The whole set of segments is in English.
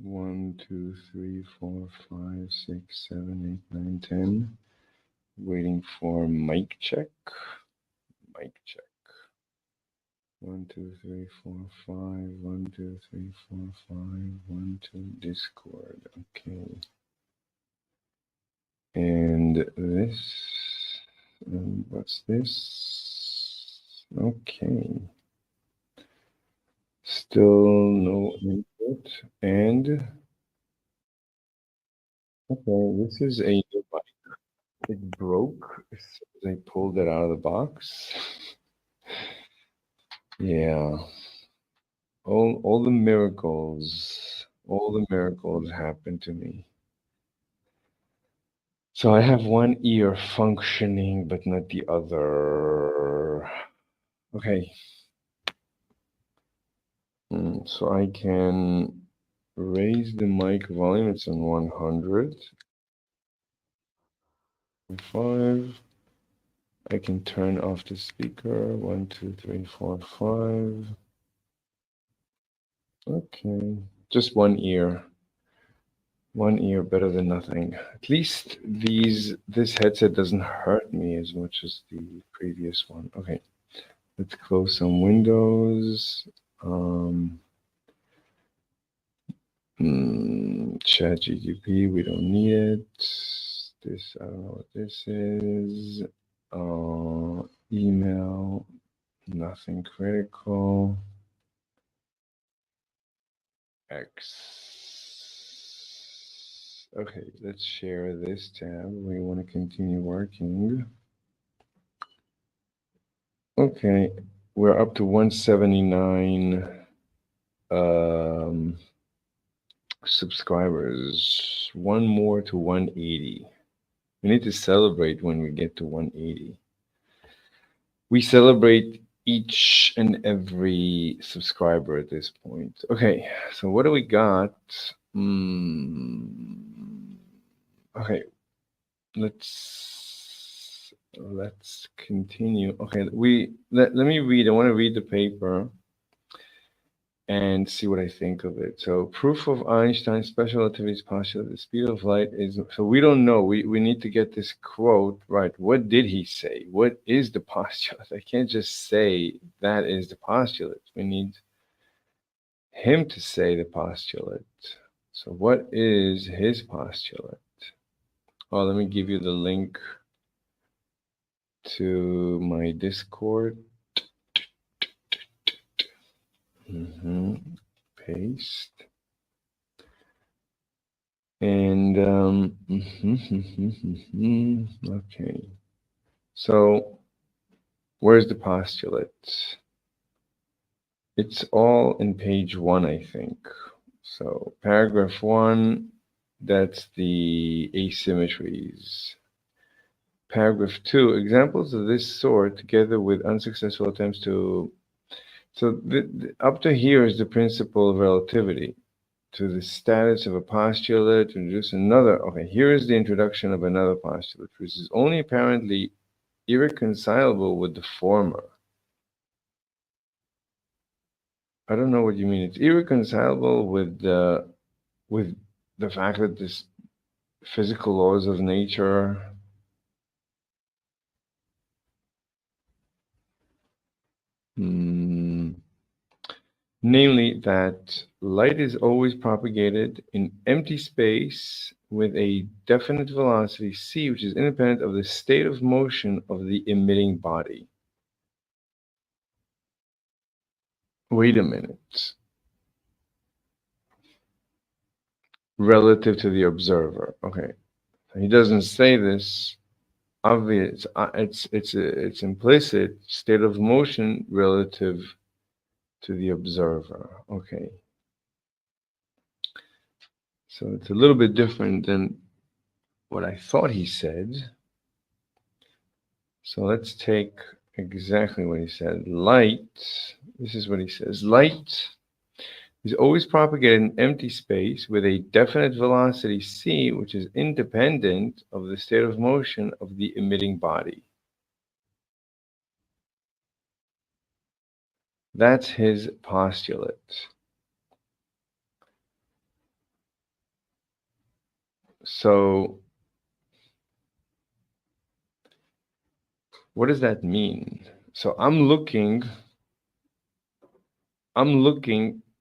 1, 2, 3, 4, 5, 6, 7, 8, 9, 10. Waiting for mic check. Mic check. 1, 2, 3, 4, 5. 1, 2, 3, 4, 5. 1, 2. Discord. Okay. And this. And what's this? Okay. Still no input. And okay, this is a new mic. It broke as soon as I pulled it out of the box. Yeah. All the miracles happened to me. So I have one ear functioning, but not the other. Okay. So I can raise the mic volume. It's on 100. 5. I can turn off the speaker. 1, 2, 3, 4, 5. Okay. Just one ear. One ear better than nothing. At least this headset doesn't hurt me as much as the previous one. Okay, let's close some windows. ChatGPT, we don't need it. This, I don't know what this is. Email, nothing critical. X. Okay, let's share this tab. We want to continue working. Okay, we're up to 179 subscribers. One more to 180. We need to celebrate when we get to 180. We celebrate each and every subscriber at this point. Okay, so what do we got? Okay, let's continue. Okay, let me read. I want to read the paper and see what I think of it. So, proof of Einstein's special relativity's postulate: the speed of light is. So we don't know. We need to get this quote right. What did he say? What is the postulate? I can't just say that is the postulate. We need him to say the postulate. So, what is his postulate? Oh, let me give you the link to my Discord. Paste. And okay. So where's the postulate? It's all in page 1, I think. So paragraph 1, that's the asymmetries. Paragraph 2, examples of this sort, together with unsuccessful attempts to. So up to here is the principle of relativity. To the status of a postulate, to introduce another. Okay, here is the introduction of another postulate, which is only apparently irreconcilable with the former. I don't know what you mean. It's irreconcilable with the fact that this physical laws of nature. Namely, that light is always propagated in empty space with a definite velocity c, which is independent of the state of motion of the emitting body. Wait a minute. Relative to the observer. Okay. He doesn't say this. Obvious. It's implicit state of motion relative to the observer. Okay. So it's a little bit different than what I thought he said. So let's take exactly what he said. Light, this is what he says. Light is always propagated in empty space with a definite velocity c, which is independent of the state of motion of the emitting body. That's his postulate. So what does that mean? So I'm looking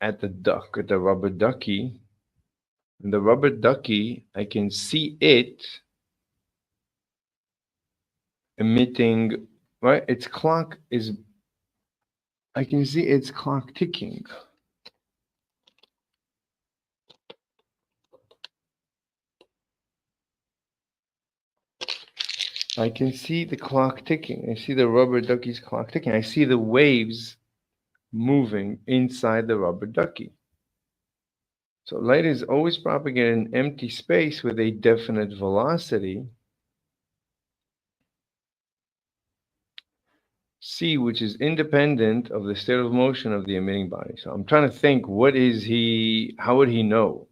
at the duck, at the rubber ducky. And the rubber ducky, I can see it emitting, right? Its clock is, I can see its clock ticking. I can see the clock ticking. I see the rubber ducky's clock ticking. I see the waves moving inside the rubber ducky. So light is always propagated in empty space with a definite velocity, c, which is independent of the state of motion of the emitting body. So I'm trying to think, how would he know?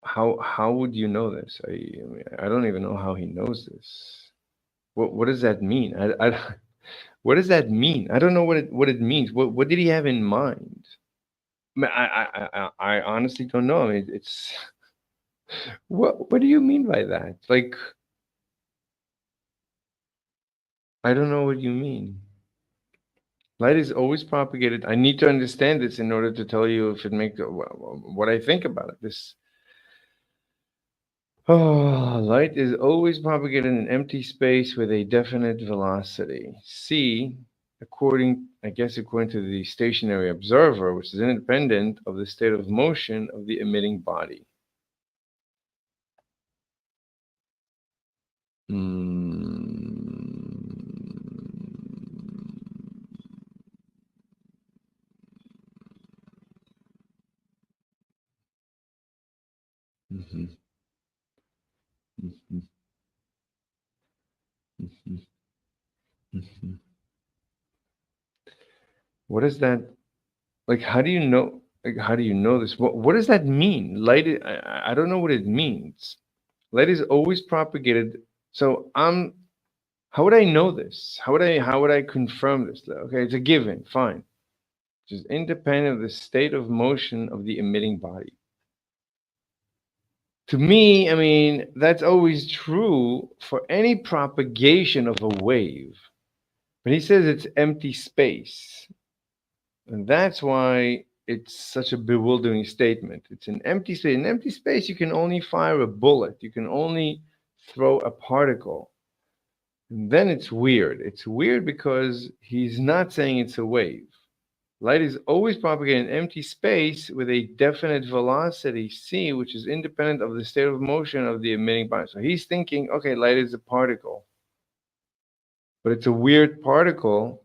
How would you know this? I mean, I don't even know how he knows this. What does that mean? What does that mean? I don't know what it means. What did he have in mind? I mean, I honestly don't know. I mean, it's what do you mean by that? Like, I don't know what you mean. Light is always propagated. I need to understand this in order to tell you if it makes what I think about it. This light is always propagated in empty space with a definite velocity. C, according to the stationary observer, which is independent of the state of motion of the emitting body. Mhm, mhm, mhm, mhm. What is that? Like, how do you know? Like, how do you know this? What does that mean? I don't know what it means. Light is always propagated. So how would I know this? How would I confirm this? Okay, it's a given, fine. Which is independent of the state of motion of the emitting body. To me, I mean, that's always true for any propagation of a wave. But he says it's empty space. And that's why it's such a bewildering statement. It's an empty space. In empty space, you can only fire a bullet, you can only throw a particle. And then it's weird. It's weird because he's not saying it's a wave. Light is always propagated in empty space with a definite velocity c, which is independent of the state of motion of the emitting body. So he's thinking, okay, light is a particle, but it's a weird particle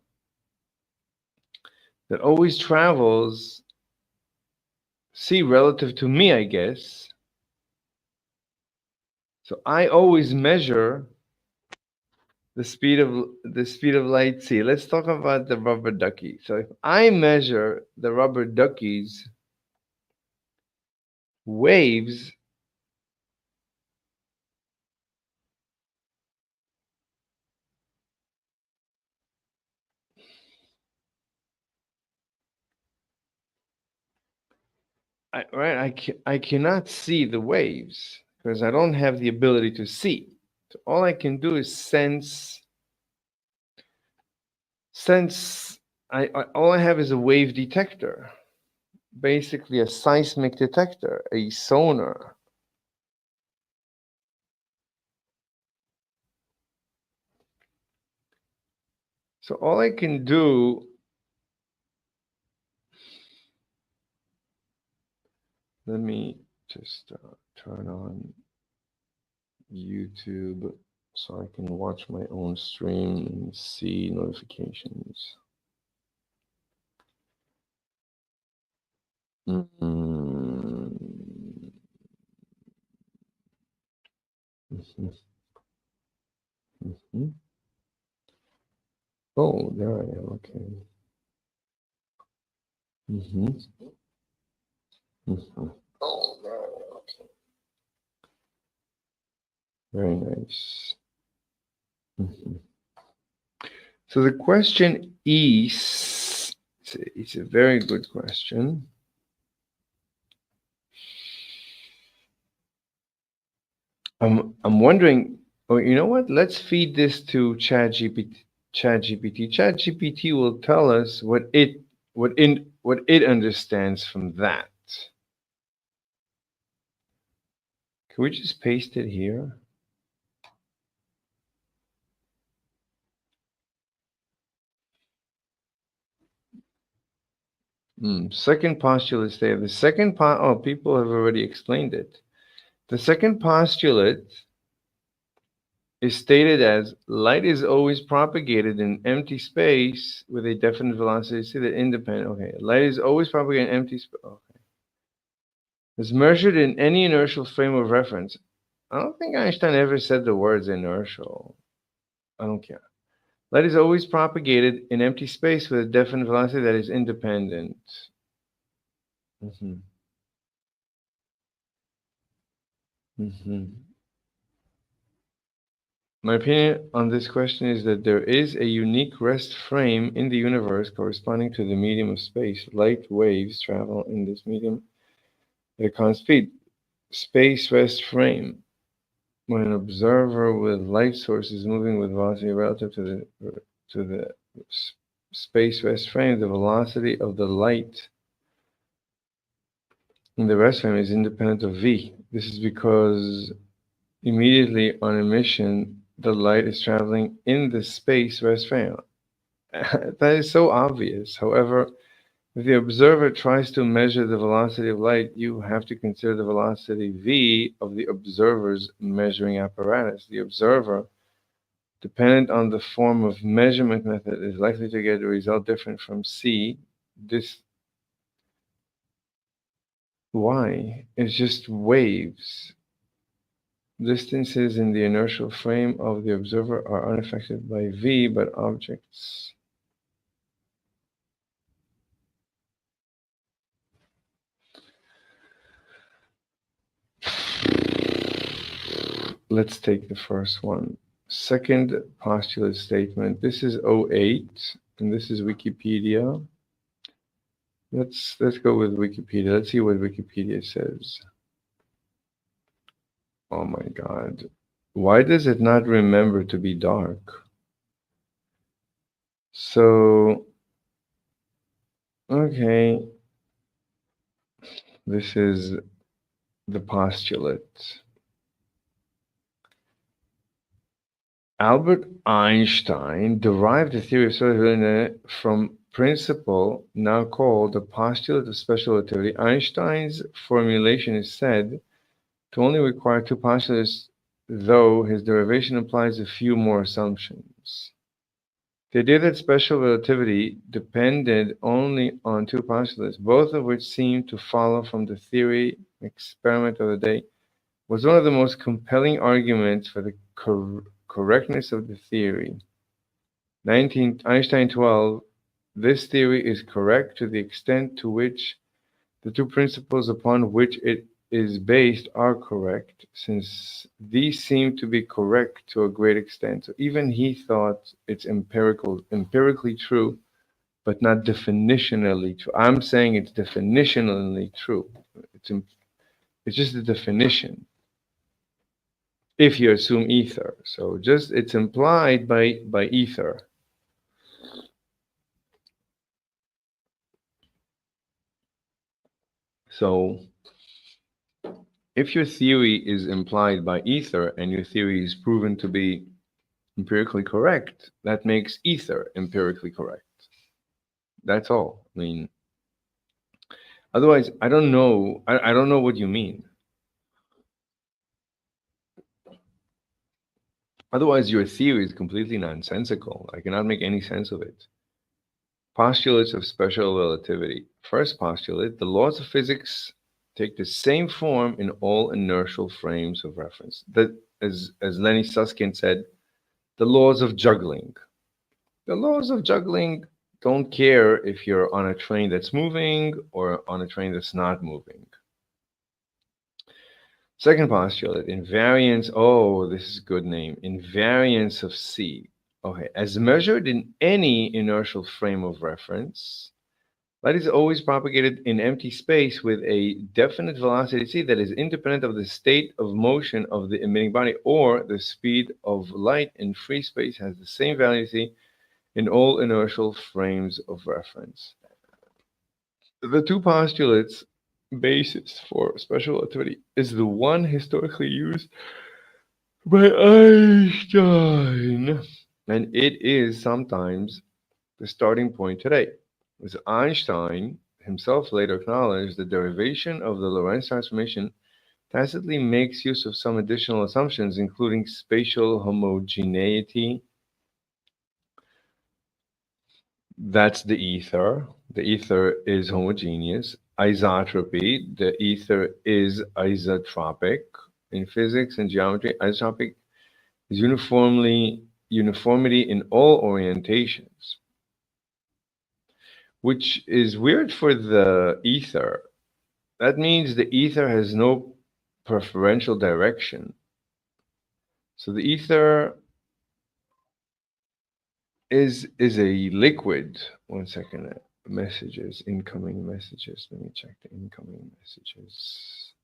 that always travels c relative to me, I guess. So I always measure the speed of light c. Let's talk about the rubber ducky. So if I measure the rubber ducky's waves, I cannot see the waves because I don't have the ability to see. So all I can do is sense. All I have is a wave detector, basically a seismic detector, a sonar. So all I can do, let me just turn on YouTube so I can watch my own stream and see notifications. Mm-hmm. Mm-hmm. Mm-hmm. Oh, there I am. Okay. Mm-hmm. Mm-hmm. Oh, there I am. Okay. Very nice. Mm-hmm. So the question is, it's a very good question. I'm wondering. Oh, you know what? Let's feed this to ChatGPT. ChatGPT will tell us what it understands from that. Can we just paste it here? Second postulate there. The second people have already explained it. The second postulate is stated as light is always propagated in empty space with a definite velocity. See the independent. Okay, light is always propagated in empty space. Okay, it's measured in any inertial frame of reference. I don't think Einstein ever said the words inertial. I don't care. Light is always propagated in empty space with a definite velocity that is independent. Mm-hmm. Mm-hmm. My opinion on this question is that there is a unique rest frame in the universe corresponding to the medium of space. Light waves travel in this medium at a constant speed. Space rest frame. When an observer with light source is moving with velocity relative to the space rest frame, the velocity of the light in the rest frame is independent of v. This is because immediately on emission, the light is traveling in the space rest frame. That is so obvious. However, if the observer tries to measure the velocity of light, you have to consider the velocity v of the observer's measuring apparatus. The observer, dependent on the form of measurement method, is likely to get a result different from c. This y is just waves. Distances in the inertial frame of the observer are unaffected by v, but objects. Let's take the first one. Second postulate statement. This is '08, and this is Wikipedia. Let's go with Wikipedia. Let's see what Wikipedia says. Oh my God. Why does it not remember to be dark? So, okay. This is the postulate. Albert Einstein derived the theory of relativity from principle now called the postulate of special relativity. Einstein's formulation is said to only require two postulates, though his derivation implies a few more assumptions. The idea that special relativity depended only on two postulates, both of which seemed to follow from the theory experiment of the day, was one of the most compelling arguments for the correctness of the theory. Einstein 12, this theory is correct to the extent to which the two principles upon which it is based are correct, since these seem to be correct to a great extent. So even he thought it's empirically true, but not definitionally true. I'm saying it's definitionally true. It's just a definition. If you assume ether, so just it's implied by ether. So if your theory is implied by ether and your theory is proven to be empirically correct, that makes ether empirically correct. That's all. I mean, otherwise, I don't know. I don't know what you mean. Otherwise, your theory is completely nonsensical. I cannot make any sense of it. Postulates of special relativity. First postulate, the laws of physics take the same form in all inertial frames of reference. That, as Lenny Susskind said, the laws of juggling. The laws of juggling don't care if you're on a train that's moving or on a train that's not moving. Second postulate, invariance. Oh, this is a good name. Invariance of C. Okay, as measured in any inertial frame of reference, Light is always propagated in empty space with a definite velocity c that is independent of the state of motion of the emitting body, or the speed of light in free space has the same value c in all inertial frames of reference. The two postulates basis for special relativity is the one historically used by Einstein, and it is sometimes the starting point today. As Einstein himself later acknowledged, the derivation of the Lorentz transformation tacitly makes use of some additional assumptions, including spatial homogeneity. That's the ether. The ether is homogeneous. Isotropy. The ether is isotropic. In physics and geometry, isotropic is uniformity in all orientations, which is weird for the ether. That means the ether has no preferential direction. So the ether is a liquid. 1 second. Messages, incoming messages. Let me check the incoming messages.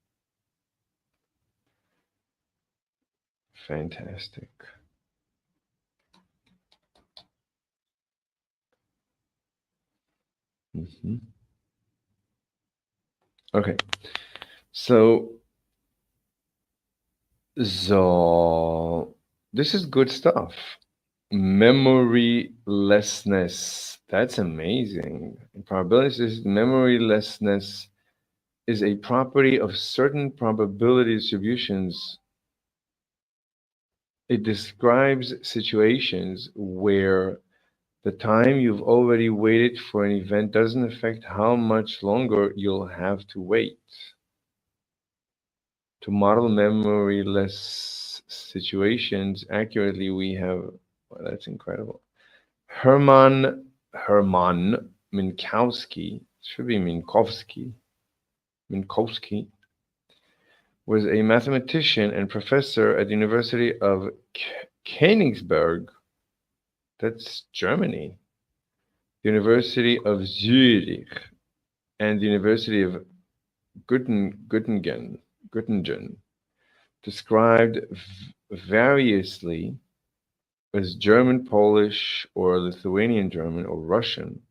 Fantastic. Okay. So this is good stuff. Memorylessness. That's amazing. In probabilities, memorylessness is a property of certain probability distributions. It describes situations where the time you've already waited for an event doesn't affect how much longer you'll have to wait. To model memoryless situations accurately, we have, well, that's incredible. Hermann Minkowski, should be Minkowski was a mathematician and professor at the University of Königsberg, that's Germany, the University of Zurich, and the University of Göttingen, described variously as German, Polish, or Lithuanian German, or Russian.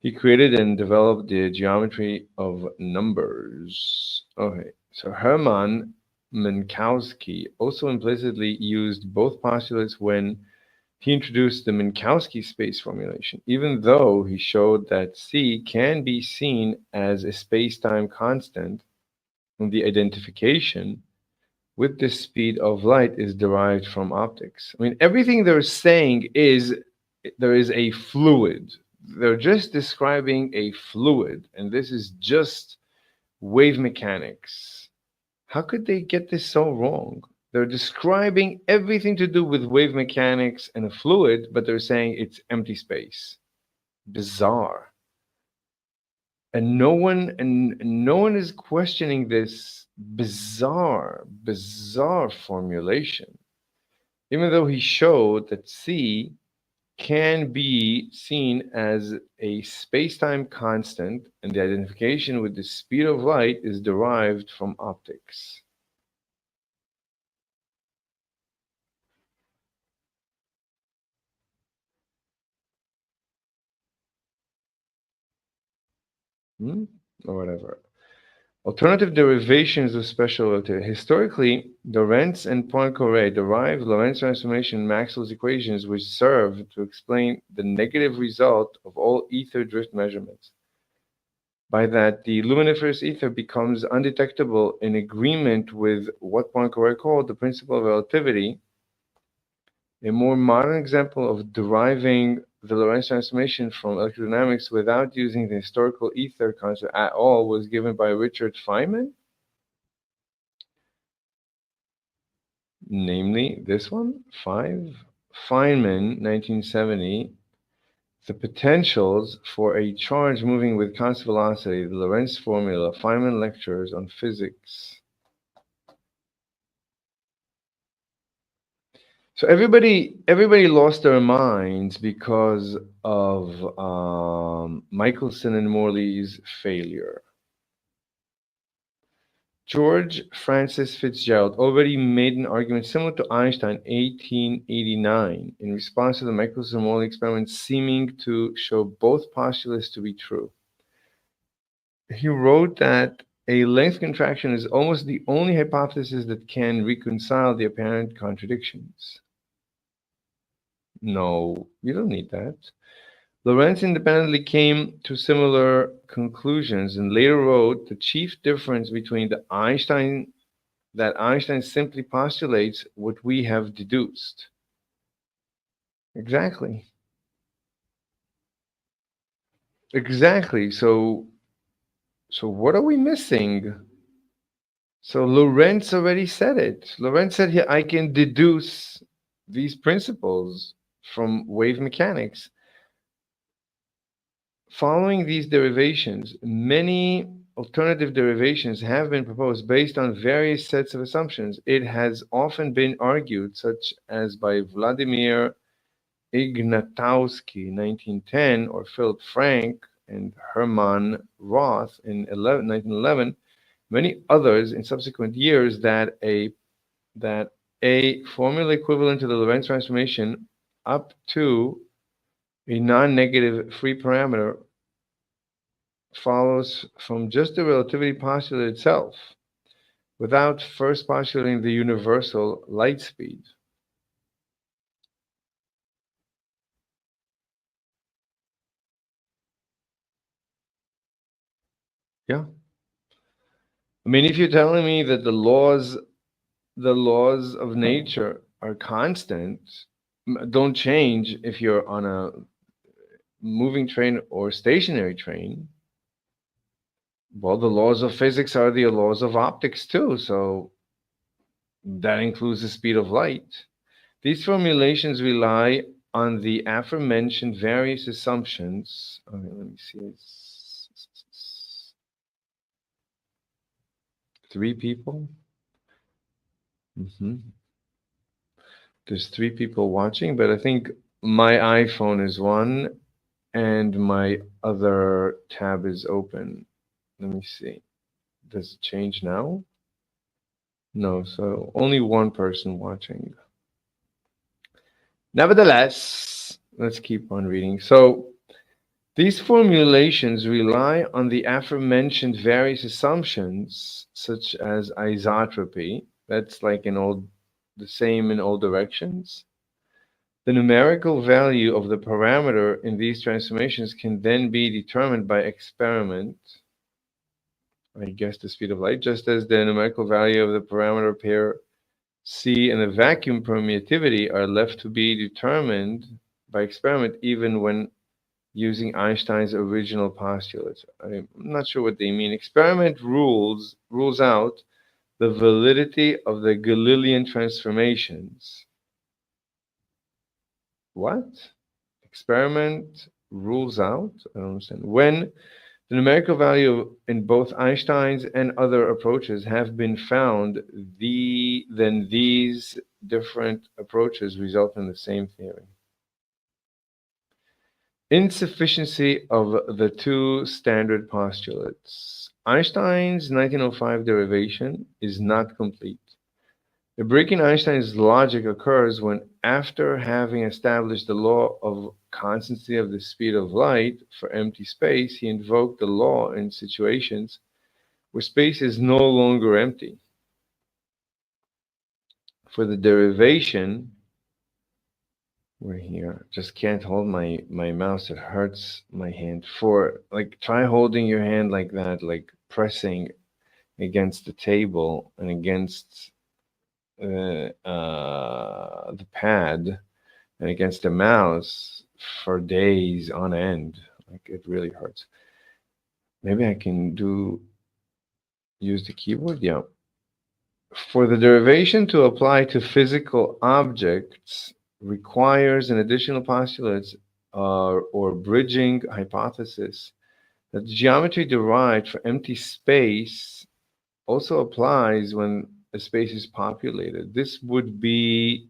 He created and developed the geometry of numbers. Okay, so Hermann Minkowski also implicitly used both postulates when he introduced the Minkowski space formulation, even though he showed that C can be seen as a space-time constant, and the identification with the speed of light is derived from optics. I mean, everything they're saying is there is a fluid. They're just describing a fluid, and this is just wave mechanics. How could they get this so wrong? They're describing everything to do with wave mechanics and a fluid, but they're saying it's empty space. Bizarre. And no one is questioning this bizarre formulation. Even though he showed that C can be seen as a space-time constant, and the identification with the speed of light is derived from optics. Or whatever. Alternative derivations of special relativity. Historically, Lorentz and Poincaré derived Lorentz transformation Maxwell's equations, which serve to explain the negative result of all ether drift measurements. By that, the luminiferous ether becomes undetectable in agreement with what Poincaré called the principle of relativity. A more modern example of deriving the Lorentz transformation from electrodynamics without using the historical ether concept at all was given by Richard Feynman, namely this one, Feynman, 1970, the potentials for a charge moving with constant velocity, the Lorentz formula, Feynman lectures on physics. So everybody lost their minds because of Michelson and Morley's failure. George Francis Fitzgerald already made an argument similar to Einstein 1889 in response to the Michelson-Morley experiment seeming to show both postulates to be true. He wrote that a length contraction is almost the only hypothesis that can reconcile the apparent contradictions. No, you don't need that. Lorentz independently came to similar conclusions and later wrote the chief difference between the Einstein simply postulates what we have deduced. Exactly. Exactly. So what are we missing? So Lorentz already said it. Lorentz said here, I can deduce these principles from wave mechanics. Following these derivations, many alternative derivations have been proposed based on various sets of assumptions. It has often been argued, such as by Vladimir Ignatowski, 1910, or Philip Frank and Hermann Roth in 1911, many others in subsequent years, that a formula equivalent to the Lorentz transformation up to a non-negative free parameter follows from just the relativity postulate itself, without first postulating the universal light speed. Yeah. I mean, if you're telling me that the laws of nature are constant, don't change if you're on a moving train or stationary train, well, the laws of physics are the laws of optics too, so that includes the speed of light. These formulations rely on the aforementioned various assumptions. Okay, let me see. Three people. hmm There's three people watching, but I think my iPhone is one and my other tab is open. Let me see. Does it change now? No, so only one person watching. Nevertheless, let's keep on reading. So these formulations rely on the aforementioned various assumptions, such as isotropy. That's like the same in all directions. The numerical value of the parameter in these transformations can then be determined by experiment. I guess the speed of light, just as the numerical value of the parameter pair C and the vacuum permittivity are left to be determined by experiment even when using Einstein's original postulates. I'm not sure what they mean. Experiment rules out the validity of the Galilean transformations. What? Experiment rules out? I don't understand. When the numerical value in both Einstein's and other approaches have been found, then these different approaches result in the same theory. Insufficiency of the two standard postulates. Einstein's 1905 derivation is not complete. A break in Einstein's logic occurs when, after having established the law of constancy of the speed of light for empty space, he invoked the law in situations where space is no longer empty. For the derivation, we're here. Just can't hold my mouse. It hurts my hand. Try holding your hand like that, like pressing against the table and against the pad and against the mouse for days on end. Like it really hurts. Maybe I can use the keyboard. Yeah. For the derivation to apply to physical objects requires an additional postulate or bridging hypothesis that the geometry derived for empty space also applies when a space is populated. This would be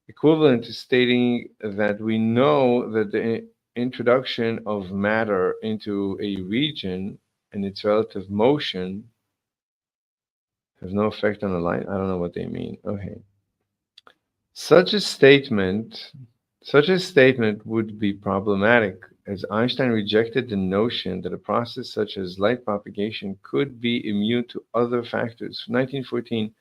equivalent to stating that we know that the introduction of matter into a region and its relative motion has no effect on the light. I don't know what they mean. Okay. Such a statement, such a statement would be problematic, as Einstein rejected the notion that a process such as light propagation could be immune to other factors. 1914,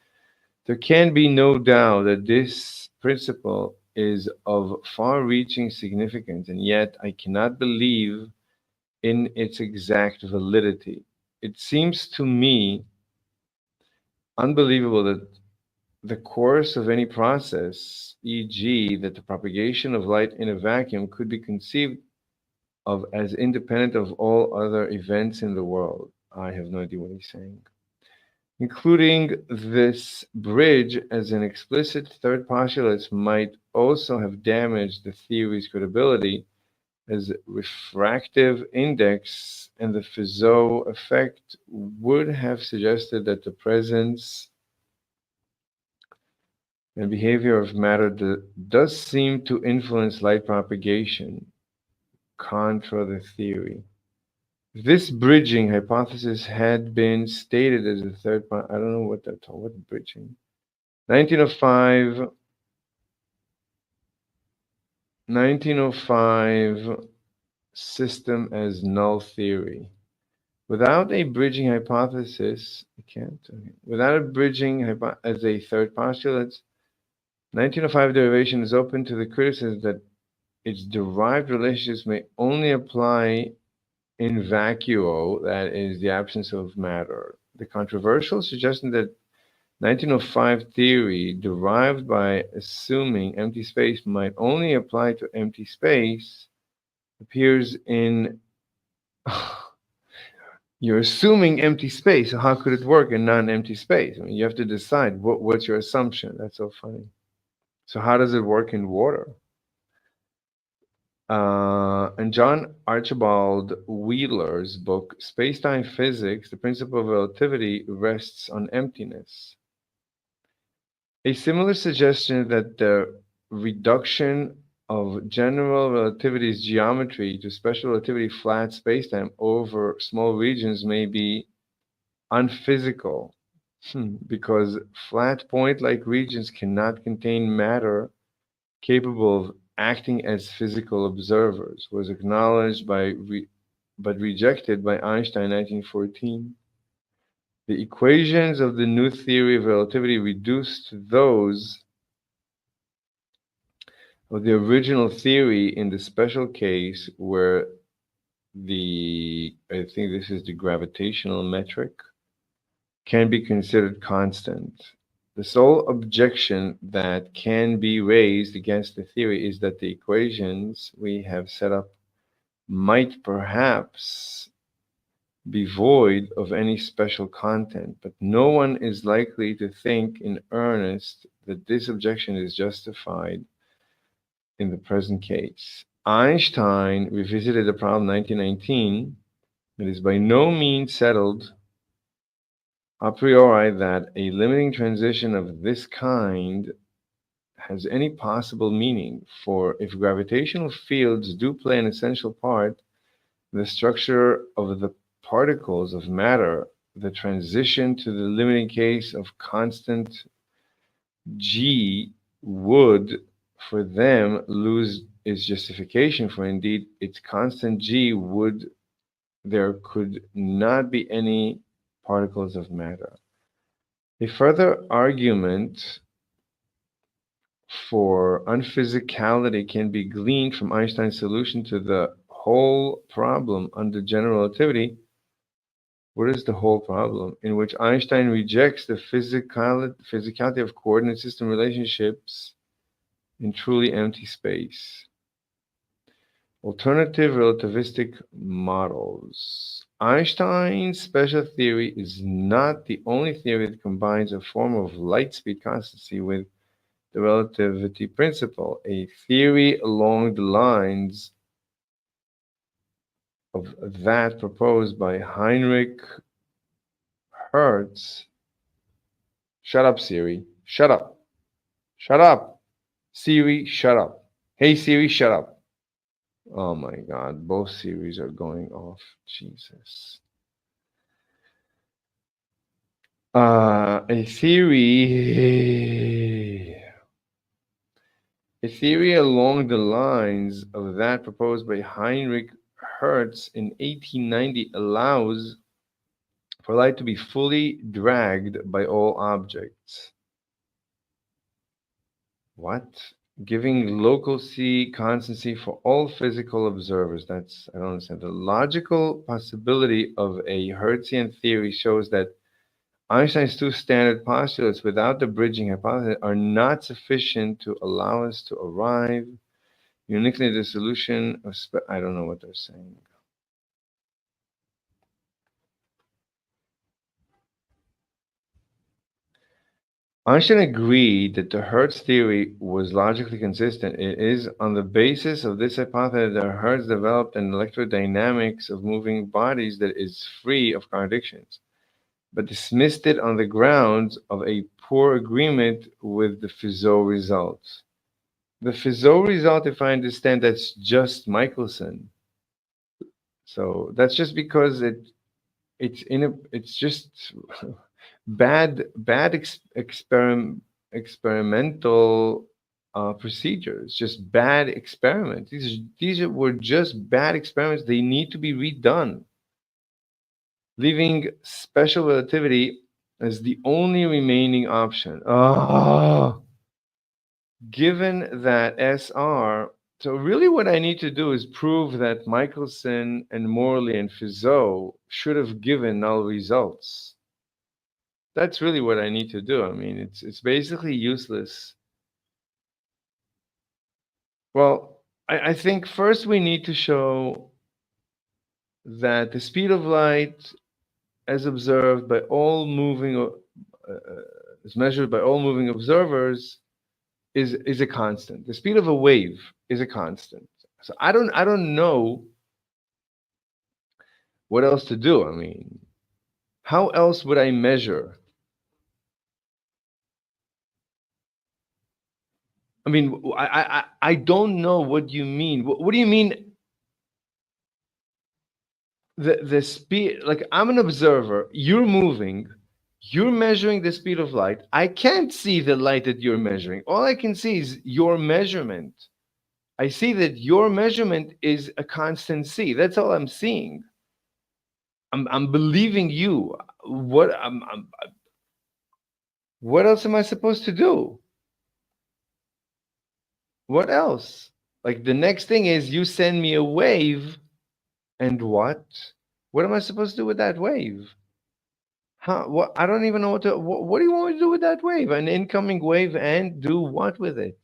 there can be no doubt that this principle is of far-reaching significance, and yet I cannot believe in its exact validity. It seems to me unbelievable that the course of any process, e.g., that the propagation of light in a vacuum could be conceived of as independent of all other events in the world. I have no idea what he's saying. Including this bridge as an explicit third postulate might also have damaged the theory's credibility, as refractive index and the Fizeau effect would have suggested that the presence and behavior of matter does seem to influence light propagation, contra the theory. This bridging hypothesis had been stated as a I don't know what that's called. What bridging? 1905, 1905 system as null theory. Without a bridging hypothesis, I can't. Okay. Without a bridging as a third postulate, 1905 derivation is open to the criticism that its derived relationships may only apply in vacuo, that is, the absence of matter. The controversial suggestion that 1905 theory, derived by assuming empty space, might only apply to empty space, appears in. You're assuming empty space, so how could it work in non-empty space? I mean, you have to decide what's your assumption. That's so funny. So how does it work in water? In John Archibald Wheeler's book, Space-Time Physics, the principle of relativity rests on emptiness. A similar suggestion that the reduction of general relativity's geometry to special relativity flat spacetime over small regions may be unphysical, because flat point-like regions cannot contain matter capable of acting as physical observers, was acknowledged but rejected by Einstein in 1914. The equations of the new theory of relativity reduced to those of the original theory in the special case where I think this is the gravitational metric, can be considered constant. The sole objection that can be raised against the theory is that the equations we have set up might perhaps be void of any special content, but no one is likely to think in earnest that this objection is justified in the present case. Einstein revisited the problem in 1919. It is by no means settled a priori that a limiting transition of this kind has any possible meaning, for if gravitational fields do play an essential part in the structure of the particles of matter, the transition to the limiting case of constant g would, for them, lose its justification, for indeed its constant g would, there could not be any particles of matter. A further argument for unphysicality can be gleaned from Einstein's solution to the whole problem under general relativity. What is the whole problem? In which Einstein rejects the physicality of coordinate system relationships in truly empty space. Alternative relativistic models. Einstein's special theory is not the only theory that combines a form of light speed constancy with the relativity principle. A theory along the lines of that proposed by Heinrich Hertz. Shut up, Siri. Shut up. Shut up. Siri, shut up. Hey Siri, shut up. Oh my God, both Siris are going off. Jesus. A theory along the lines of that proposed by Heinrich Hertz in 1890 allows for light to be fully dragged by all objects. What? Giving local C constancy for all physical observers. That's, I don't understand. The logical possibility of a Hertzian theory shows that Einstein's two standard postulates without the bridging hypothesis are not sufficient to allow us to arrive uniquely at the solution of I don't know what they're saying. Einstein agreed that the Hertz theory was logically consistent. It is on the basis of this hypothesis that Hertz developed an electrodynamics of moving bodies that is free of contradictions, but dismissed it on the grounds of a poor agreement with the Fizeau results. The Fizeau result, if I understand, that's just Michelson. So that's just because it's just bad experimental procedures, just bad experiments. Were just bad experiments. They need to be redone, leaving special relativity as the only remaining option. Given that SR, so really what I need to do is prove that Michelson and Morley and Fizeau should have given null results. That's really what I need to do. I mean, it's basically useless. Well, I think first we need to show that the speed of light as observed by all moving, as measured by all moving observers, is a constant. The speed of a wave is a constant. So I don't know what else to do. I mean, how else would I measure? I mean, I don't know what you mean. What do you mean? The speed, like I'm an observer. You're moving. You're measuring the speed of light. I can't see the light that you're measuring. All I can see is your measurement. I see that your measurement is a constant c. That's all I'm seeing. I'm believing you. What else am I supposed to do? What else? Like the next thing is you send me a wave, and what? What am I supposed to do with that wave? How? What? I don't even know what to. What do you want me to do with that wave? An incoming wave, and do what with it?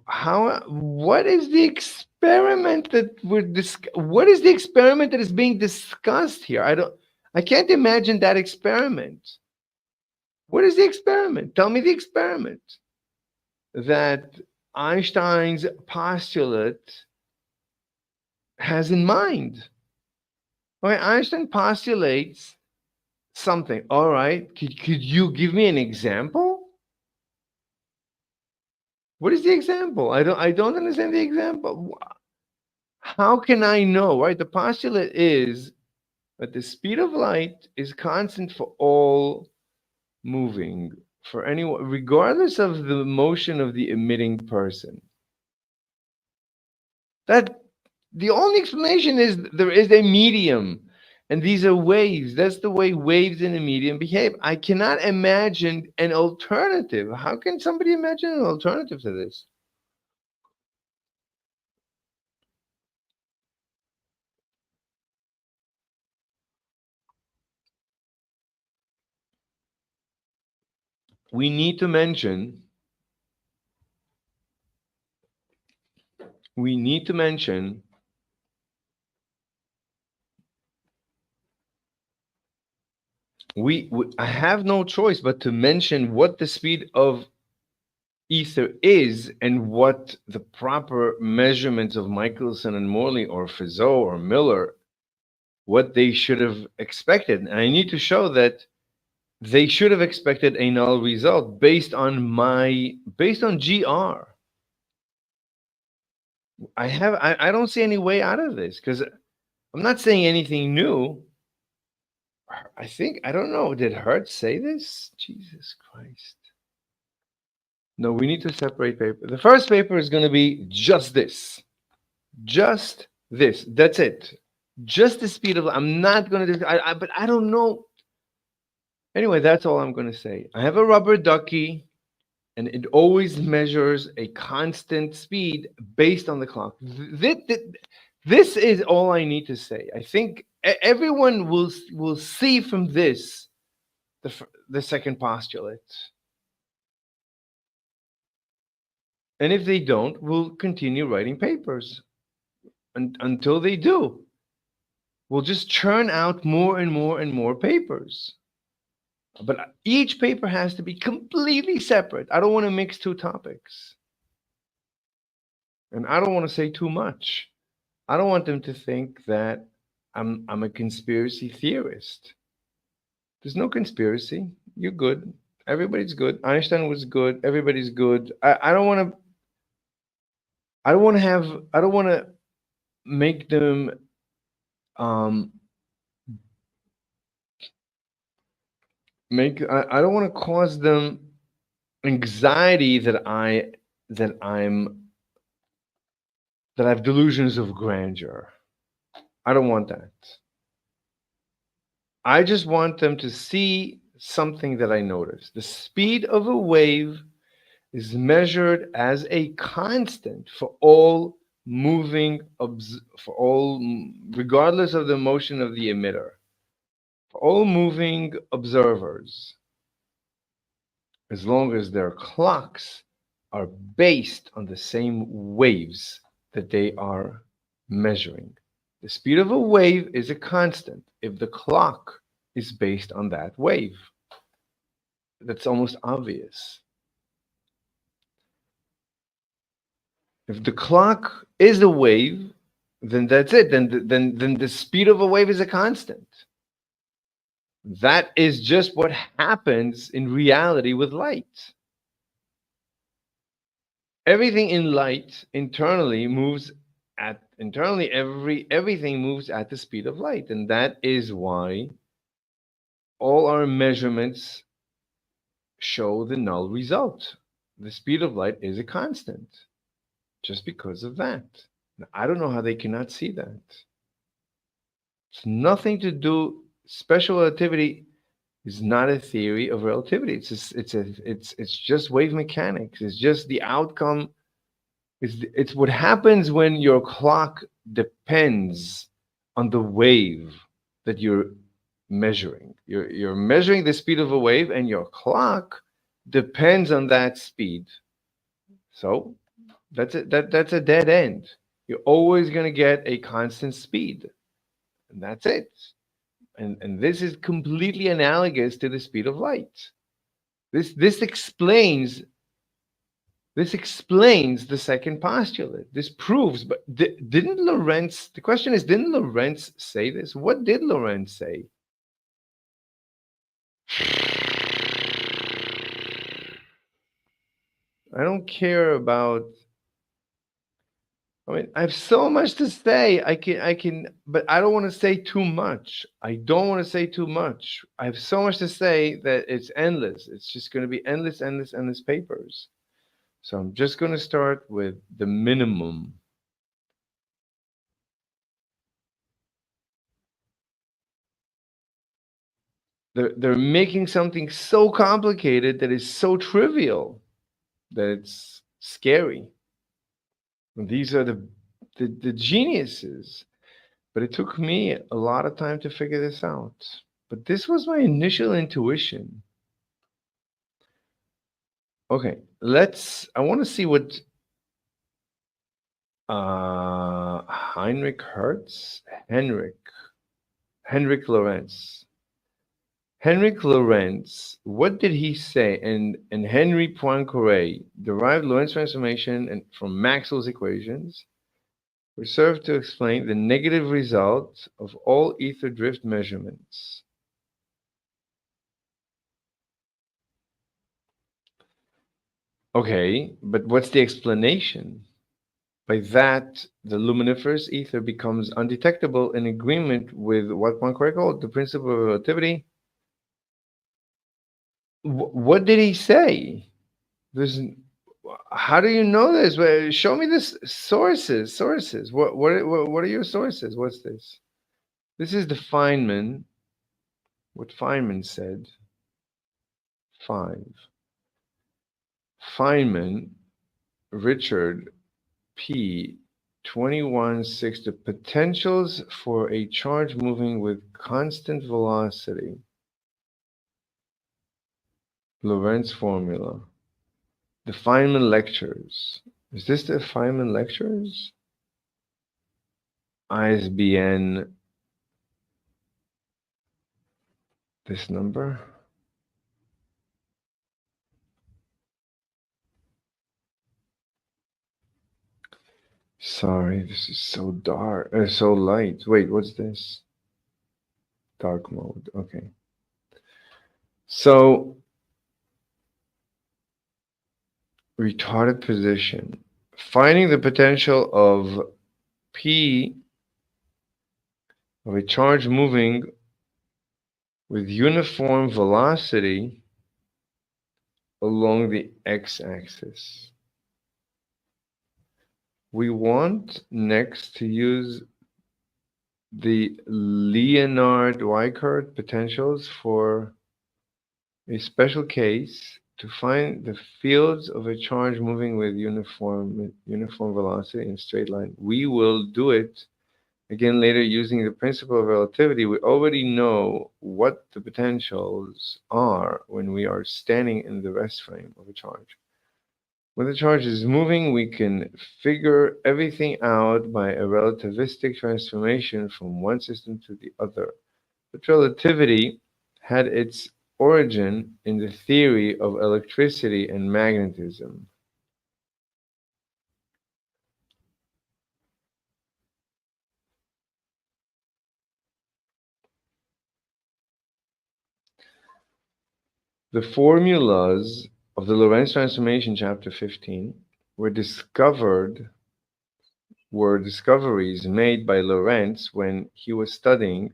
How? What is the experiment that What is the experiment that is being discussed here? I can't imagine that experiment. What is the experiment? Tell me the experiment that Einstein's postulate has in mind. Okay, Einstein postulates something. All right, could you give me an example? What is the example? I don't understand the example. How can I know? Right, the postulate is that the speed of light is constant for all moving, for anyone, regardless of the motion of the emitting person. That the only explanation is there is a medium, and these are waves. That's the way waves in a medium behave. I cannot imagine an alternative. How can somebody imagine an alternative to this? We need to mention. We need to mention. I have no choice but to mention what the speed of ether is and what the proper measurements of Michelson and Morley or Fizeau or Miller, what they should have expected. And I need to show that they should have expected a null result based on GR. I don't see any way out of this because I'm not saying anything new. I don't know, did Hertz say this? Jesus Christ. No, we need to separate paper. The first paper is going to be just this. Just this. That's it. Just the speed of, I'm not going to, but I don't know. Anyway, that's all I'm going to say. I have a rubber ducky, and it always measures a constant speed based on the clock. This is all I need to say. I think everyone will see from this the second postulate. And if they don't, we'll continue writing papers until they do. We'll just churn out more and more and more papers. But each paper has to be completely separate. I don't want to mix two topics. And I don't want to say too much. I don't want them to think that I'm a conspiracy theorist. There's no conspiracy. You're good. Everybody's good. Einstein was good. Everybody's good. I don't want to. I don't want to have. I don't want to make them. I don't want to cause them anxiety that I have delusions of grandeur. I don't want that. I just want them to see something that I noticed. The speed of a wave is measured as a constant for all regardless of the motion of the emitter, for all moving observers, as long as their clocks are based on the same waves that they are measuring. The speed of a wave is a constant if the clock is based on that wave. That's almost obvious. If the clock is a wave, then that's it. Then the speed of a wave is a constant. That is just what happens in reality with light. Everything in light internally everything moves at the speed of light, and that is why all our measurements show the null result. The speed of light is a constant just because of that. Now, I don't know how they cannot see that. It's nothing to do. Special relativity is not a theory of relativity. It's just wave mechanics. It's just the outcome. It's what happens when your clock depends on the wave that you're measuring. You're measuring the speed of a wave, and your clock depends on that speed. So that's a dead end. You're always going to get a constant speed, and that's it. And this is completely analogous to the speed of light. This explains the second postulate. This proves, but didn't Lorentz, the question is, didn't Lorentz say this? What did Lorentz say? I don't care about, I mean, I have so much to say. But I don't want to say too much. I don't want to say too much. I have so much to say that it's endless. It's just going to be endless papers. So I'm just going to start with the minimum. They're making something so complicated that is so trivial that it's scary. And these are the geniuses. But it took me a lot of time to figure this out. But this was my initial intuition. Okay, I want to see what Henrik Lorentz. Henrik Lorentz, what did he say? And Henry Poincaré derived Lorentz transformation from Maxwell's equations, which serve to explain the negative result of all ether drift measurements. Okay, but what's the explanation? By that, the luminiferous ether becomes undetectable in agreement with what Poincaré called the principle of relativity. What did he say? There's, how do you know this? Show me this sources. Sources. What are your sources? What's this? This is the Feynman. What Feynman said. 5. Feynman, Richard P. 21.6. The potentials for a charge moving with constant velocity. Lorentz formula. The Feynman lectures. Is this the Feynman lectures? ISBN. This number. Sorry, this is so dark, so light. Wait, what's this? Dark mode. Okay. So, retarded position. Finding the potential of P of a charge moving with uniform velocity along the x-axis. We want next to use the Leonard-Weickert potentials for a special case to find the fields of a charge moving with uniform velocity in a straight line. We will do it again later using the principle of relativity. We already know what the potentials are when we are standing in the rest frame of a charge. When the charge is moving, we can figure everything out by a relativistic transformation from one system to the other. But relativity had its origin in the theory of electricity and magnetism. The formulas of the Lorentz transformation, chapter 15, were discoveries made by Lorentz when he was studying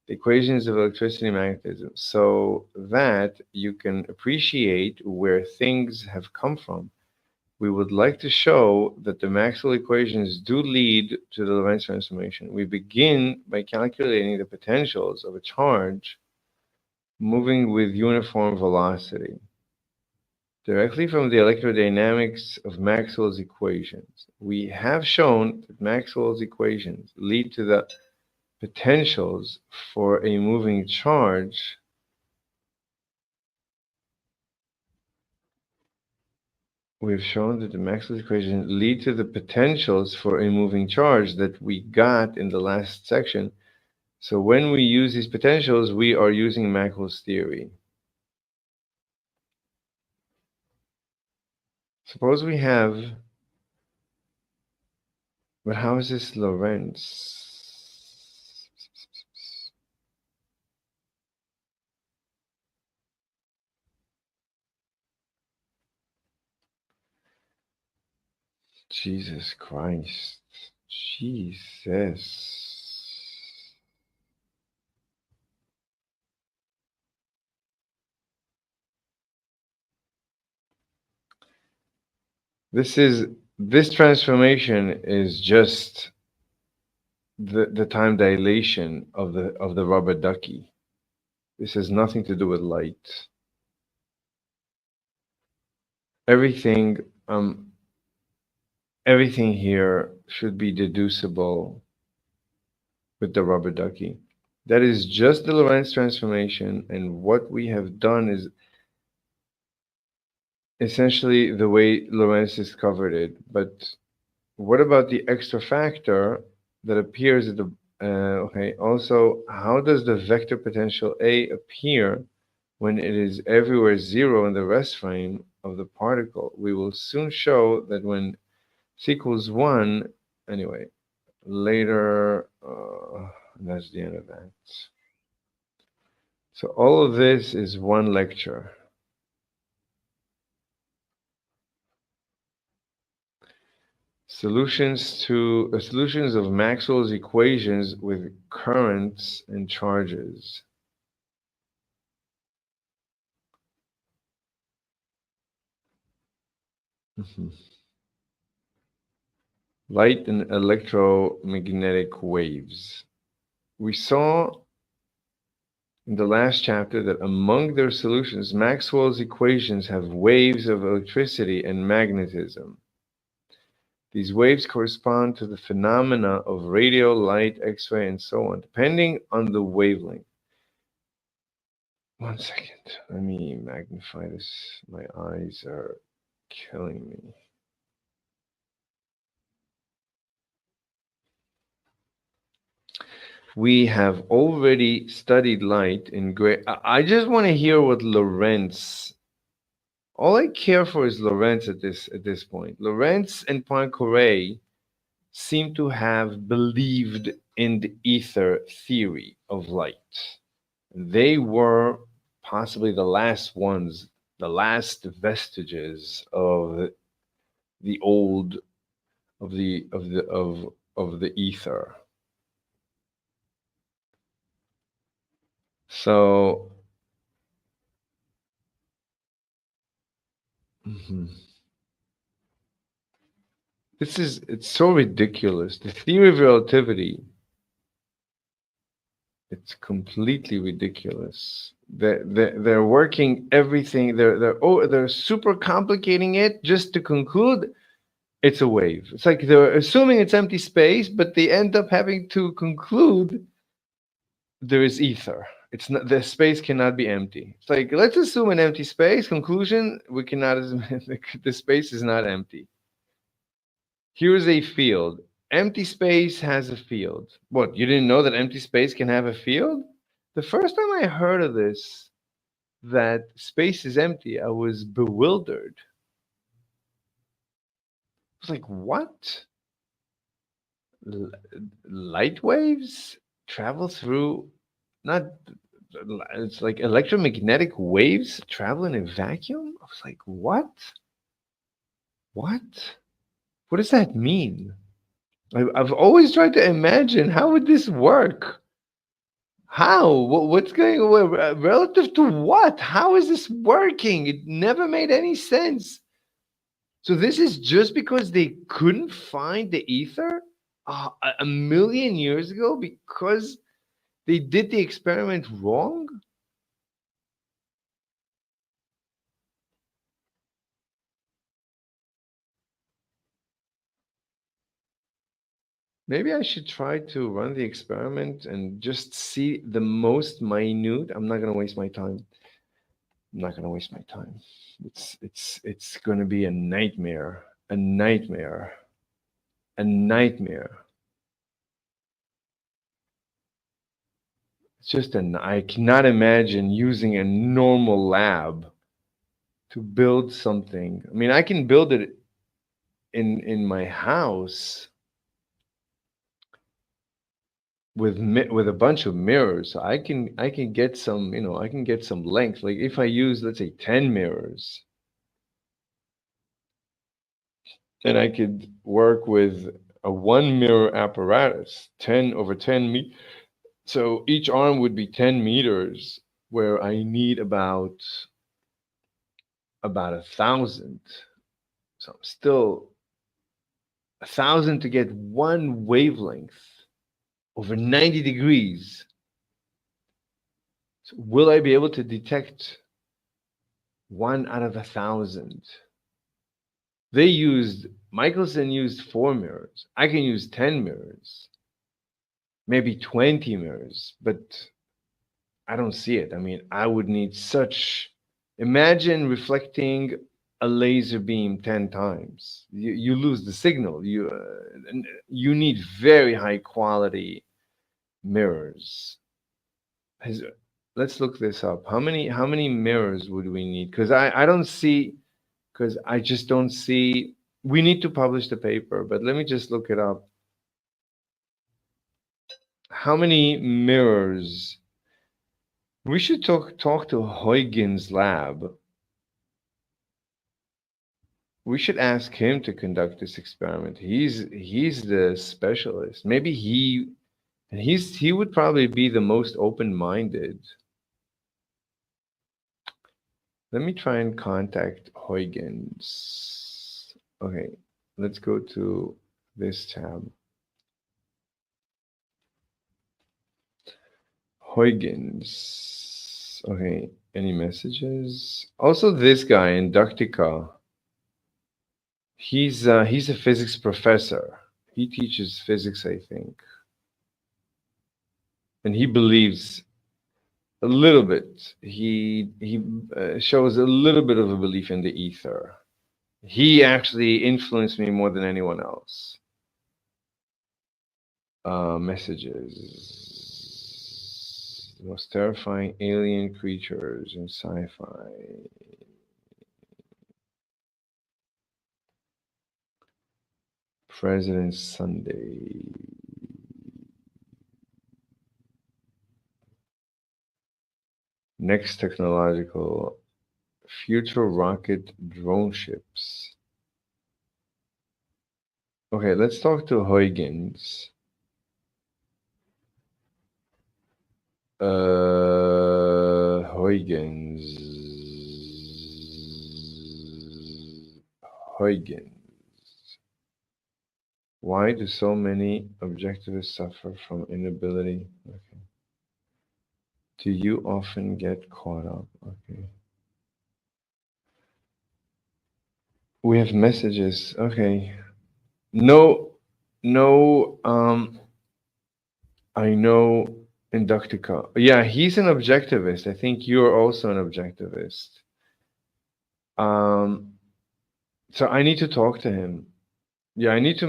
the equations of electricity and magnetism, so that you can appreciate where things have come from. We would like to show that the Maxwell equations do lead to the Lorentz transformation. We begin by calculating the potentials of a charge moving with uniform velocity directly from the electrodynamics of Maxwell's equations. We have shown that Maxwell's equations lead to the potentials for a moving charge we've shown that the Maxwell's equations lead to the potentials for a moving charge that we got in the last section. So when we use these potentials, we are using Maxwell's theory. Suppose we have, but how is this Lorentz? Jesus Christ. Jesus. This transformation is just the time dilation of the rubber ducky. This has nothing to do with light. Everything everything here should be deducible with the rubber ducky. That is just the Lorentz transformation, and what we have done is essentially the way Lorentz discovered it. But what about the extra factor that appears at the okay? Also, how does the vector potential A appear when it is everywhere zero in the rest frame of the particle? We will soon show that when c equals 1, anyway, later, that's the end of that. So all of this is one lecture. Solutions of Maxwell's equations with currents and charges. Mhm. Light and electromagnetic waves. We saw in the last chapter that among their solutions, Maxwell's equations have waves of electricity and magnetism. These waves correspond to the phenomena of radio, light, X-ray, and so on, depending on the wavelength. One second. Let me magnify this. My eyes are killing me. We have already studied light in great. I just want to hear what Lorentz. All I care for is Lorentz at this point. Lorentz and Poincaré seem to have believed in the ether theory of light. They were possibly the last ones, the last vestiges of the old of the ether. So mhm. It's so ridiculous. The theory of relativity, it's completely ridiculous. They're working everything. They're super complicating it just to conclude it's a wave. It's like they're assuming it's empty space, but they end up having to conclude there is ether. It's not, the space cannot be empty. It's like let's assume an empty space. Conclusion: we cannot. The space is not empty. Here's a field. Empty space has a field. What? You didn't know that empty space can have a field? The first time I heard of this, that space is empty, I was bewildered. I was like, what? L- Light waves travel through, not, it's like electromagnetic waves travel in a vacuum? I was like, what? What? What does that mean? I've always tried to imagine how would this work? How? What's going on? Relative to what? How is this working? It never made any sense. So this is just because they couldn't find the ether a million years ago because they did the experiment wrong? Maybe I should try to run the experiment and just see the most minute. I'm not gonna waste my time. I'm not gonna waste my time. It's gonna be a nightmare. A nightmare. A nightmare. It's just an I cannot imagine using a normal lab to build something. I mean, I can build it in my house with a bunch of mirrors. I can get some, I can get some length. Like if I use, let's say, 10 mirrors, and I could work with a one mirror apparatus, 10 over 10 me. So each arm would be 10 meters, where I need about 1,000. So I'm still 1,000 to get one wavelength over 90 degrees. So will I be able to detect one out of 1,000? Michelson used 4 mirrors. I can use 10 mirrors, maybe 20 mirrors, but I don't see it. I mean, I would need imagine reflecting a laser beam 10 times. You lose the signal. You need very high quality mirrors. Has, let's look this up. How many mirrors would we need? Because I don't see, because I just don't see. We need to publish the paper, but let me just look it up. How many mirrors? We should talk to Huygens lab. We should ask him to conduct this experiment. He's the specialist. Maybe he would probably be the most open-minded. Let me try and contact Huygens. Okay, let's go to this tab. Huygens. Okay, any messages? Also, this guy, Inductica. He's a physics professor. He teaches physics, I think, and he believes a little bit. He shows a little bit of a belief in the ether. He actually influenced me more than anyone else. Messages. The most terrifying alien creatures in sci-fi. President's Sunday. Next technological future rocket drone ships. Okay, let's talk to Huygens. Huygens. Huygens. Why do so many objectivists suffer from inability? Okay. Do you often get caught up? Okay. We have messages. Okay. No, no, I know Inductica. Yeah, he's an objectivist. I think you're also an objectivist. Um, so I need to talk to him. Yeah, I need to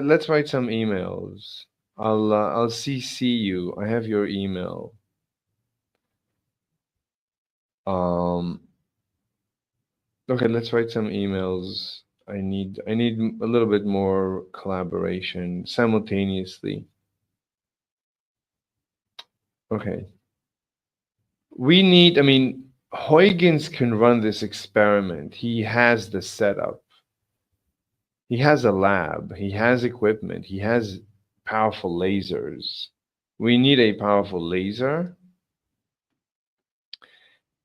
let's write some emails. I'll CC you. I have your email. Um, okay, let's write some emails. I need a little bit more collaboration simultaneously. Okay. I mean, Huygens can run this experiment. He has the setup. He has a lab. He has equipment. He has powerful lasers. We need a powerful laser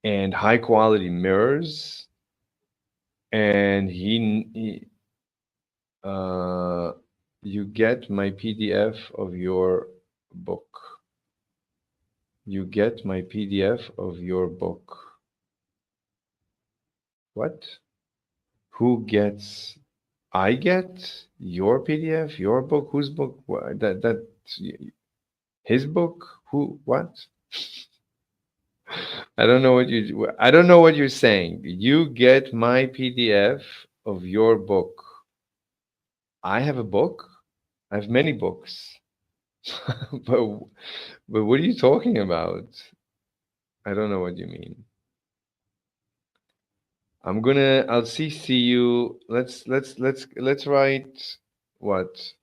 and high quality mirrors. And you get my PDF of your book. You get my PDF of your book. What? Who gets? I get your PDF, your book. Whose book? That's his book. Who? What? I don't know what you're saying. You get my PDF of your book. I have a book. I have many books. but but what are you talking about? I don't know what you mean. I'll CC you. Let's write what?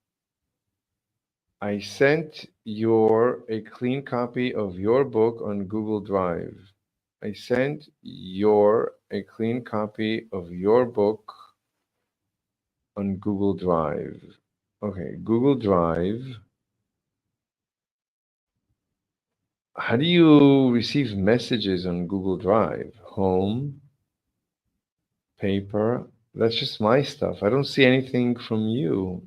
I sent your a clean copy of your book on Google Drive. I sent your a clean copy of your book on Google Drive. Okay, Google Drive. How do you receive messages on Google Drive? Home, paper. That's just my stuff. I don't see anything from you.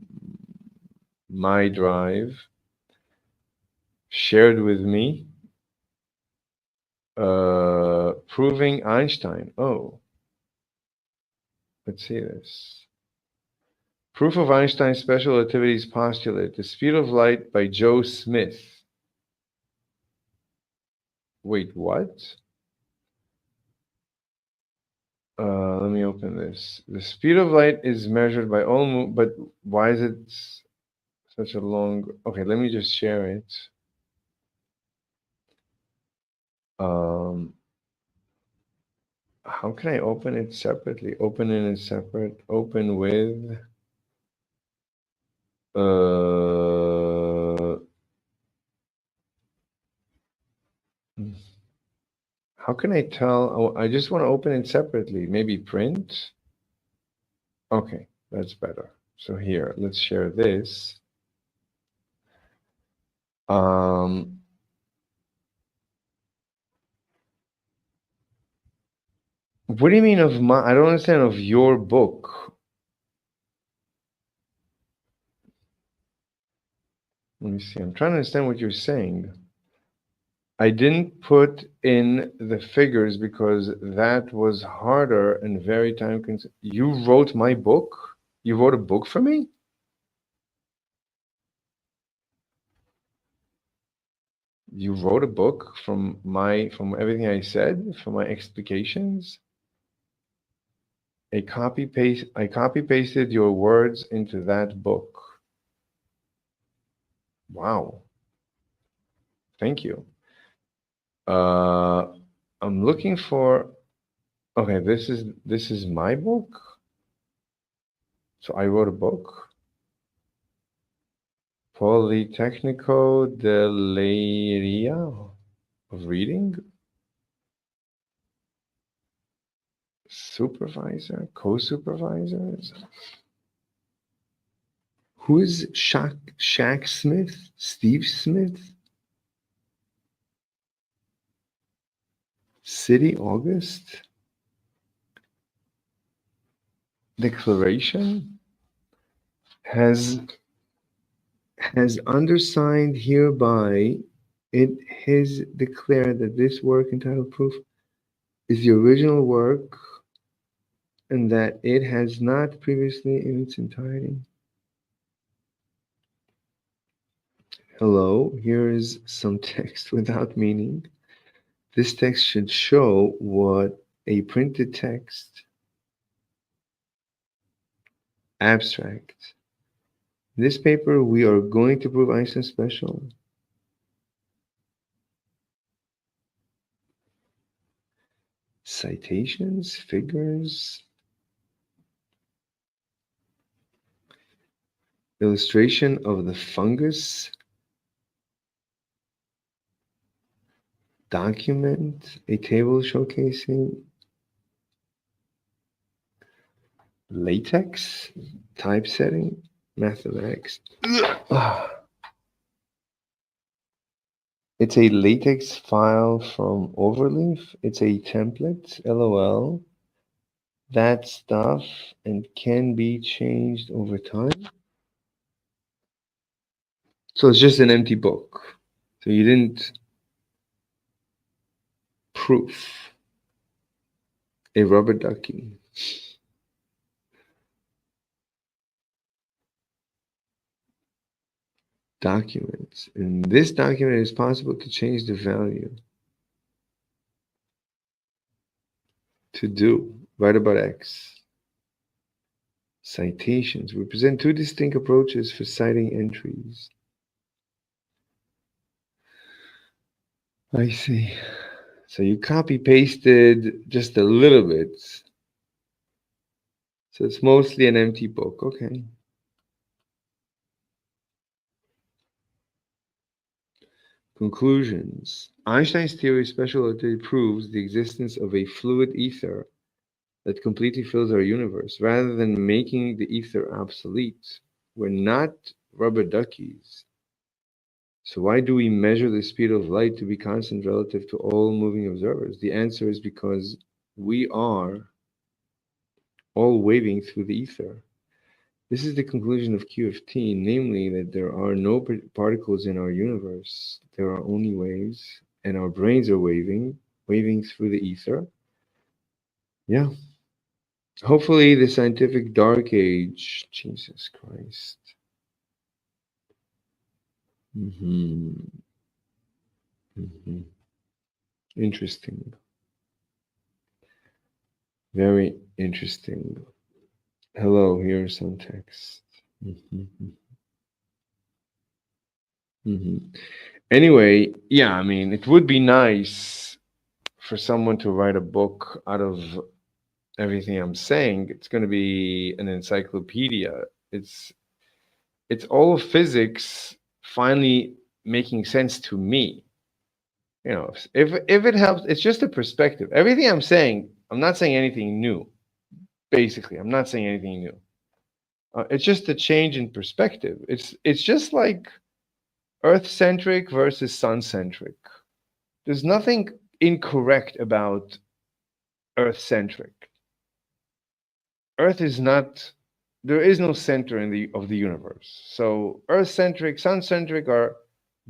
My Drive. Shared with me. Proving Einstein. Oh, let's see this. Proof of Einstein's special relativity's postulate. The speed of light by Joe Smith. Wait, what? Let me open this. The speed of light is measured by all but why is it such a long? Okay, let me just share it. Um, how can I open it separately? Open in a separate. Open with. How can I tell? Oh, I just want to open it separately. Maybe print. Okay, that's better. So here, let's share this. Um, what do you mean of my? I don't understand of your book. Let me see. I'm trying to understand what you're saying. I didn't put in the figures because that was harder and very time consuming. You wrote my book? You wrote a book for me? You wrote a book from everything I said, from my explications? I copy pasted your words into that book. Wow. Thank you. Uh I'm looking for okay, this is my book. So I wrote a book. Politecnico de Leiria of reading. Supervisor, co-supervisors. Who is Shaq Smith? Steve Smith? City August? Declaration? Has undersigned hereby it has declared that this work entitled Proof is the original work and that it has not previously in its entirety. Hello, here is some text without meaning. This text should show what a printed text abstract. In this paper, we are going to prove Einstein special. Citations, figures, illustration of the fungus, document, a table showcasing latex, typesetting, mathematics. It's a latex file from Overleaf. It's a template, LOL. That stuff and can be changed over time. So it's just an empty book. So you didn't proof a rubber ducky. Documents. In this document, it is possible to change the value. To do. Write about X. Citations. We present two distinct approaches for citing entries. I see. So you copy pasted just a little bit. So it's mostly an empty book. Okay. Conclusions. Einstein's theory of special relativity proves the existence of a fluid ether that completely fills our universe, rather than making the ether obsolete. We're not rubber duckies. So why do we measure the speed of light to be constant relative to all moving observers? The answer is because we are all waving through the ether. This is the conclusion of QFT, namely that there are no particles in our universe. There are only waves, and our brains are waving through the ether. Yeah. Hopefully the scientific dark age, Jesus Christ. hmm hmm Interesting. Very interesting. Hello, here's some text. hmm hmm Anyway, yeah, I mean, it would be nice for someone to write a book out of everything I'm saying. It's going to be an encyclopedia. It's all of physics finally making sense to me. You know, if it helps, it's just a perspective. Everything I'm saying, I'm not saying anything new. Basically, I'm not saying anything new. It's just a change in perspective. It's just like Earth-centric versus sun-centric. There's nothing incorrect about Earth-centric. Earth is not. There is no center in the universe. So Earth-centric, sun-centric are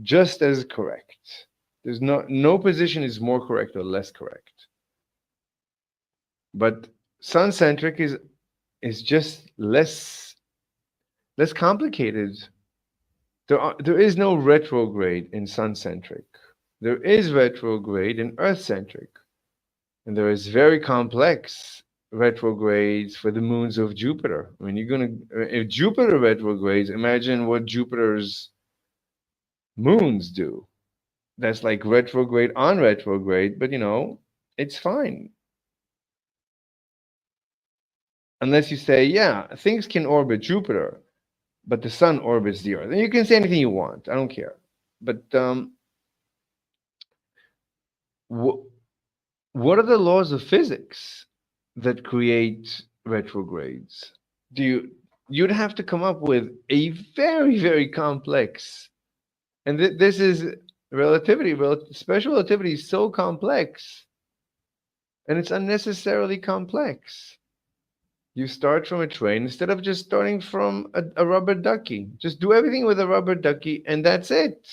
just as correct. There's no position is more correct or less correct. But sun-centric is just less complicated. There is no retrograde in sun-centric. There is retrograde in Earth-centric. And there is very complex retrogrades for the moons of Jupiter. I mean, if Jupiter retrogrades, imagine what Jupiter's moons do. That's like retrograde on retrograde, but it's fine. Unless you say, yeah, things can orbit Jupiter, but the sun orbits the Earth. And you can say anything you want. I don't care. But what are the laws of physics that create retrogrades? You'd have to come up with a very, very complex, and this is relativity. Special relativity is so complex, and it's unnecessarily complex. You start from a train instead of just starting from a rubber ducky. Just do everything with a rubber ducky, and that's it.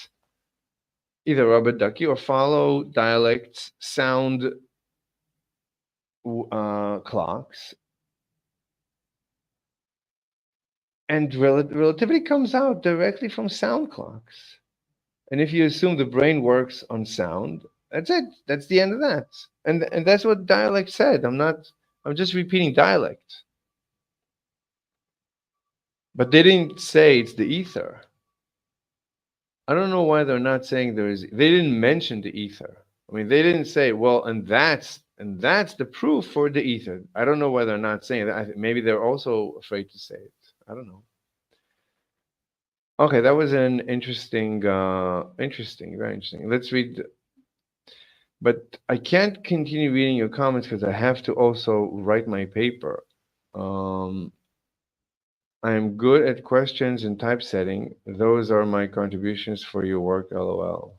Either rubber ducky or follow dialects, sound clocks, and relativity comes out directly from sound clocks. And if you assume the brain works on sound, that's it. That's the end of that. And that's what dialect said. I'm just repeating dialect. But they didn't say it's the ether. I don't know why they're not saying they didn't mention the ether. I mean, they didn't say, well, and that's the proof for the ether. I don't know why they're not saying that. Maybe they're also afraid to say it. I don't know. Okay, that was an interesting, very interesting. Let's read. But I can't continue reading your comments because I have to also write my paper. I am good at questions and typesetting. Those are my contributions for your work, LOL.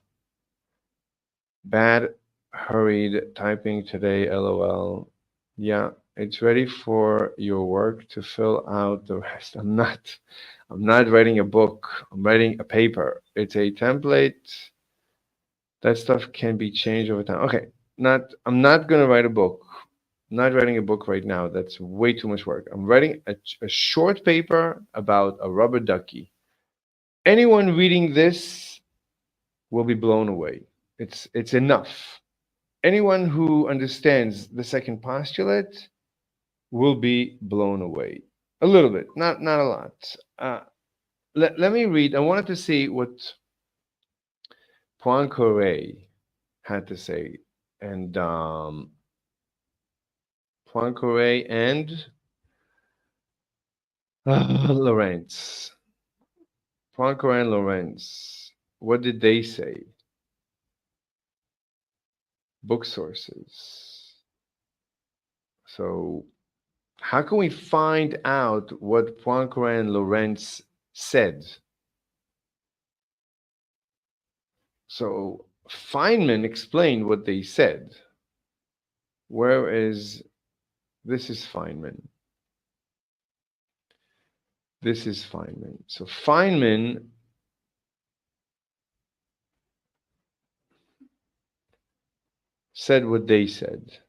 Bad, hurried typing today, LOL. Yeah, it's ready for your work to fill out the rest. I'm not writing a book. I'm writing a paper. It's a template. That stuff can be changed over time. Okay, I'm not gonna write a book. I'm not writing a book right now. That's way too much work. I'm writing a short paper about a rubber ducky. Anyone reading this will be blown away. It's enough. Anyone who understands the second postulate will be blown away. A little bit, not a lot. Let me read. I wanted to see what Poincaré had to say, and Poincaré and Lorentz. Poincaré and Lorentz. What did they say? Book sources. So, how can we find out what Poincaré and Lorentz said? So, Feynman explained what they said. Where is this? Is Feynman? This is Feynman. So, Feynman said what they said.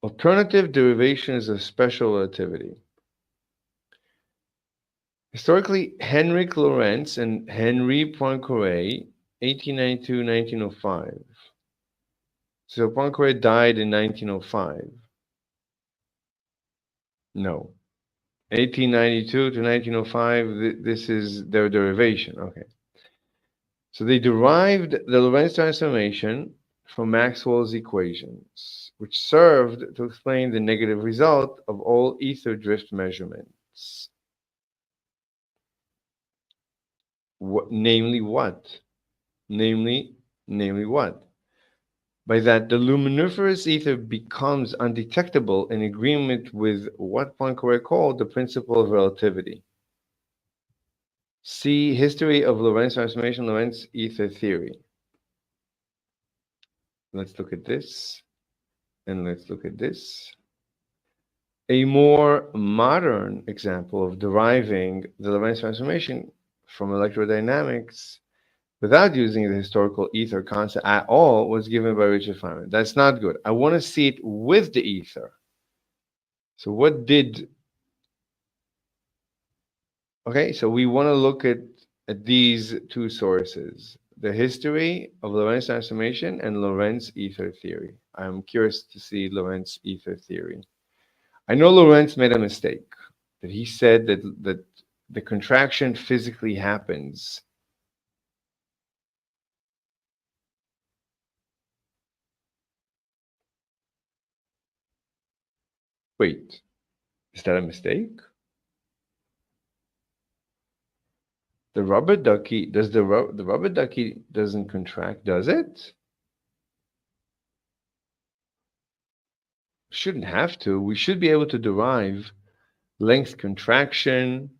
Alternative derivations of special relativity. Historically, Henrik Lorentz and Henri Poincaré, 1892-1905. So Poincaré died in 1905. No. 1892 to 1905, this is their derivation. Okay. So they derived the Lorentz transformation from Maxwell's equations, which served to explain the negative result of all ether drift measurements. Namely what? Namely what? By that, the luminiferous ether becomes undetectable in agreement with what Poincaré called the principle of relativity. See History of Lorentz Transformation, Lorentz Ether Theory. Let's look at this, and let's look at this. A more modern example of deriving the Lorentz transformation from electrodynamics without using the historical ether concept at all was given by Richard Feynman. That's not good. I want to see it with the ether. So what did... Okay, so we want to look at these two sources, the history of Lorentz transformation and Lorentz ether theory. I'm curious to see Lorentz ether theory. I know Lorentz made a mistake, that he said that the contraction physically happens. Wait, is that a mistake? The rubber ducky, the rubber ducky doesn't contract, does it? Shouldn't have to. We should be able to derive length contraction,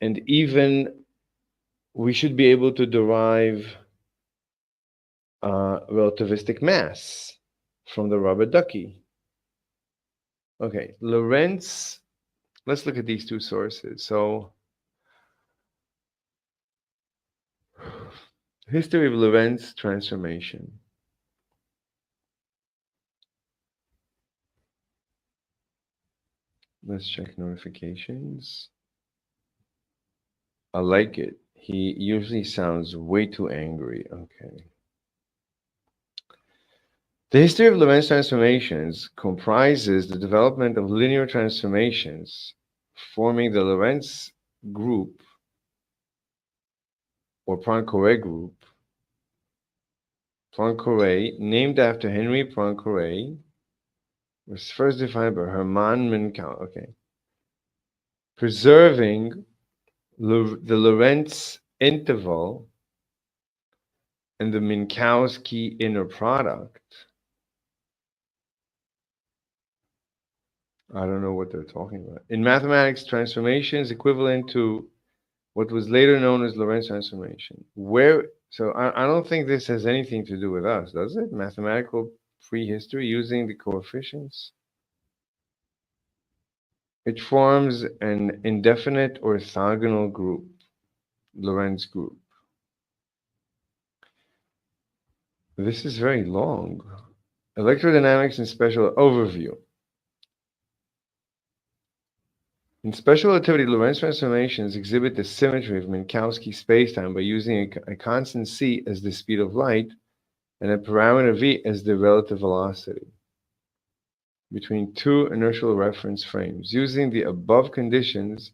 and even we should be able to derive relativistic mass from the rubber ducky. Okay, Lorentz, let's look at these two sources. So, history of Lorentz transformation. Let's check notifications. I like it. He usually sounds way too angry. Okay. The history of Lorentz transformations comprises the development of linear transformations forming the Lorentz group or Poincaré group. Poincaré, named after Henri Poincaré, was first defined by Hermann Minkowski. Okay. Preserving the Lorentz interval and the Minkowski inner product. I don't know what they're talking about. In mathematics, transformation is equivalent to what was later known as Lorentz transformation. So I don't think this has anything to do with us, does it? Mathematical prehistory using the coefficients. It forms an indefinite orthogonal group, Lorentz group. This is very long. Electrodynamics and special overview. In special relativity, Lorentz transformations exhibit the symmetry of Minkowski spacetime by using a constant c as the speed of light and a parameter v as the relative velocity between two inertial reference frames. Using the above conditions,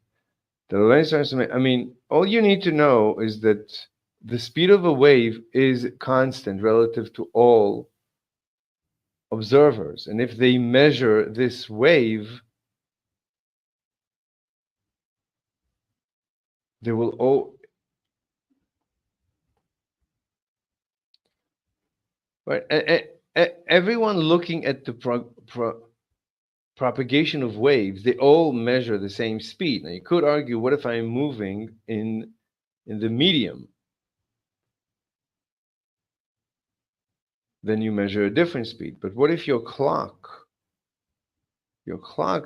the Lorentz transformation, I mean, all you need to know is that the speed of a wave is constant relative to all observers. And if they measure this wave, they will all... Right. Everyone looking at the propagation of waves, they all measure the same speed. Now, you could argue, what if I'm moving in the medium? Then you measure a different speed. But what if your clock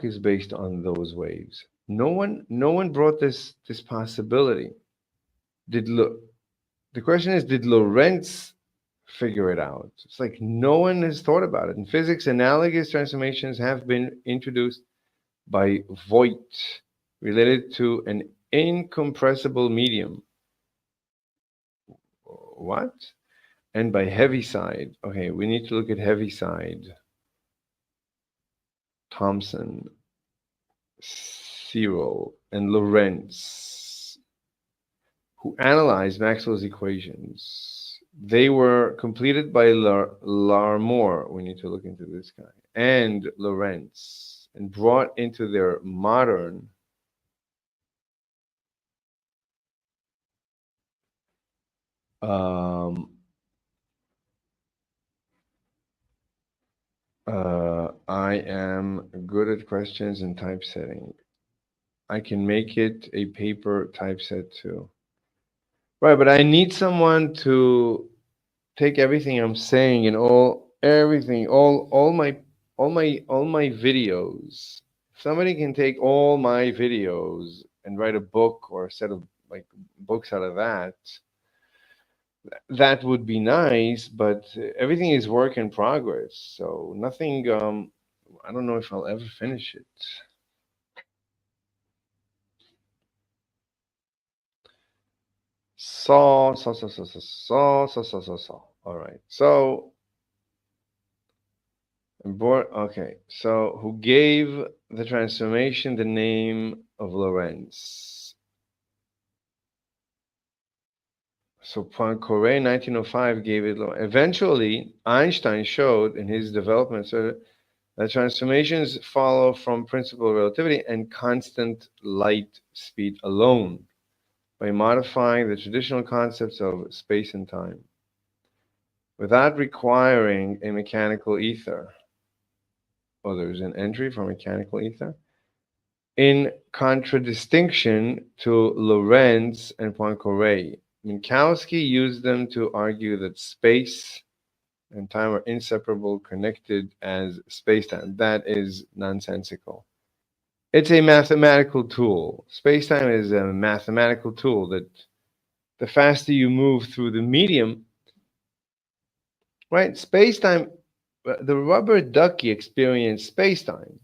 is based on those waves? No one brought this possibility. The question is, did Lorentz figure it out? It's like no one has thought about it. In physics, analogous transformations have been introduced by Voigt related to an incompressible medium. What? And by Heaviside. Okay, we need to look at Heaviside. Thomson, Searle, and Lorentz, who analyzed Maxwell's equations. They were completed by Larmor. We need to look into this guy. And Lorentz, and brought into their modern I am good at questions and typesetting. I can make it a paper typeset too. Right, but I need someone to take everything I'm saying and everything, all my videos. Somebody can take all my videos and write a book or a set of like books out of that. That would be nice, but everything is work in progress. So nothing. I don't know if I'll ever finish it. Saw. All right. So okay. So who gave the transformation the name of Lorentz? So Poincaré, 1905, gave it. Eventually, Einstein showed in his development that transformations follow from principle of relativity and constant light speed alone by modifying the traditional concepts of space and time without requiring a mechanical ether. Oh, there's an entry for mechanical ether. In contradistinction to Lorentz and Poincaré, Minkowski used them to argue that space and time are inseparable, connected as space-time. That is nonsensical. It's a mathematical tool. Space-time is a mathematical tool that the faster you move through the medium, right? Space-time, the rubber ducky experienced space-time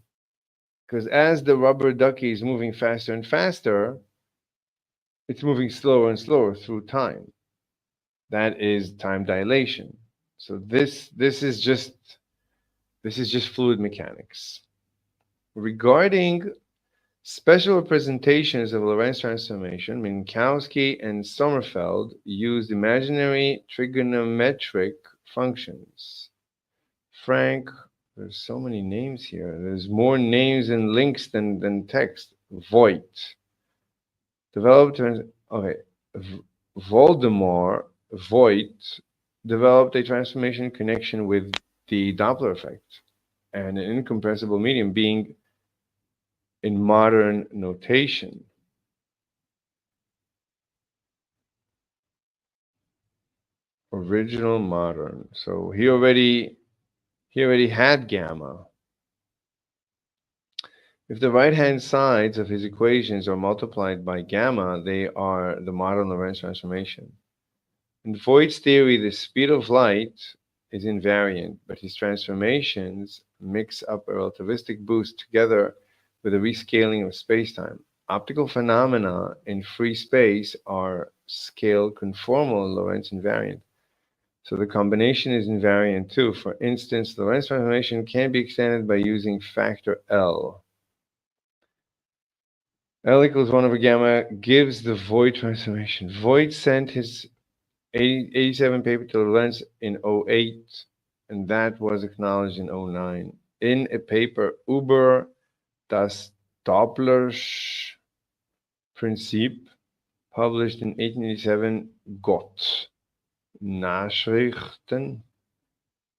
because as the rubber ducky is moving faster and faster, it's moving slower and slower through time. That is time dilation. So this is just fluid mechanics. Regarding special representations of Lorentz transformation, Minkowski and Sommerfeld used imaginary trigonometric functions. Frank, there's so many names here. There's more names and links than text. Voigt developed. Okay, Voldemort Voigt developed a transformation connection with the Doppler effect and an incompressible medium being in modern notation. Original modern. So he already had gamma. If the right-hand sides of his equations are multiplied by gamma, they are the modern Lorentz transformation. In Voigt's theory, the speed of light is invariant, but his transformations mix up a relativistic boost together with a rescaling of spacetime. Optical phenomena in free space are scale conformal and Lorentz invariant. So the combination is invariant too. For instance, the Lorentz transformation can be extended by using factor L. L equals 1 over gamma gives the Voigt transformation. Voigt sent his 87 paper to Lorentz in '08, and that was acknowledged in '09. In a paper, Über das Doppler's Prinzip, published in 1887, Gott. Nachrichten.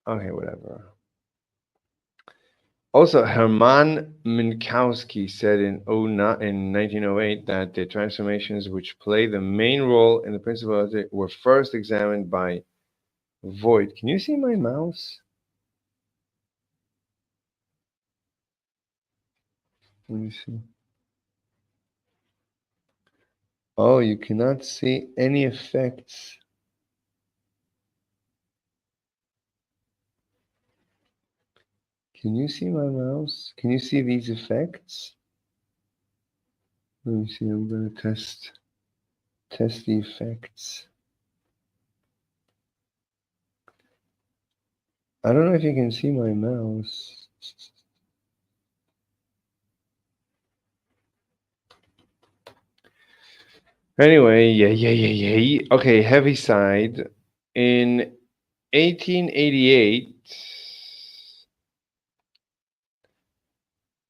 Okay, whatever. Also, Hermann Minkowski said in 1908 that the transformations which play the main role in the principle were first examined by Voigt. Can you see my mouse? Let me see. Oh, you cannot see any effects. Can you see my mouse? Can you see these effects? Let me see. I'm going to test the effects. I don't know if you can see my mouse. Anyway, yeah. Okay, Heaviside. In 1888,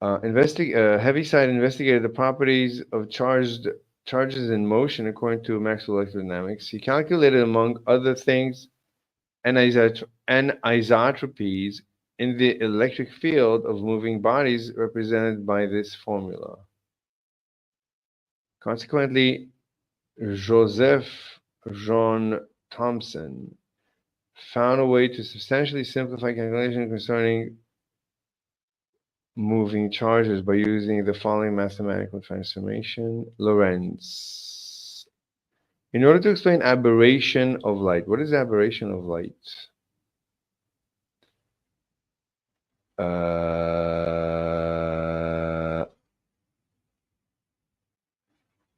Heaviside investigated the properties of charges in motion according to Maxwell electrodynamics. He calculated, among other things, anisotropies in the electric field of moving bodies represented by this formula. Consequently, Joseph John Thomson found a way to substantially simplify calculation concerning moving charges by using the following mathematical transformation. Lorentz. In order to explain aberration of light, what is aberration of light?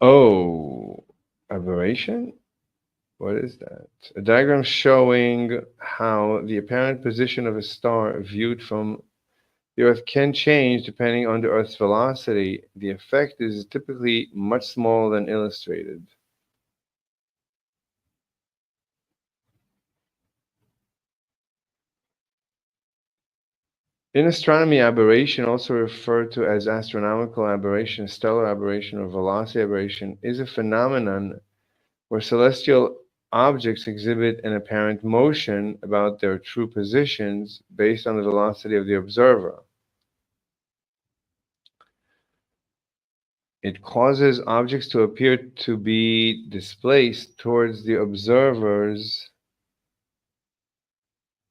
Oh, aberration? What is that? A diagram showing how the apparent position of a star viewed from the Earth can change depending on the Earth's velocity. The effect is typically much smaller than illustrated. In astronomy, aberration, also referred to as astronomical aberration, stellar aberration, or velocity aberration, is a phenomenon where celestial objects exhibit an apparent motion about their true positions based on the velocity of the observer. It causes objects to appear to be displaced towards the observer's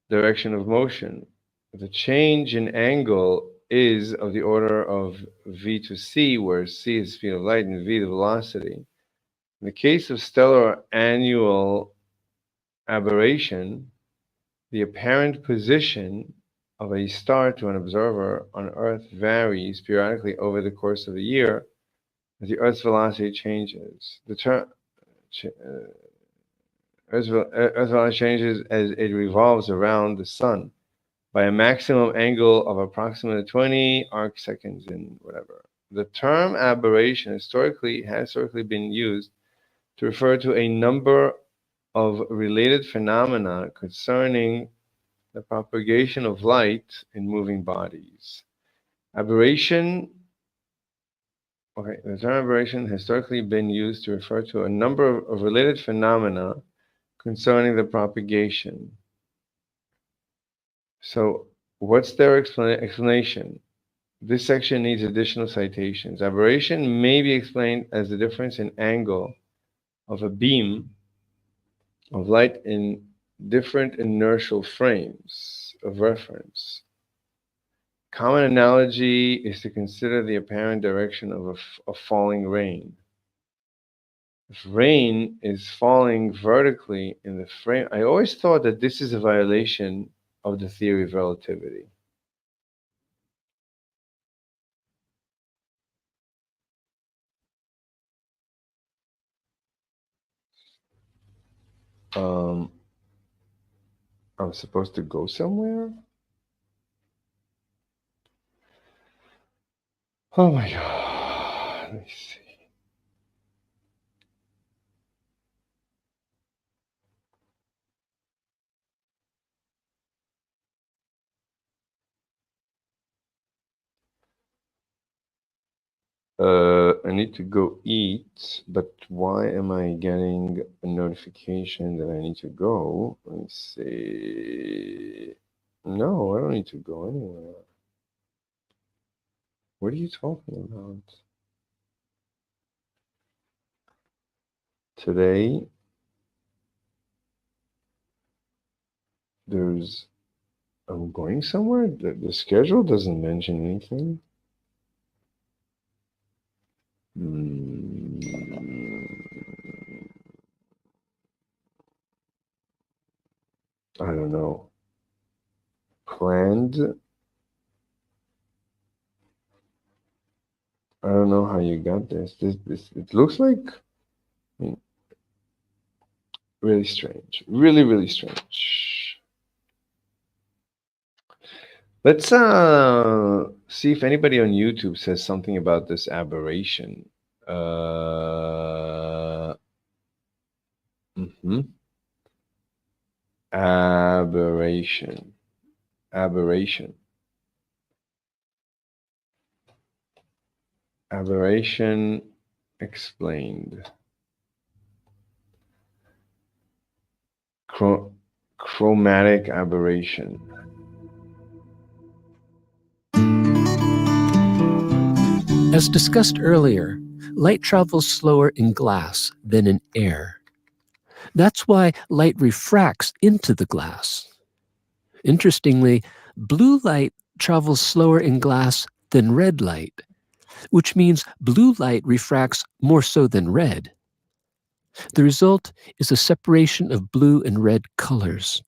direction of motion. The change in angle is of the order of v to c, where c is speed of light and v the velocity. In the case of stellar annual aberration, the apparent position of a star to an observer on Earth varies periodically over the course of a year as the Earth's velocity changes. The term Earth's velocity changes as it revolves around the sun by a maximum angle of approximately 20 arc seconds in whatever. The term aberration has historically been used to refer to a number of related phenomena concerning the propagation of light in moving bodies. Aberration, okay, the term aberration has historically been used to refer to a number of related phenomena concerning the propagation. So, what's their explanation? This section needs additional citations. Aberration may be explained as the difference in angle of a beam of light in different inertial frames of reference. Common analogy is to consider the apparent direction of a falling rain. If rain is falling vertically in the frame, I always thought that this is a violation of the theory of relativity. Um, I'm supposed to go somewhere? Oh my God. Let me see. I need to go eat, but why am I getting a notification that I need to go? Let me see. No, I don't need to go anywhere. What are you talking about? Today, I'm going somewhere? The schedule doesn't mention anything. Hmm. I don't know. Planned? I don't know how you got this. It looks like, I mean, really strange. Really, really strange. Let's see if anybody on YouTube says something about this aberration. Mhm. Aberration. Aberration. Aberration explained. Chromatic aberration. As discussed earlier, light travels slower in glass than in air. That's why light refracts into the glass. Interestingly, blue light travels slower in glass than red light, which means blue light refracts more so than red. The result is a separation of blue and red colors.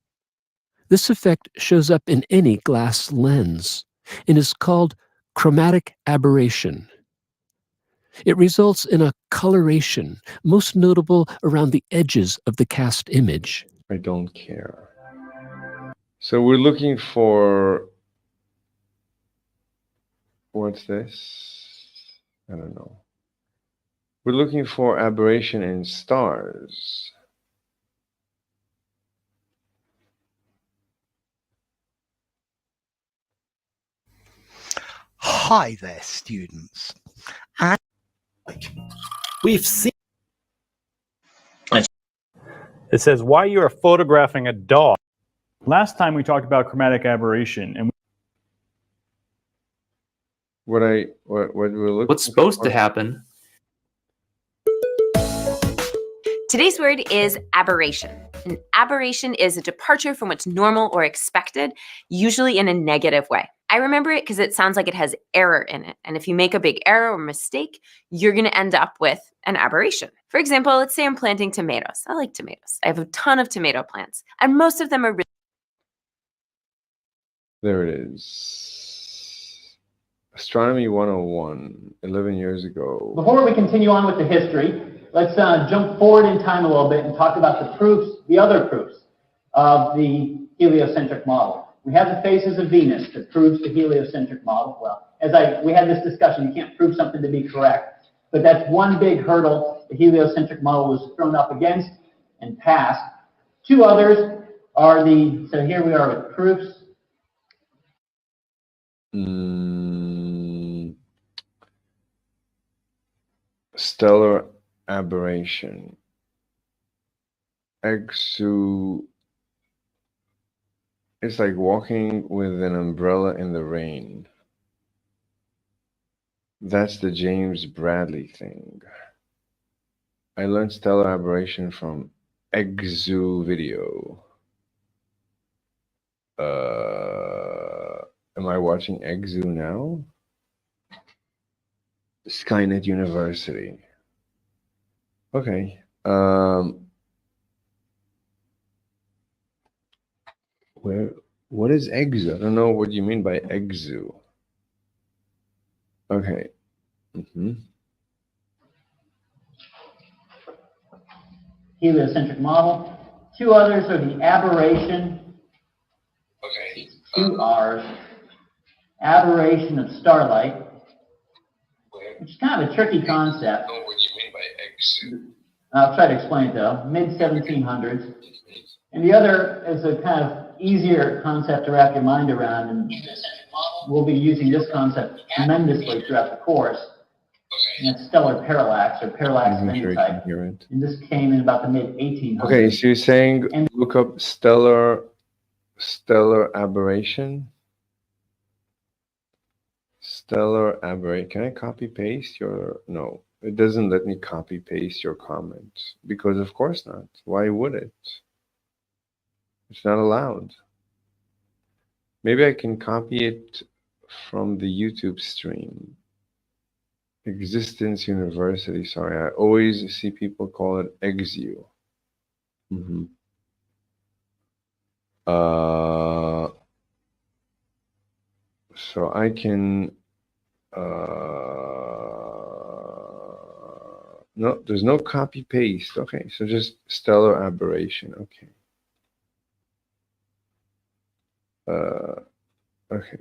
This effect shows up in any glass lens and is called chromatic aberration. It results in a coloration, most notable around the edges of the cast image. I don't care. So we're looking for, what's this? I don't know. We're looking for aberration in stars. Hi there, students. And we've seen... It says why you are photographing a dog. Last time we talked about chromatic aberration, and What we're looking What's supposed to happen? Today's word is aberration. An aberration is a departure from what's normal or expected, usually in a negative way. I remember it because it sounds like it has error in it. And if you make a big error or mistake, you're going to end up with an aberration. For example, let's say I'm planting tomatoes. I like tomatoes. I have a ton of tomato plants, and most of them are really... There it is. Astronomy 101, 11 years ago. Before we continue on with the history, let's jump forward in time a little bit and talk about the proofs, the other proofs of the heliocentric model. We have the phases of Venus that proves the heliocentric model. Well, we had this discussion, you can't prove something to be correct, but that's one big hurdle the heliocentric model was thrown up against and passed. Two others are so here we are with proofs. Stellar aberration. It's like walking with an umbrella in the rain. That's the James Bradley thing. I learned stellar aberration from Exu video. Am I watching Exu now? Skynet University. Okay. What is Exu? I don't know what you mean by Exu. Okay. Heliocentric model. Two others are the aberration. Okay. Two R's. Aberration of starlight, which is kind of a tricky concept. I don't know what you mean by Exu. I'll try to explain it though. Mid-1700s. And the other is a kind of easier concept to wrap your mind around, and we'll be using this concept tremendously throughout the course. And it's stellar parallax, or parallax of any type. And this came in about the mid-1800s. Okay, so you're saying look up stellar aberration? Stellar aberration. Can I copy paste your... No, it doesn't let me copy paste your comment, because of course not. Why would it? It's not allowed. Maybe I can copy it from the YouTube stream. Existence University. Sorry, I always see people call it Exu. So I can... no, there's no copy paste. Okay, so just stellar aberration. Okay. Okay.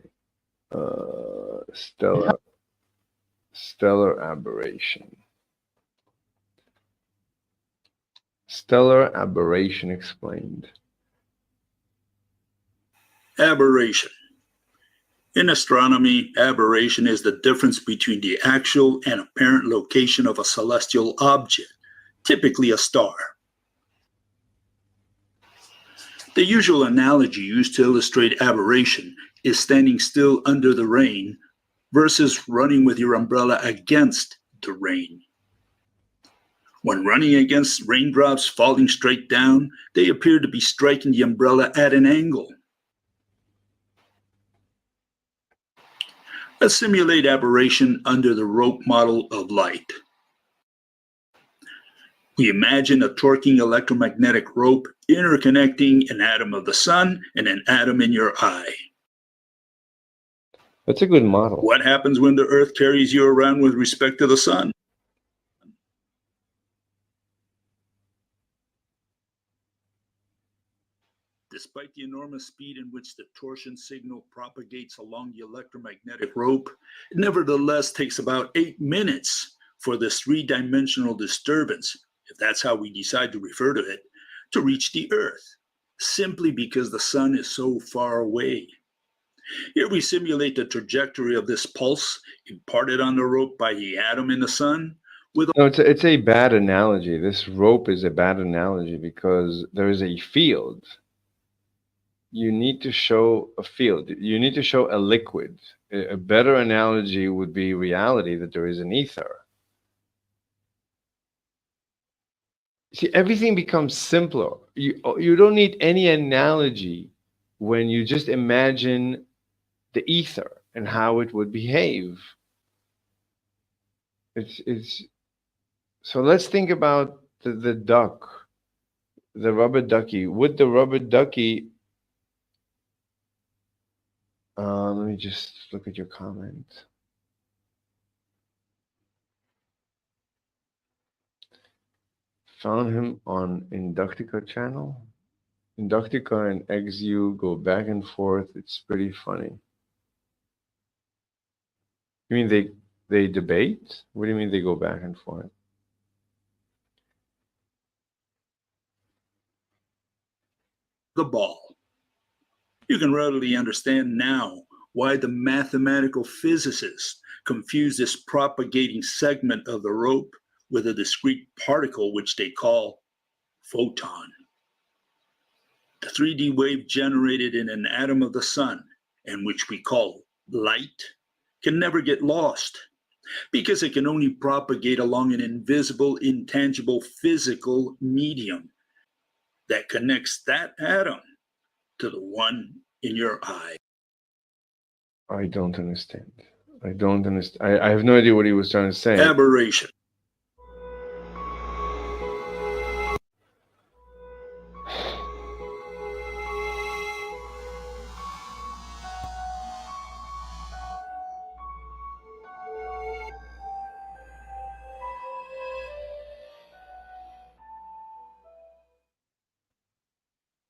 Stellar aberration. Stellar aberration explained. Aberration. In astronomy, aberration is the difference between the actual and apparent location of a celestial object, typically a star. The usual analogy used to illustrate aberration is standing still under the rain versus running with your umbrella against the rain. When running against raindrops falling straight down, they appear to be striking the umbrella at an angle. Let's simulate aberration under the rope model of light. We imagine a torquing electromagnetic rope interconnecting an atom of the sun and an atom in your eye. That's a good model. What happens when the Earth carries you around with respect to the sun? Despite the enormous speed in which the torsion signal propagates along the electromagnetic rope, it nevertheless takes about 8 minutes for this three-dimensional disturbance, if that's how we decide to refer to it, to reach the Earth, simply because the sun is so far away. Here we simulate the trajectory of this pulse imparted on the rope by the atom in the sun. No, it's a bad analogy. This rope is a bad analogy because there is a field. You need to show a field. You need to show a liquid. A better analogy would be reality, that there is an ether. See, everything becomes simpler. You don't need any analogy when you just imagine the ether and how it would behave. It's so let's think about the duck, the rubber ducky. Would the rubber ducky let me just look at your comment. Found him on Inductica channel. Inductica and XU go back and forth. It's pretty funny. You mean they debate? What do you mean they go back and forth? The ball. You can readily understand now why the mathematical physicists confuse this propagating segment of the rope with a discrete particle which they call photon. The 3D wave generated in an atom of the sun, and which we call light, can never get lost because it can only propagate along an invisible, intangible physical medium that connects that atom to the one in your eye. I don't understand. I don't understand. I have no idea what he was trying to say. Aberration.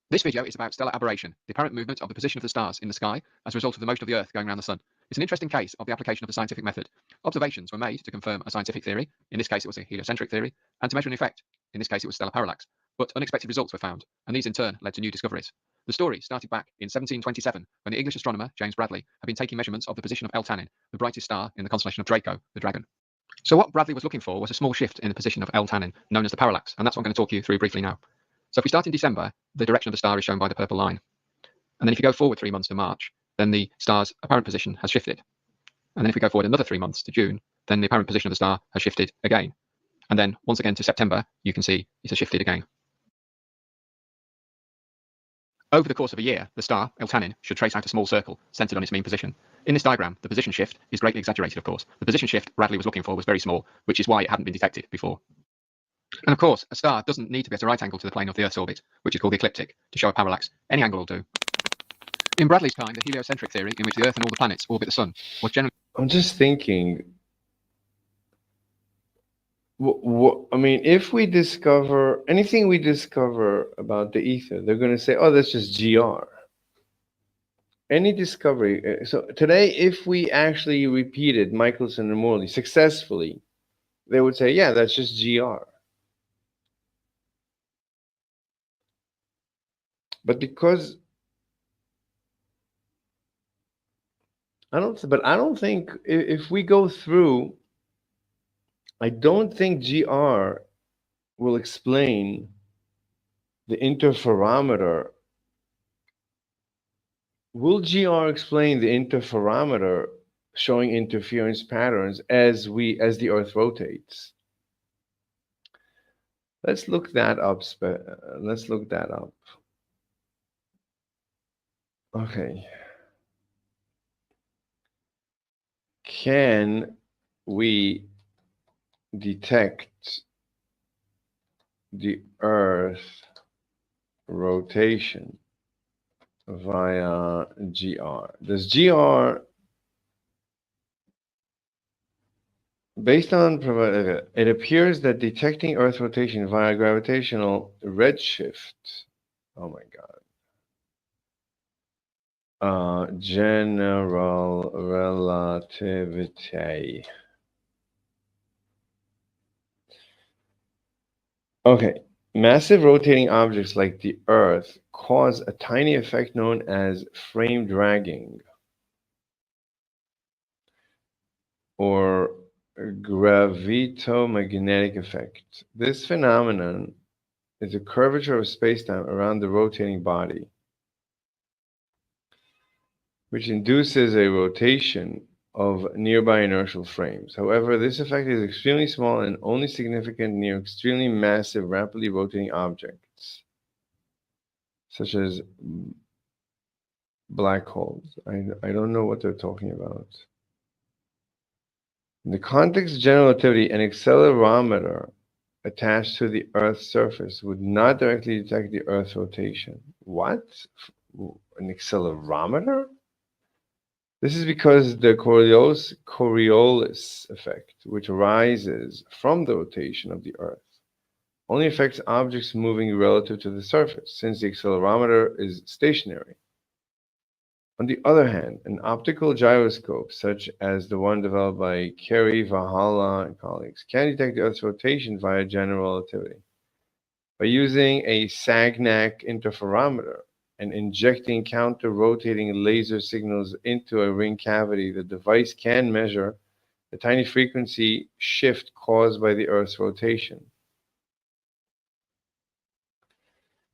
This video is about stellar aberration, the apparent movement of the position of the stars in the sky as a result of the motion of the Earth going around the Sun. It's an interesting case of the application of the scientific method. Observations were made to confirm a scientific theory, in this case it was a heliocentric theory, and to measure an effect, in this case it was stellar parallax. But unexpected results were found, and these in turn led to new discoveries. The story started back in 1727, when the English astronomer James Bradley had been taking measurements of the position of L-Tannin, the brightest star in the constellation of Draco, the Dragon. So what Bradley was looking for was a small shift in the position of L-Tannin, known as the parallax, and that's what I'm going to talk you through briefly now. So if we start in December, the direction of the star is shown by the purple line. And then if you go forward 3 months to March, then the star's apparent position has shifted. And then if we go forward another 3 months to June, then the apparent position of the star has shifted again. And then once again to September, you can see it has shifted again. Over the course of a year, the star, L-Tannin, should trace out a small circle centered on its mean position. In this diagram, the position shift is greatly exaggerated, of course. The position shift Bradley was looking for was very small, which is why it hadn't been detected before. And of course, a star doesn't need to be at a right angle to the plane of the Earth's orbit, which is called the ecliptic, to show a parallax. Any angle will do. In Bradley's time, the heliocentric theory, in which the Earth and all the planets orbit the Sun, was generally... I'm just thinking, I mean, if we discover anything we discover about the ether, they're going to say, oh, that's just GR. Any discovery. So today, if we actually repeated Michelson and Morley successfully, they would say, yeah, that's just GR. But because I don't think if we go through, I don't think GR will explain the interferometer. Will GR explain the interferometer showing interference patterns as the Earth rotates. Let's look that up. Let's look that up. Okay. Can we detect the Earth rotation via GR? Does GR, based on it appears that detecting Earth rotation via gravitational redshift, oh my God, general relativity. Okay, massive rotating objects like the Earth cause a tiny effect known as frame dragging, or gravitomagnetic effect. This phenomenon is a curvature of spacetime around the rotating body, which induces a rotation of nearby inertial frames. However, this effect is extremely small and only significant near extremely massive, rapidly rotating objects, such as black holes. I don't know what they're talking about. In the context of general relativity, an accelerometer attached to the Earth's surface would not directly detect the Earth's rotation. What? An accelerometer? This is because the Coriolis effect, which arises from the rotation of the Earth, only affects objects moving relative to the surface, since the accelerometer is stationary. On the other hand, an optical gyroscope, such as the one developed by Kerry, Valhalla, and colleagues, can detect the Earth's rotation via general relativity. By using a Sagnac interferometer and injecting counter-rotating laser signals into a ring cavity, the device can measure the tiny frequency shift caused by the Earth's rotation.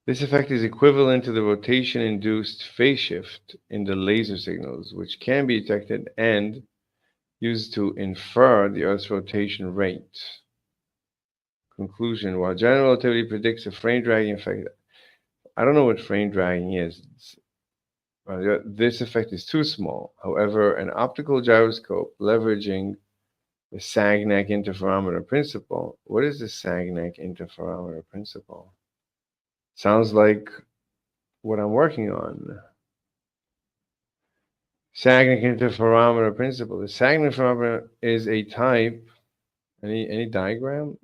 This effect is equivalent to the rotation-induced phase shift in the laser signals, which can be detected and used to infer the Earth's rotation rate. Conclusion: while general relativity predicts a frame dragging effect, I don't know what frame dragging is. This effect is too small. However, an optical gyroscope leveraging the Sagnac interferometer principle. What is the Sagnac interferometer principle? Sounds like what I'm working on. Sagnac interferometer principle. The Sagnac interferometer is a type. Any diagram?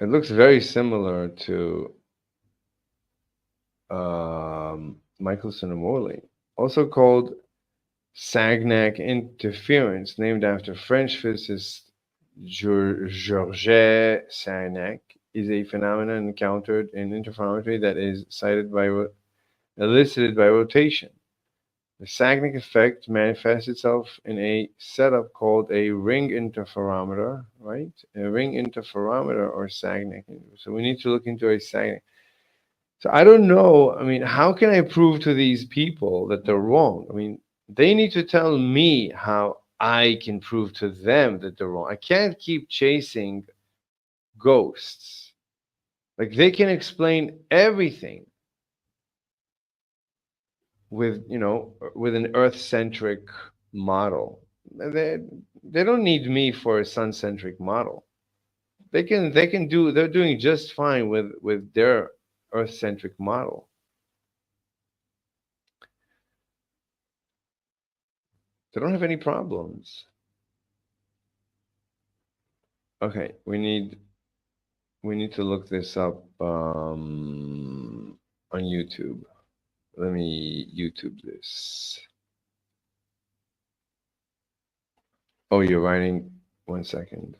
It looks very similar to Michelson and Morley, also called Sagnac interference, named after French physicist Georges Sagnac, is a phenomenon encountered in interferometry that is elicited by rotation. The Sagnac effect manifests itself in a setup called a ring interferometer, right? A ring interferometer or Sagnac. So we need to look into a Sagnac. So I don't know. I mean, how can I prove to these people that they're wrong? I mean, they need to tell me how I can prove to them that they're wrong. I can't keep chasing ghosts. Like, they can explain everything with, with an Earth-centric model. They don't need me for a sun-centric model. They're doing just fine with their Earth-centric model. They don't have any problems. Okay, we need to look this up on YouTube. Let me YouTube this. Oh, you're writing? 1 second.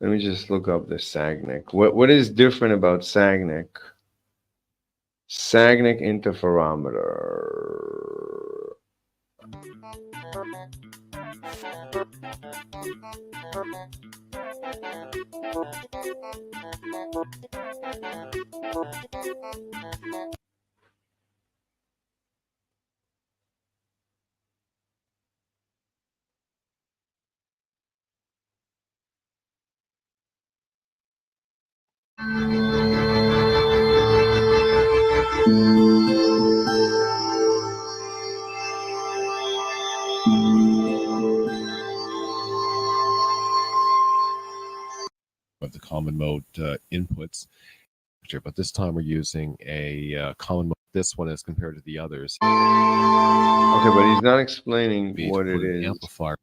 Let me just look up the Sagnac. What is different about Sagnac? Sagnac interferometer. of the common mode inputs, but this time we're using a common mode. This one as compared to the others. Okay, but he's not explaining Be to what put it an is. amplifier.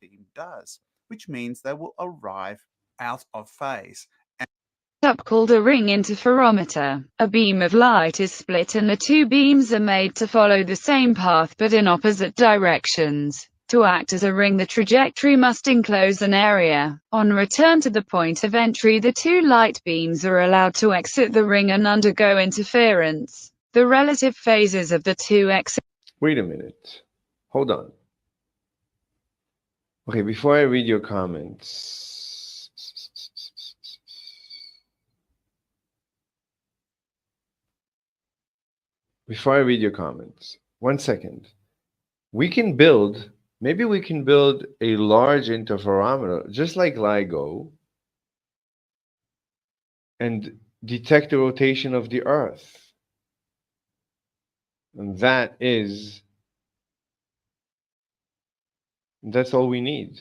Beam does, which means they will arrive out of phase. Up called a ring interferometer. A beam of light is split and the two beams are made to follow the same path but in opposite directions. To act as a ring, the trajectory must enclose an area. On return to the point of entry, the two light beams are allowed to exit the ring and undergo interference. The relative phases of the two exit. Wait a minute. Hold on. Okay, before I read your comments. Before I read your comments, 1 second. We can build, maybe we can build a large interferometer, just like LIGO, and detect the rotation of the Earth. And that's all we need.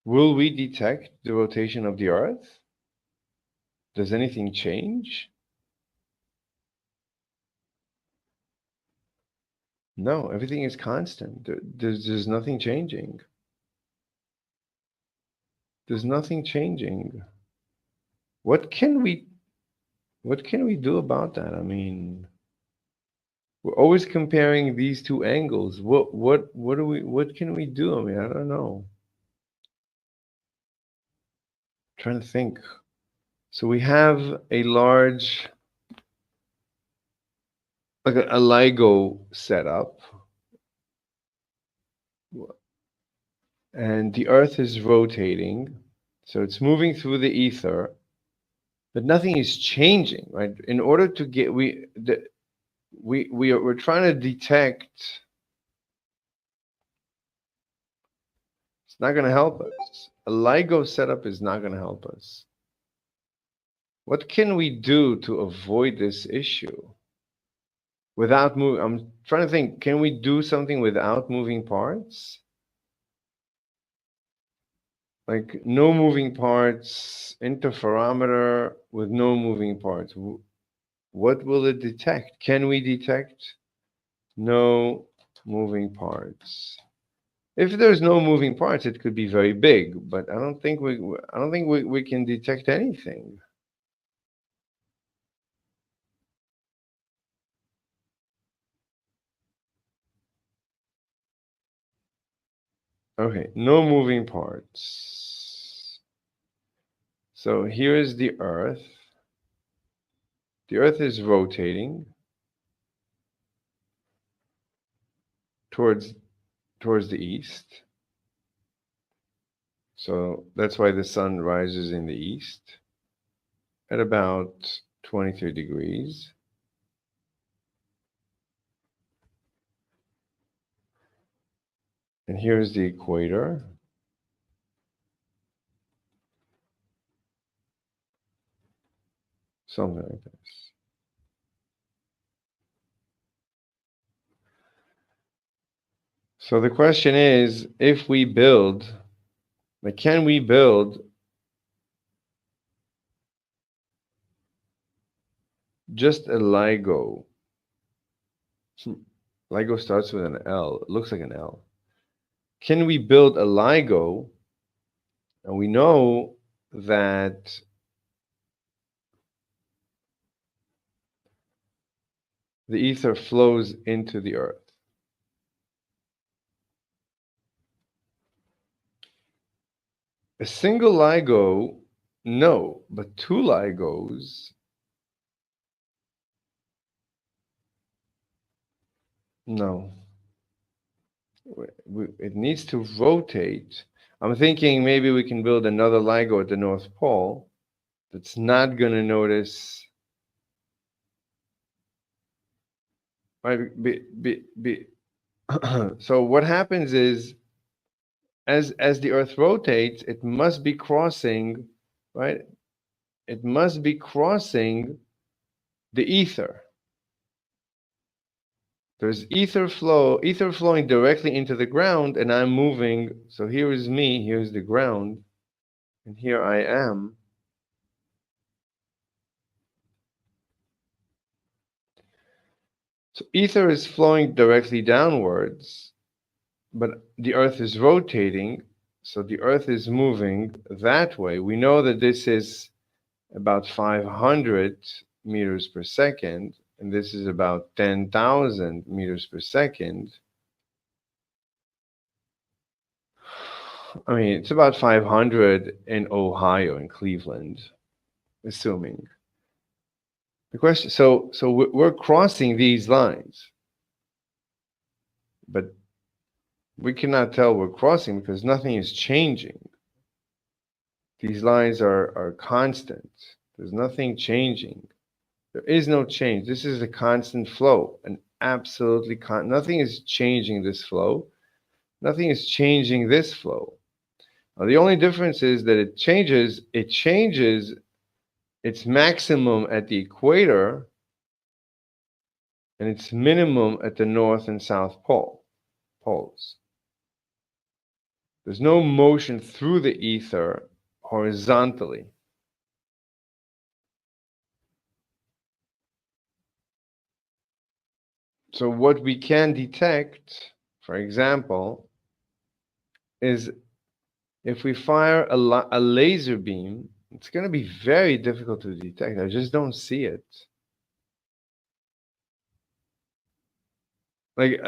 Will we detect the rotation of the Earth? Does anything change? No, everything is constant. There's nothing changing. There's nothing changing. What can we do about that? I mean, we're always comparing these two angles. What can we do? I mean, I don't know. I'm trying to think. So we have a large, like a LIGO setup, and the Earth is rotating, so it's moving through the ether, but nothing is changing, right? In order to get we're trying to detect. It's not going to help us. A LIGO setup is not going to help us. What can we do to avoid this issue? Without moving, I'm trying to think, can we do something without moving parts? Like no moving parts, interferometer with no moving parts. What will it detect? Can we detect no moving parts? If there's no moving parts, it could be very big, but I don't think we can detect anything. Okay, no moving parts. So here is the Earth. The Earth is rotating towards the east. So that's why the sun rises in the east at about 23 degrees. And here's the equator. Something like this. So the question is, if we build, like, can we build just a LIGO? LIGO starts with an L. It looks like an L. Can we build a LIGO? And we know that the ether flows into the Earth. A single LIGO, no, but two LIGOs, no. It needs to rotate. I'm thinking maybe we can build another LIGO at the North Pole that's not going to notice. Right, So what happens is, as the Earth rotates, it must be crossing, right? It must be crossing the ether. There's ether flowing directly into the ground, and I'm moving. So here is me, here's the ground, and here I am. So ether is flowing directly downwards, but the Earth is rotating, so the Earth is moving that way. We know that this is about 500 meters per second, and this is about 10,000 meters per second. I mean, it's about 500 in Ohio, in Cleveland, assuming. The question, so we're crossing these lines, but we cannot tell we're crossing because nothing is changing. These lines are constant. There's nothing changing. There is no change. This is a constant flow, an absolutely nothing is changing this flow. Nothing is changing this flow. Now, the only difference is that it changes its maximum at the equator and its minimum at the north and south poles. There's no motion through the ether horizontally. So what we can detect, for example, is if we fire a laser beam, it's going to be very difficult to detect. I just don't see it. Like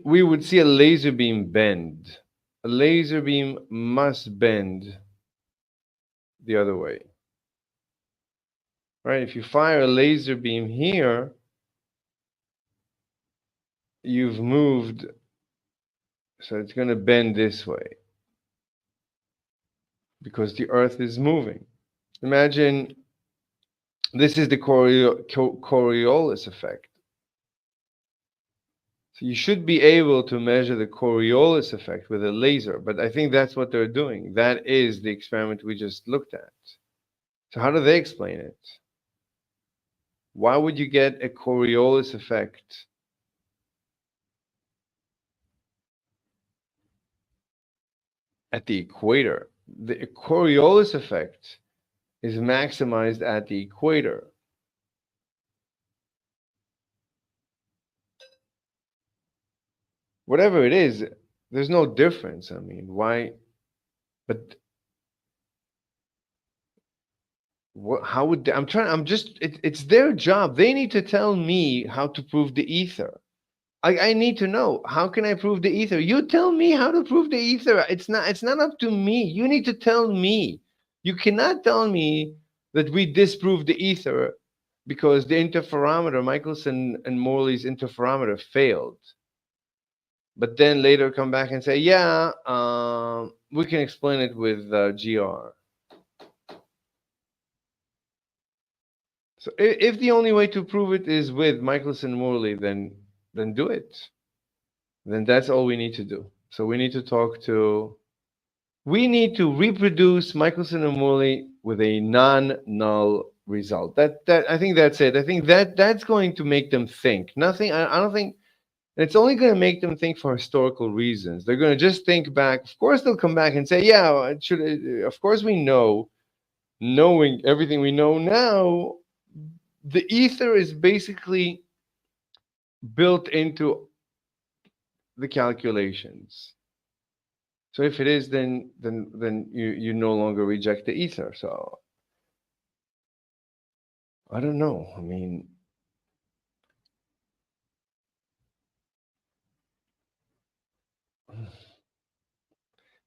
we would see a laser beam bend. A laser beam must bend the other way. Right? If you fire a laser beam here, you've moved, so it's going to bend this way because the Earth is moving. Imagine this is the Coriolis effect. So you should be able to measure the Coriolis effect with a laser, but I think that's what they're doing. That is the experiment we just looked at. So how do they explain it? Why would you get a Coriolis effect at the equator? The Coriolis effect is maximized at the equator. Whatever it is, there's no difference. I mean, why? But how would they, it's their job. They need to tell me how to prove the ether. I need to know, how can I prove the ether? You tell me how to prove the ether. It's not up to me. You need to tell me. You cannot tell me that we disprove the ether because the interferometer, Michelson and Morley's interferometer failed. But then later come back and say, yeah, we can explain it with GR. So if the only way to prove it is with Michelson and Morley, then do it. Then that's all we need to do. So we need to reproduce Michelson and Morley with a non-null result. That I think that's it. I think that's going to make them think. Nothing. I don't think. It's only going to make them think for historical reasons. They're going to just think back. Of course, they'll come back and say, "Yeah, it should." Of course, we know, knowing everything we know now, the ether is basically built into the calculations. So if it is, then you no longer reject the ether. So I don't know. I mean,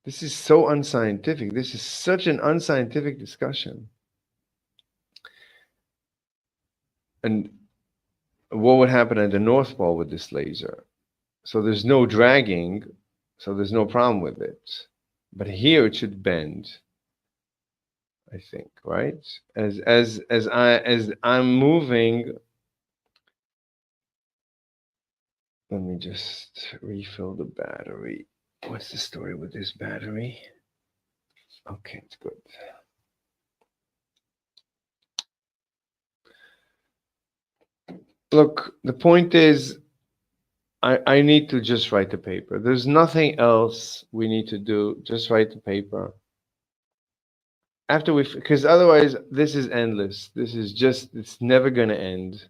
this is so unscientific. This is such an unscientific discussion. And what would happen at the North Pole with this laser? So there's no dragging, so there's no problem with it. But here it should bend, I think, right? As I'm moving Let me just refill the battery. What's the story with this battery? Okay, it's good. Look, the point is, I need to just write the paper. There's nothing else we need to do. Just write the paper. After because otherwise this is endless. This is just, it's never going to end.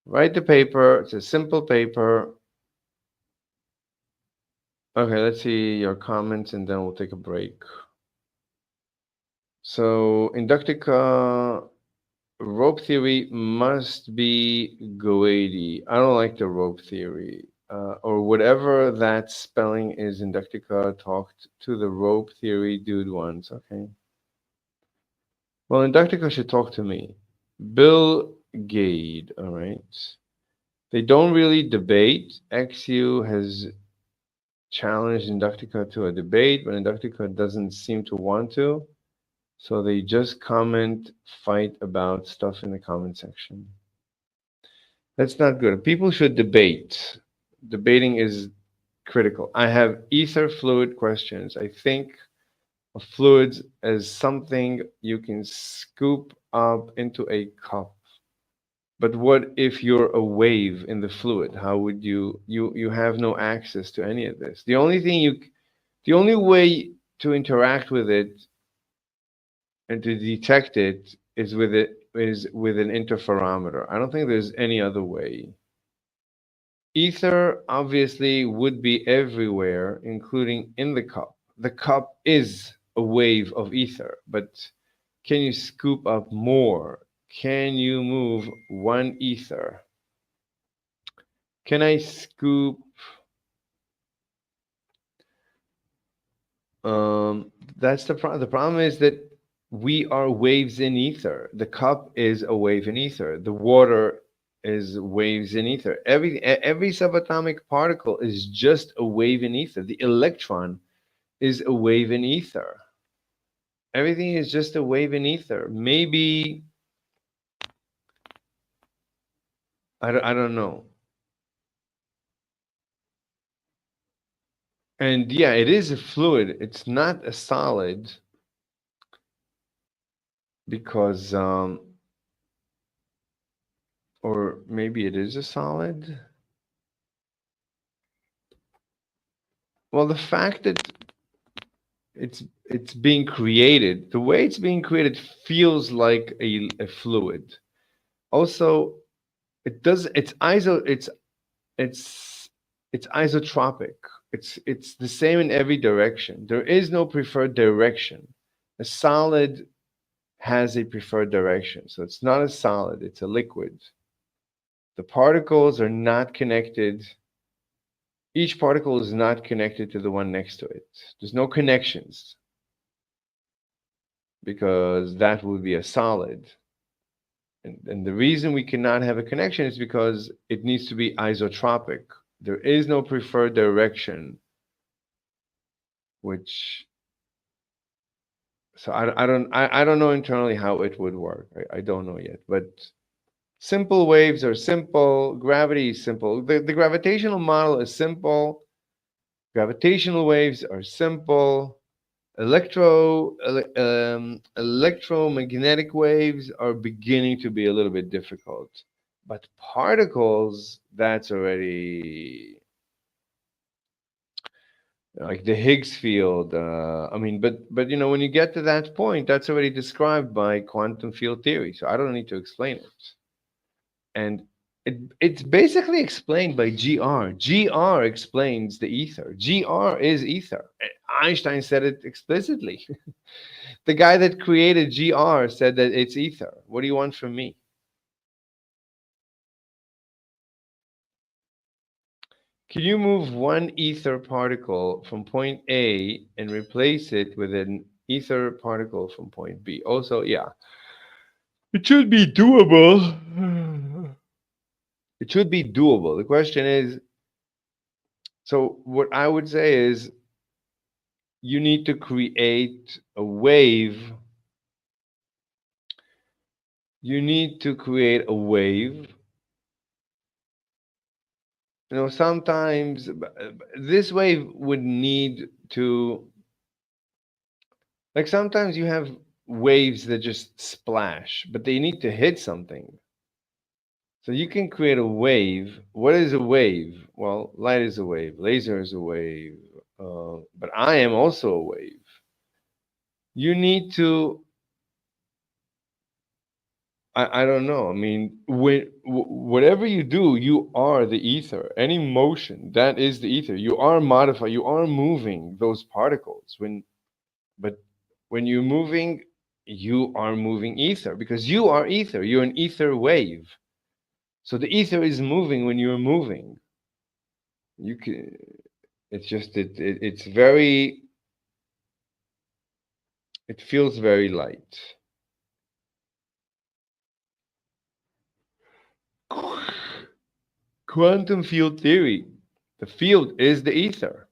Write the paper. It's a simple paper. Okay, let's see your comments and then we'll take a break. So, inductica rope theory must be Goedi. I don't like the rope theory. Or whatever that spelling is, inductica talked to the rope theory dude once. Okay. Well, inductica should talk to me. Bill Gade, all right. They don't really debate. XU has challenged inductica to a debate, but inductica doesn't seem to want to. So they just comment, fight about stuff in the comment section. That's not good. People should debate. Debating is critical. I have ether fluid questions. I think of fluids as something you can scoop up into a cup. But what if you're a wave in the fluid? How would you have no access to any of this? The only way to interact with it and to detect it is with an interferometer. I don't think there's any other way. Ether obviously would be everywhere, including in the cup. The cup is a wave of ether, but can you scoop up more? Can you move one ether? Can I scoop? That's the problem. The problem is that we are waves in ether. The cup is a wave in ether. The water is waves in ether. Every subatomic particle is just a wave in ether. The electron is a wave in ether. Everything is just a wave in ether. Maybe I don't know. And yeah, it is a fluid. It's not a solid because or maybe it is a solid. Well, the fact that it's being created, the way it's being created feels like a fluid. Also, it's isotropic. It's the same in every direction. There is no preferred direction. A solid has a preferred direction. So it's not a solid, it's a liquid. The particles are not connected. Each particle is not connected to the one next to it. There's no connections because that would be a solid. And the reason we cannot have a connection is because it needs to be isotropic. There is no preferred direction, which, so I don't know internally how it would work. I don't know yet, but simple waves are simple. Gravity is simple. The gravitational model is simple. Gravitational waves are simple. Electromagnetic waves are beginning to be a little bit difficult. But particles, that's already like the Higgs field. I mean, but when you get to that point, that's already described by quantum field theory. So I don't need to explain it. And it's basically explained by GR. GR explains the ether. GR is ether. Einstein said it explicitly. The guy that created GR said that it's ether. What do you want from me? Can you move one ether particle from point A and replace it with an ether particle from point B? Also, yeah, it should be doable. It should be doable. The question is, so what I would say is you need to create a wave. You need to create a wave sometimes this wave would need to, like, sometimes you have waves that just splash, but they need to hit something. So you can create a wave. What is a wave? Well, light is a wave, laser is a wave, but I am also a wave. You need to, I don't know. I mean, whatever you do, you are the ether. Any motion, that is the ether. You are modifying, you are moving those particles. But when you're moving, you are moving ether because you are ether. You're an ether wave. So the ether is moving when you're moving. You can. It's just it's very. It feels very light. Quantum field theory. The field is the ether.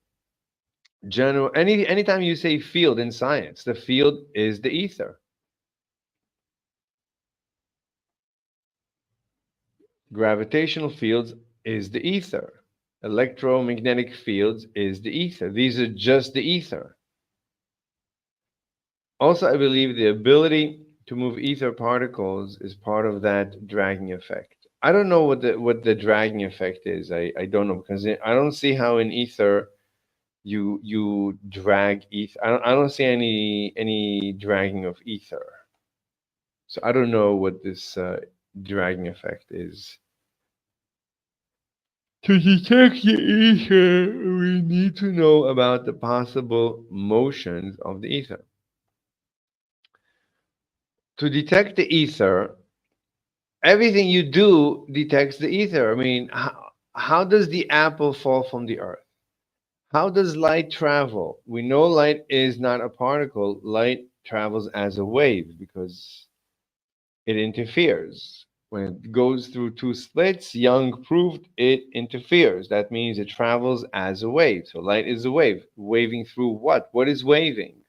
General. Anytime you say field in science, the field is the ether. Gravitational fields is the ether. Electromagnetic fields is the ether. These are just the ether. Also, I believe the ability to move ether particles is part of that dragging effect. I don't know what the dragging effect is. I don't know because I don't see how in ether you drag ether. I don't see any dragging of ether. So I don't know what this dragging effect is. To detect the ether, we need to know about the possible motions of the ether. To detect the ether, everything you do detects the ether. I mean, how does the apple fall from the earth? How does light travel? We know light is not a particle. Light travels as a wave because it interferes. When it goes through two slits, Young proved it interferes. That means it travels as a wave. So light is a wave. Waving through what? What is waving?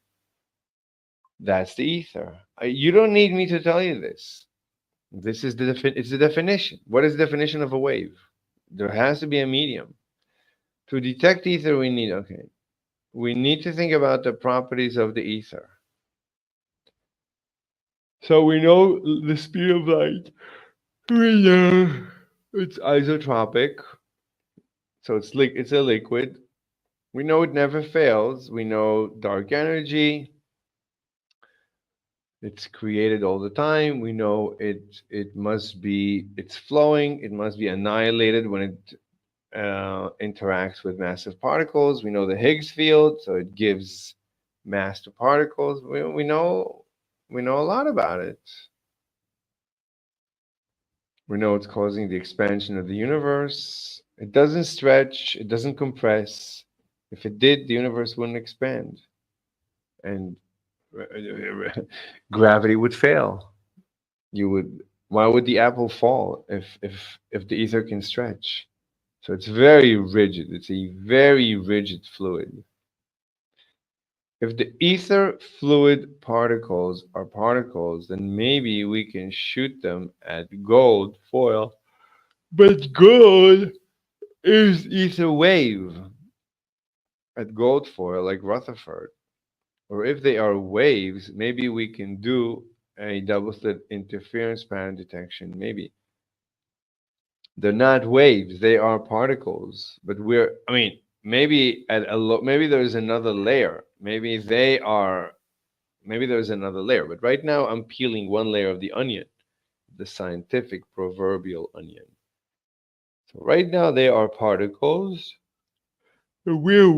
That's the ether. You don't need me to tell you this. This is it's the definition. What is the definition of a wave? There has to be a medium. To detect ether, we need to think about the properties of the ether. So we know the speed of light. We know it's isotropic. So it's a liquid. We know it never fails. We know dark energy. It's created all the time. We know it's flowing. It must be annihilated when it interacts with massive particles. We know the Higgs field, so it gives mass to particles. We know a lot about it. We know it's causing the expansion of the universe. It doesn't stretch. It doesn't compress. If it did, the universe wouldn't expand, and gravity would fail. Why would the apple fall if the ether can stretch? So it's very rigid. It's a very rigid fluid. If the ether fluid particles are particles, then maybe we can shoot them at gold foil. But gold is ether wave at gold foil, like Rutherford. Or if they are waves, maybe we can do a double slit interference pattern detection. Maybe. They're not waves, they are particles. But maybe maybe there's another layer. Maybe there's another layer. But right now I'm peeling one layer of the onion, the scientific proverbial onion. So right now they are particles. We're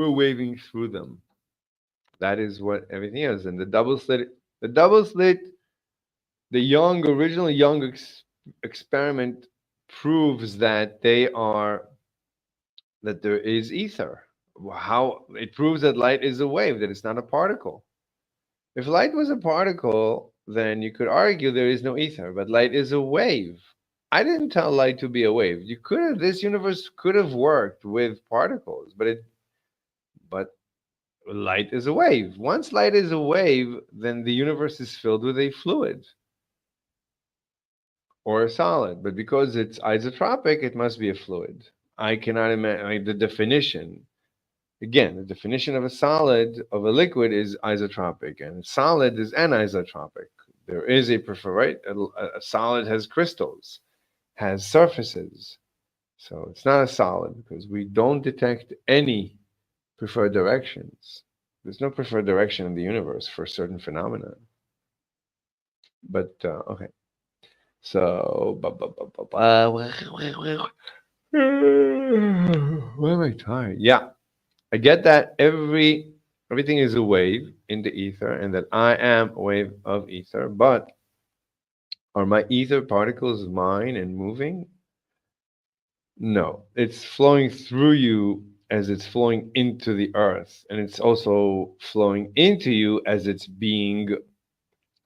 waving through them. That is what everything is. And the original Young experiment proves that that there is ether. How it proves that light is a wave, that it's not a particle. If light was a particle, then you could argue there is no ether, but light is a wave. I didn't tell light to be a wave. This universe could have worked with particles, but light is a wave. Once light is a wave, then the universe is filled with a fluid. or a solid. But because it's isotropic, it must be a fluid. I cannot imagine the definition. Again, the definition of a solid, of a liquid, is isotropic, and solid is anisotropic. There is a prefer, right? A solid has crystals, has surfaces. So it's not a solid because we don't detect any preferred directions. There's no preferred direction in the universe for certain phenomena. But okay. So why am I tired? Yeah, I get that everything is a wave in the ether, and that I am a wave of ether. But are my ether particles mine and moving? No, it's flowing through you as it's flowing into the earth, and it's also flowing into you as it's being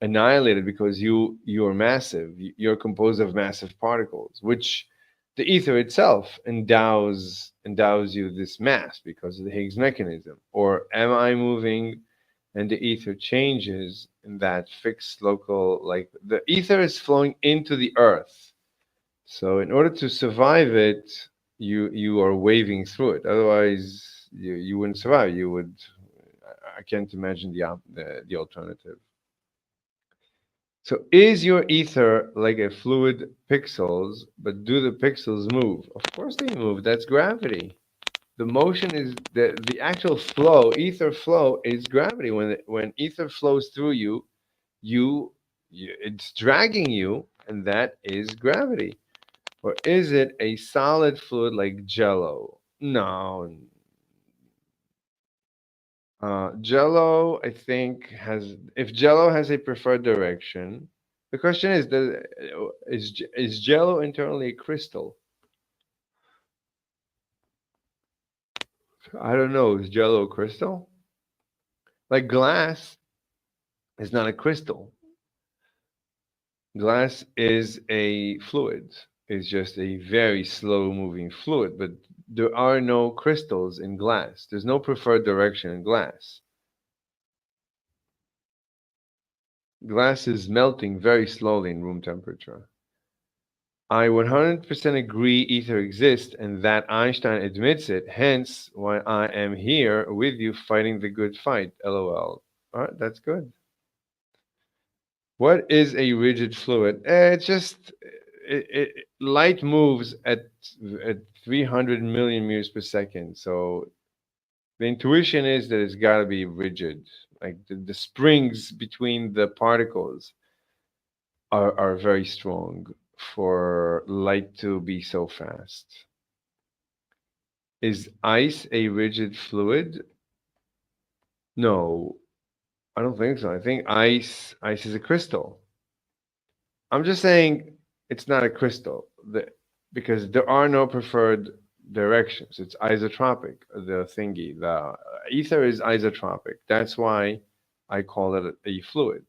annihilated, because you're massive. You're composed of massive particles, which the ether itself endows you this mass because of the Higgs mechanism. Or am I moving and the ether changes in that fixed local, like the ether is flowing into the earth. So in order to survive it, you are waving through it. Otherwise, you wouldn't survive. You would. I can't imagine the alternative. So is your ether like a fluid pixels, but do the pixels move? Of course they move. That's gravity. The motion is the actual flow. Ether flow is gravity. When ether flows through you, it's dragging you, and that is gravity. Or is it a solid fluid like Jello? No. Jello, I think, if Jello has a preferred direction, the question is Jello internally a crystal? I don't know. Is Jello a crystal? Like glass is not a crystal. Glass is a fluid. It's just a very slow moving fluid, but there are no crystals in glass. There's no preferred direction in glass. Glass is melting very slowly in room temperature. I 100% agree ether exists and that Einstein admits it, hence why I am here with you fighting the good fight. LOL. All right, that's good. What is a rigid fluid? It's just light moves at 300 million meters per second. So the intuition is that it's got to be rigid. Like the springs between the particles are very strong for light to be so fast. Is ice a rigid fluid? No, I don't think so. I think ice is a crystal. I'm just saying it's not a crystal because there are no preferred directions. It's isotropic, the thingy. The ether is isotropic. That's why I call it a fluid.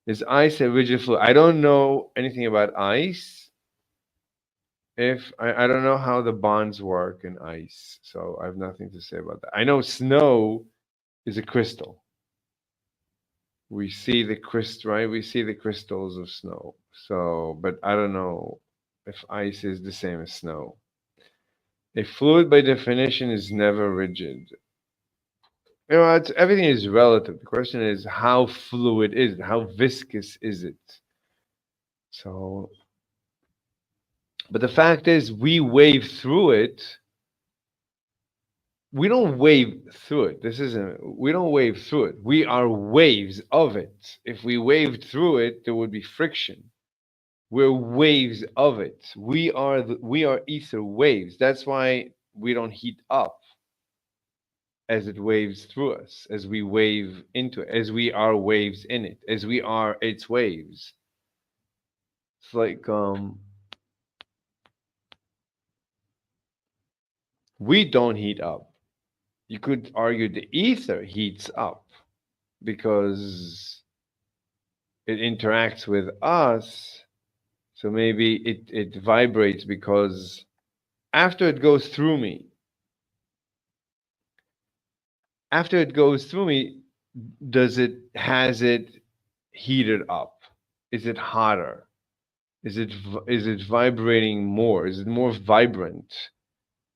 Is ice a rigid fluid? I don't know anything about ice. I don't know how the bonds work in ice, so I have nothing to say about that. I know snow is a crystal. We see the crystal, right? We see the crystals of snow. So, but I don't know if ice is the same as snow. A fluid, by definition, is never rigid. You know, everything is relative. The question is, how fluid is it? How viscous is it? So, but the fact is, we wave through it. We don't wave through it. We don't wave through it. We are waves of it. If we waved through it, there would be friction. We're waves of it. We are ether waves. That's why we don't heat up as it waves through us, as we wave into it, as we are waves in it, as we are its waves. It's like we don't heat up. You could argue the ether heats up because it interacts with us. So maybe it vibrates because after it goes through me, has it heated up? Is it hotter? Is it vibrating more? Is it more vibrant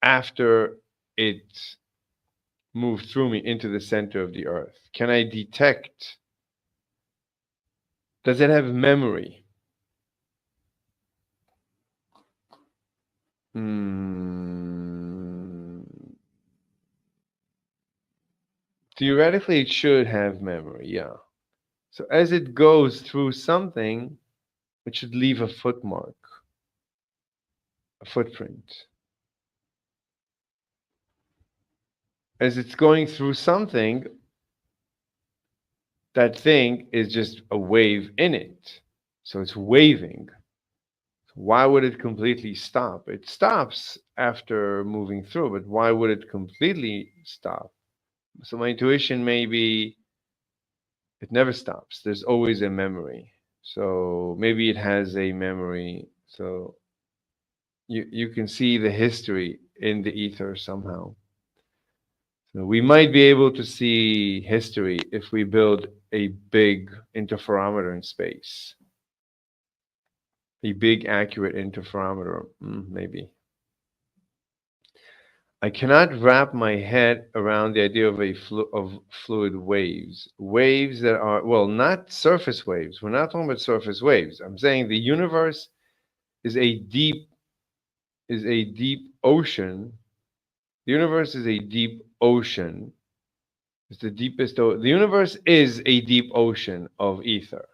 after it moved through me into the center of the earth? Can I detect? Does it have memory? Theoretically, it should have memory, yeah. So as it goes through something, it should leave a footmark, a footprint. As it's going through something, that thing is just a wave in it. So it's waving. Why would it completely stop? It stops after moving through, but why would it completely stop? So my intuition may be it never stops. There's always a memory. So maybe it has a memory. So you can see the history in the ether somehow. So we might be able to see history if we build a big interferometer in space. A big accurate interferometer, maybe. I cannot wrap my head around the idea of fluid waves. Waves that are, well, not surface waves. We're not talking about surface waves. I'm saying the universe is a deep ocean. The universe is a deep ocean. It's the deepest. The universe is a deep ocean of ether.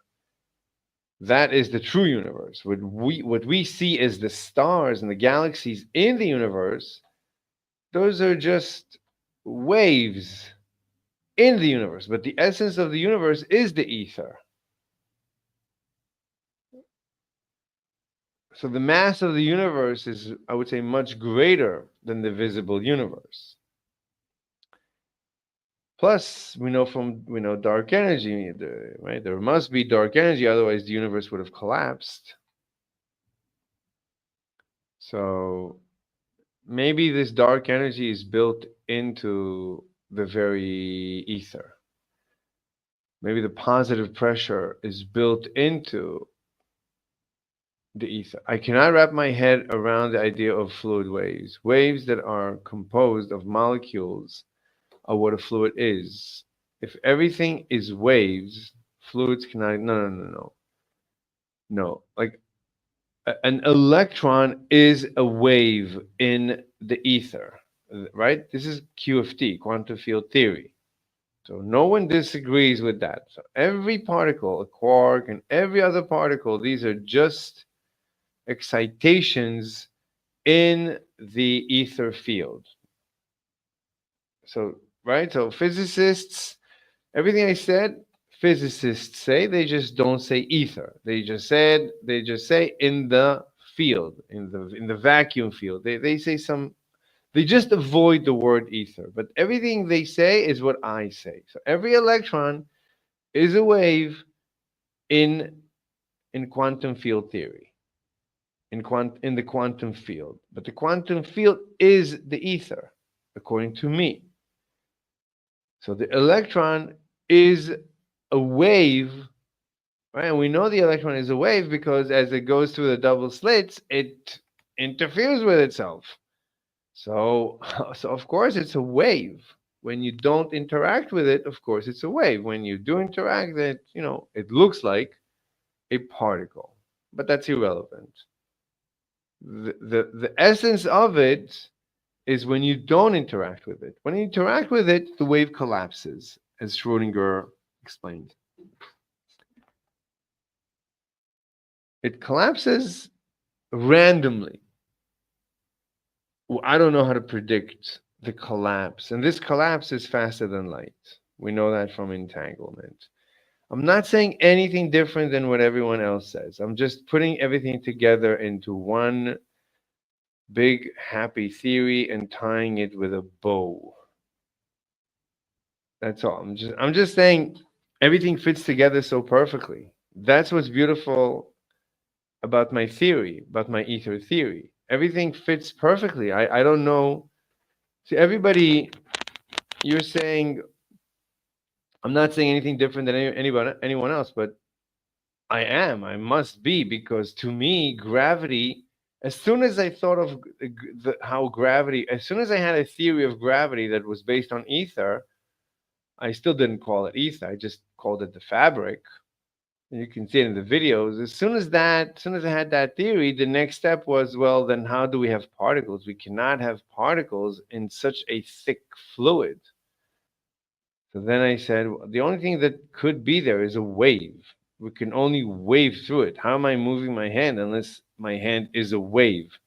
That is the true universe. What we see as the stars and the galaxies in the universe, those are just waves in the universe. But the essence of the universe is the ether. So the mass of the universe is, I would say, much greater than the visible universe. Plus, we know dark energy, right? There must be dark energy, otherwise the universe would have collapsed. So maybe this dark energy is built into the very ether. Maybe the positive pressure is built into the ether. I cannot wrap my head around the idea of fluid waves. Waves that are composed of molecules are what a fluid is. If everything is waves, fluids cannot. No. Like an electron is a wave in the ether, right? This is QFT, quantum field theory. So no one disagrees with that. So every particle, a quark and every other particle, these are just excitations in the ether field. So, right? So physicists, everything I said, physicists say, they just don't say ether. They just say in the field, in the vacuum field. They say they just avoid the word ether. But everything they say is what I say. So every electron is a wave in quantum field theory. In the quantum field. But the quantum field is the ether, according to me. So the electron is a wave, right? And we know the electron is a wave because as it goes through the double slits, it interferes with itself. So of course it's a wave. When you don't interact with it, of course it's a wave. When you do interact, it looks like a particle, but that's irrelevant. The essence of it is when you don't interact with it. When you interact with it, the wave collapses, as Schrodinger explained. It collapses randomly. Well, I don't know how to predict the collapse. And this collapse is faster than light. We know that from entanglement. I'm not saying anything different than what everyone else says. I'm just putting everything together into one big happy theory and tying it with a bow. That's all. I'm just saying everything fits together so perfectly. That's what's beautiful about my theory, about my ether theory. Everything fits perfectly. I don't know. See, everybody, you're saying, I'm not saying anything different than anyone else, but I must be, because to me, gravity, as soon as I thought of how gravity, as soon as I had a theory of gravity that was based on ether, I still didn't call it ether. I just called it the fabric. And you can see it in the videos. As soon as I had that theory, the next step was, well, then how do we have particles? We cannot have particles in such a thick fluid. So then I said, well, the only thing that could be there is a wave. We can only wave through it. How am I moving my hand unless my hand is a wave?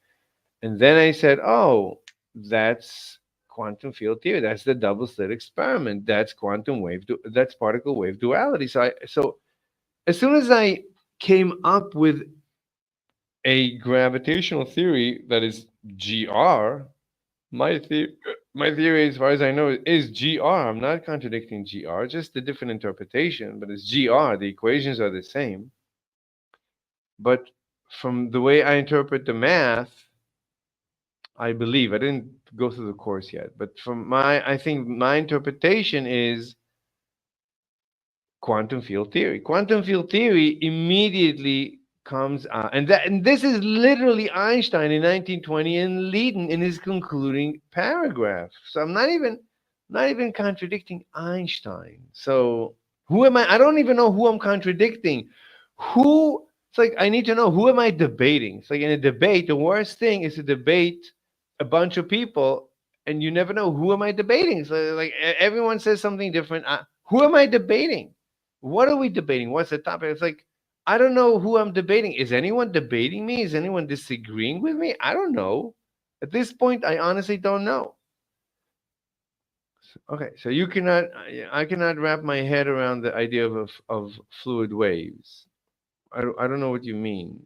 And then I said, oh, that's quantum field theory. That's the double slit experiment. That's quantum wave. That's particle wave duality. So as soon as I came up with a gravitational theory that is GR, my theory, as far as I know, is GR. I'm not contradicting GR, just a different interpretation, but it's GR. The equations are the same. But from the way I interpret the math, I believe, I didn't go through the course yet, but I think my interpretation is quantum field theory. Quantum field theory immediately comes out, and this is literally Einstein in 1920 and Leiden in his concluding paragraph. So I'm not even contradicting Einstein. So who am I? I don't even know who I'm contradicting. It's like I need to know who am I debating. It's like in a debate, the worst thing is to debate a bunch of people and you never know who am I debating. So like everyone says something different. Who am I debating? What are we debating? What's the topic? It's like, I don't know who I'm debating. Is anyone debating me? Is anyone disagreeing with me? I don't know. At this point, I honestly don't know. Okay, so I cannot wrap my head around the idea of fluid waves. I don't know what you mean.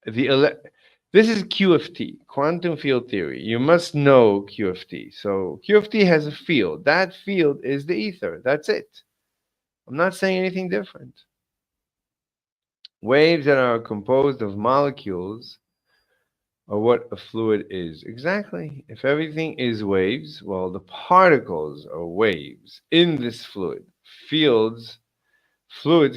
This is QFT, quantum field theory. You must know QFT. So QFT has a field. That field is the ether. That's it. I'm not saying anything different. Waves that are composed of molecules are what a fluid is. Exactly. If everything is waves, well, the particles are waves in this fluid. Fluids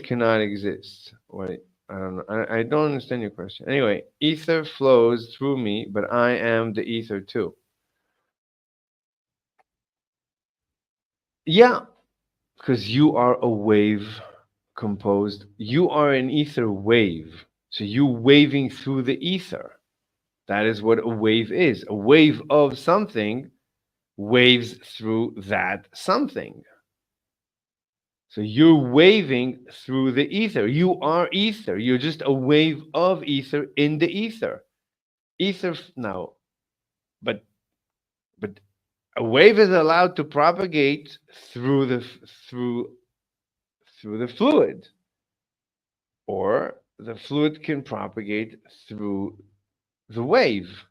cannot exist. Wait, I don't know. I don't understand your question. Anyway, ether flows through me, but I am the ether too. Yeah, because you are a wave composed. You are an ether wave. So you waving through the ether. That is what a wave is. A wave of something waves through that something. So you're waving through the ether. You are ether. You're just a wave of ether in the ether. Ether now, but a wave is allowed to propagate through the fluid, or the fluid can propagate through the wave.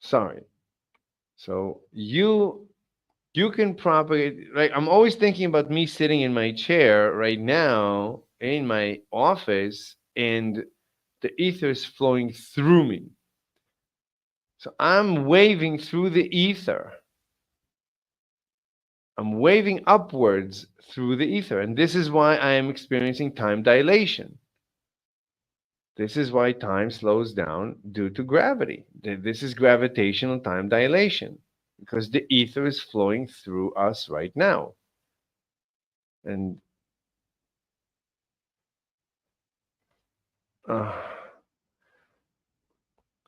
Sorry. So you can propagate, like I'm always thinking about me sitting in my chair right now in my office and the ether is flowing through me. So I'm waving through the ether. I'm waving upwards through the ether. And this is why I am experiencing time dilation. This is why time slows down due to gravity. This is gravitational time dilation because the ether is flowing through us right now. And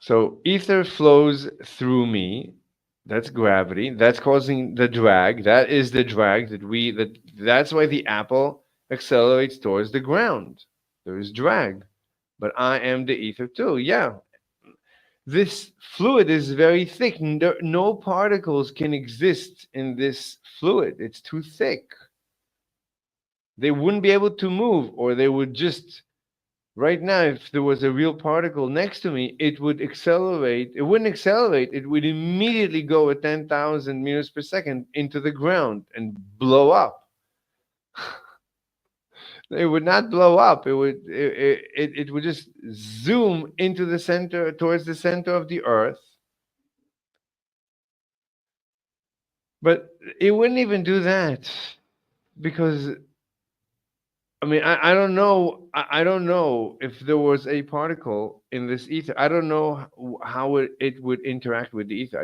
so ether flows through me. That's gravity. That's causing the drag. That is the drag that's why the apple accelerates towards the ground. There is drag. But I am the ether too. Yeah. This fluid is very thick. No particles can exist in this fluid. It's too thick. They wouldn't be able to move, or they would just, right now, if there was a real particle next to me, it would accelerate. It wouldn't accelerate. It would immediately go at 10,000 meters per second into the ground and blow up. It would not blow up. It would just zoom into the center, towards the center of the earth. But it wouldn't even do that because I mean, I don't know. I don't know if there was a particle in this ether. I don't know how it would interact with the ether.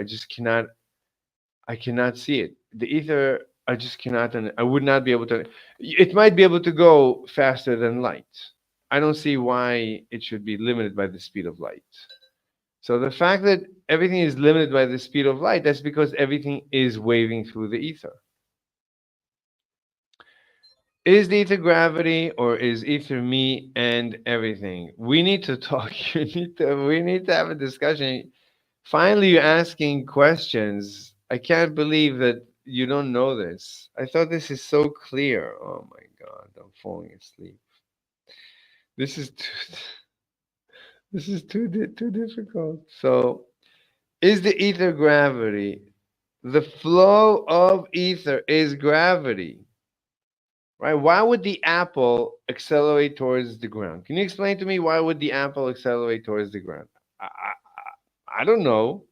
I cannot see it. The ether, I just cannot, and I would not be able to. It might be able to go faster than light. I don't see why it should be limited by the speed of light. So the fact that everything is limited by the speed of light, that's because everything is waving through the ether. Is the ether gravity or is ether me and everything? We need to talk. We need to have a discussion. Finally, you're asking questions. I can't believe that you don't know this. I thought this is so clear. Oh my God, I'm falling asleep. This is too, this is too difficult. So, is the ether gravity? The flow of ether is gravity. Right? Why would the apple accelerate towards the ground? Can you explain to me why would the apple accelerate towards the ground? I don't know.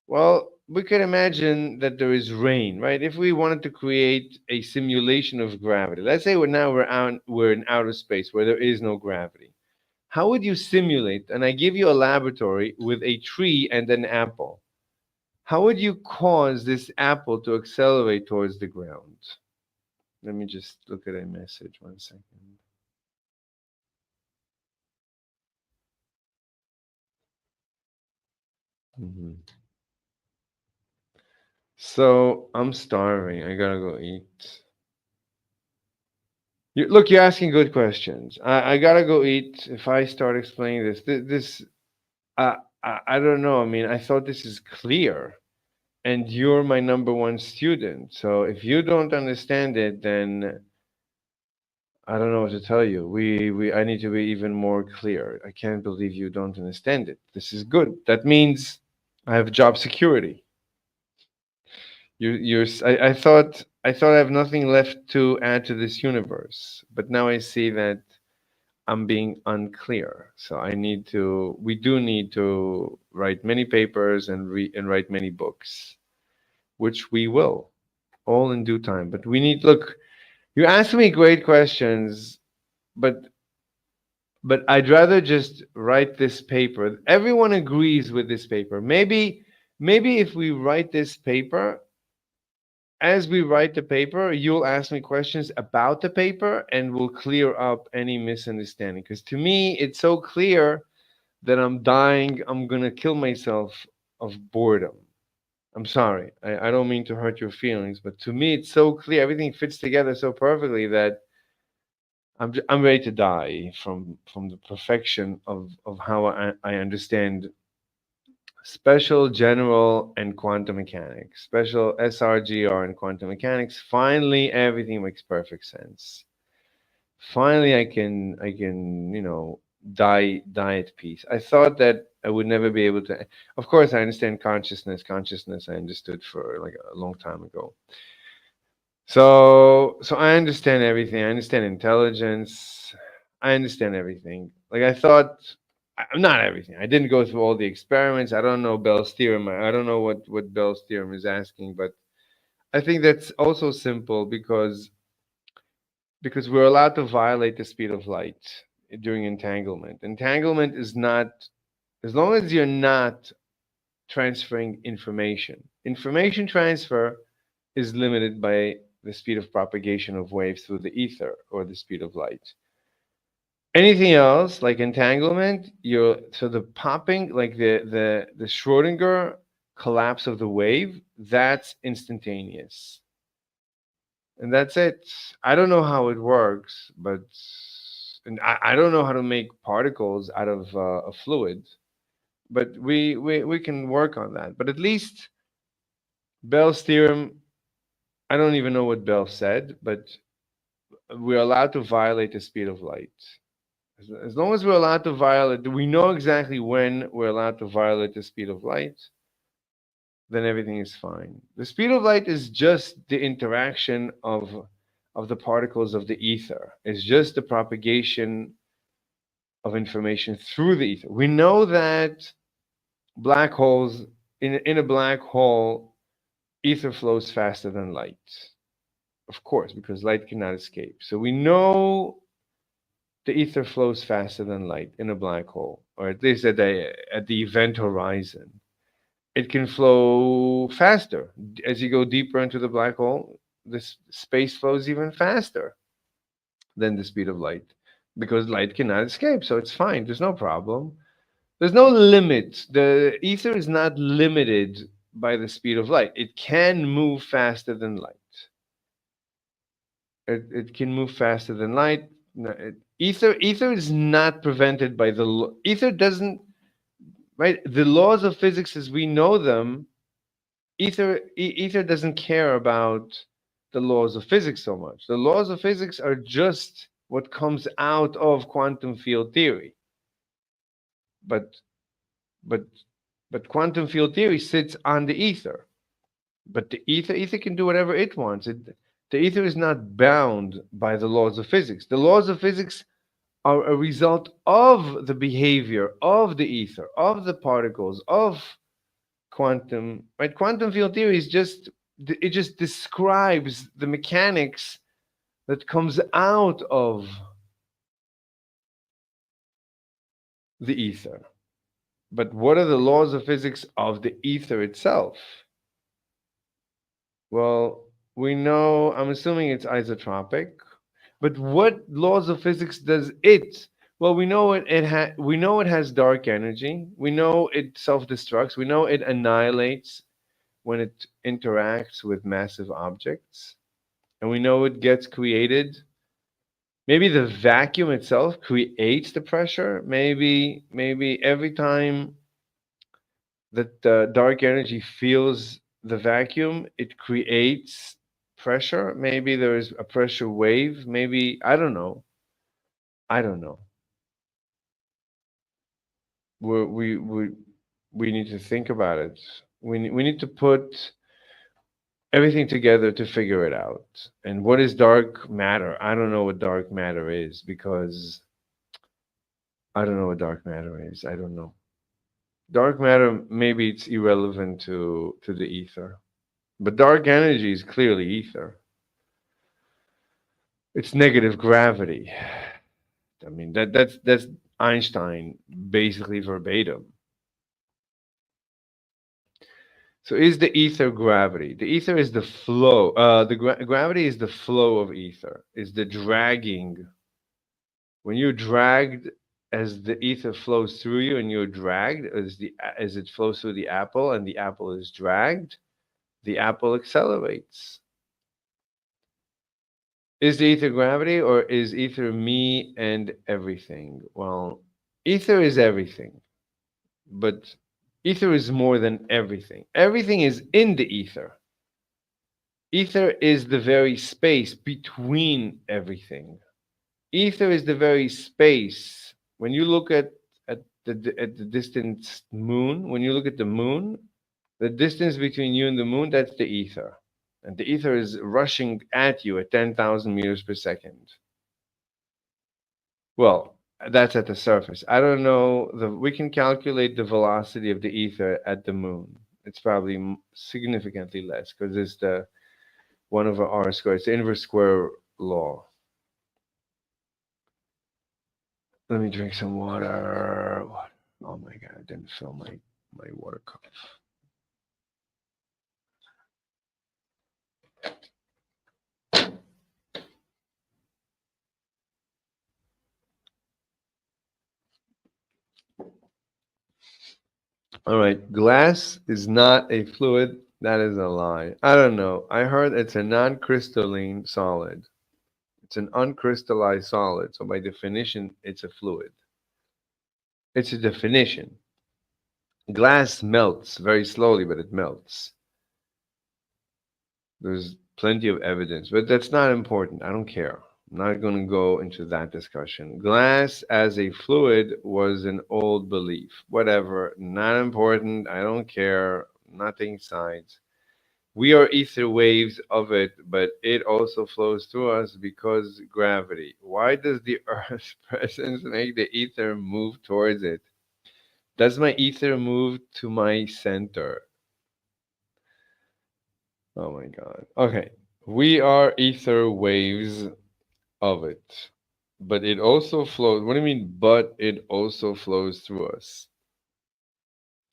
Well, we could imagine that there is rain, right? If we wanted to create a simulation of gravity, let's say we're in outer space where there is no gravity. How would you simulate? And I give you a laboratory with a tree and an apple. How would you cause this apple to accelerate towards the ground? Let me just look at a message 1 second. So I'm starving. I gotta go eat. Look, you're asking good questions. I gotta go eat. If I start explaining I don't know. I mean, I thought this is clear, and you're my number one student. So if you don't understand it, then I don't know what to tell you. I need to be even more clear. I can't believe you don't understand it. This is good. That means I have job security. I thought I have nothing left to add to this universe, but now I see that I'm being unclear. So we do need to write many papers and write many books, which we will, all in due time. But look, you ask me great questions, but I'd rather just write this paper. Everyone agrees with this paper. Maybe if we write this paper, as we write the paper, you'll ask me questions about the paper and we'll clear up any misunderstanding. Because to me, it's so clear that I'm dying. I'm going to kill myself of boredom. I'm sorry. I don't mean to hurt your feelings, but to me, it's so clear. Everything fits together so perfectly that I'm ready to die from the perfection of how I understand special, general, and quantum mechanics. Special SRGR and quantum mechanics. Finally, everything makes perfect sense. Finally, I can die at peace. I thought that I would never be able to. Of course, I understand consciousness. Consciousness, I understood for like a long time ago. So I understand everything. I understand intelligence. I understand everything. Like I thought, not everything. I didn't go through all the experiments. I don't know Bell's theorem. I don't know what Bell's theorem is asking, but I think that's also simple because we're allowed to violate the speed of light during entanglement. Entanglement is not, as long as you're not transferring information. Information transfer is limited by the speed of propagation of waves through the ether or the speed of light. Anything else like entanglement, so the popping, like the Schrodinger collapse of the wave, that's instantaneous. And that's it. I don't know how it works, but and I don't know how to make particles out of a fluid, but we can work on that. But at least Bell's theorem, I don't even know what Bell said, but we're allowed to violate the speed of light. As long as we're allowed to violate, we know exactly when we're allowed to violate the speed of light, then everything is fine. The speed of light is just the interaction of the particles of the ether. It's just the propagation of information through the ether. We know that black holes, in a black hole, ether flows faster than light. Of course, because light cannot escape. So we know the ether flows faster than light in a black hole, or at least at the event horizon. It can flow faster. As you go deeper into the black hole, this space flows even faster than the speed of light because light cannot escape. So it's fine. There's no problem. There's no limit. The ether is not limited by the speed of light. It can move faster than light. It can move faster than light. Ether is not prevented by ether doesn't, right? The laws of physics as we know them, ether doesn't care about the laws of physics so much. The laws of physics are just what comes out of quantum field theory. But but but quantum field theory sits on the ether. But the ether can do whatever it wants. The ether is not bound by the laws of physics. The laws of physics are a result of the behavior of the ether, of the particles, of quantum. Right? Quantum field theory is just describes the mechanics that comes out of the ether. But what are the laws of physics of the ether itself? Well, we know, I'm assuming it's isotropic, but what laws of physics does it? Well, we know we know it has dark energy. We know it self-destructs. We know it annihilates when it interacts with massive objects. And we know it gets created. Maybe the vacuum itself creates the pressure. Maybe every time that the dark energy feels the vacuum, it creates pressure. Maybe there is a pressure wave. Maybe, I don't know. I don't know. We need to think about it. We need to put everything together to figure it out. And what is dark matter? I don't know what dark matter is because I don't know what dark matter is. I don't know. Dark matter, maybe it's irrelevant to the ether. But dark energy is clearly ether. It's negative gravity. I mean that's Einstein basically verbatim. So is the ether gravity? The ether is the flow. Gravity is the flow of ether. Is the dragging. When you're dragged, as the ether flows through you, and you're dragged as it flows through the apple, and the apple is dragged, the apple accelerates. Is the ether gravity, or is ether me and everything? Well, ether is everything, but ether is more than everything. Everything is in the ether. Ether is the very space between everything. Ether is the very space. When you look at the distant moon, when you look at the moon, the distance between you and the moon, that's the ether. And the ether is rushing at you at 10,000 meters per second. Well, that's at the surface. I don't know. We can calculate the velocity of the ether at the moon. It's probably significantly less because it's the 1 over r squared. It's the inverse square law. Let me drink some water. Oh my God, I didn't fill my water cup. All right, glass is not a fluid. That is a lie. I don't know. I heard it's a non-crystalline solid. It's an uncrystallized solid. So by definition, it's a fluid. It's a definition. Glass melts very slowly, but it melts. There's plenty of evidence, but that's not important. I don't care. I'm not going to go into that discussion. Glass as a fluid was an old belief. Whatever, not important. I don't care. Nothing sides. We are ether waves of it, but it also flows through us because gravity. Why does the Earth's presence make the ether move towards it? Does my ether move to my center? Oh my God. Okay. We are ether waves of it. but it also flows. What do you mean, but it also flows through us?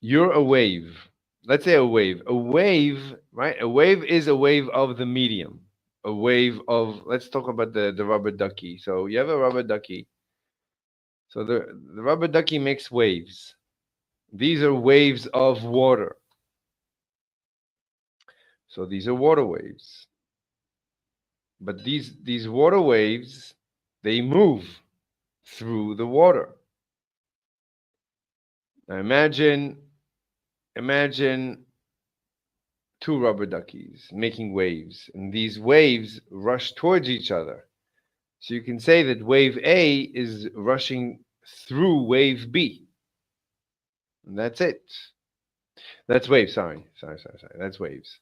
You're a wave. Let's say a wave. A wave, right? A wave is a wave of the medium. A wave of, let's talk about the rubber ducky. So you have a rubber ducky. So the rubber ducky makes waves. These are waves of water. So these are water waves. But these water waves, they move through the water. Now imagine two rubber duckies making waves, and these waves rush towards each other. So you can say that wave A is rushing through wave B. And that's it. That's waves, sorry. That's waves.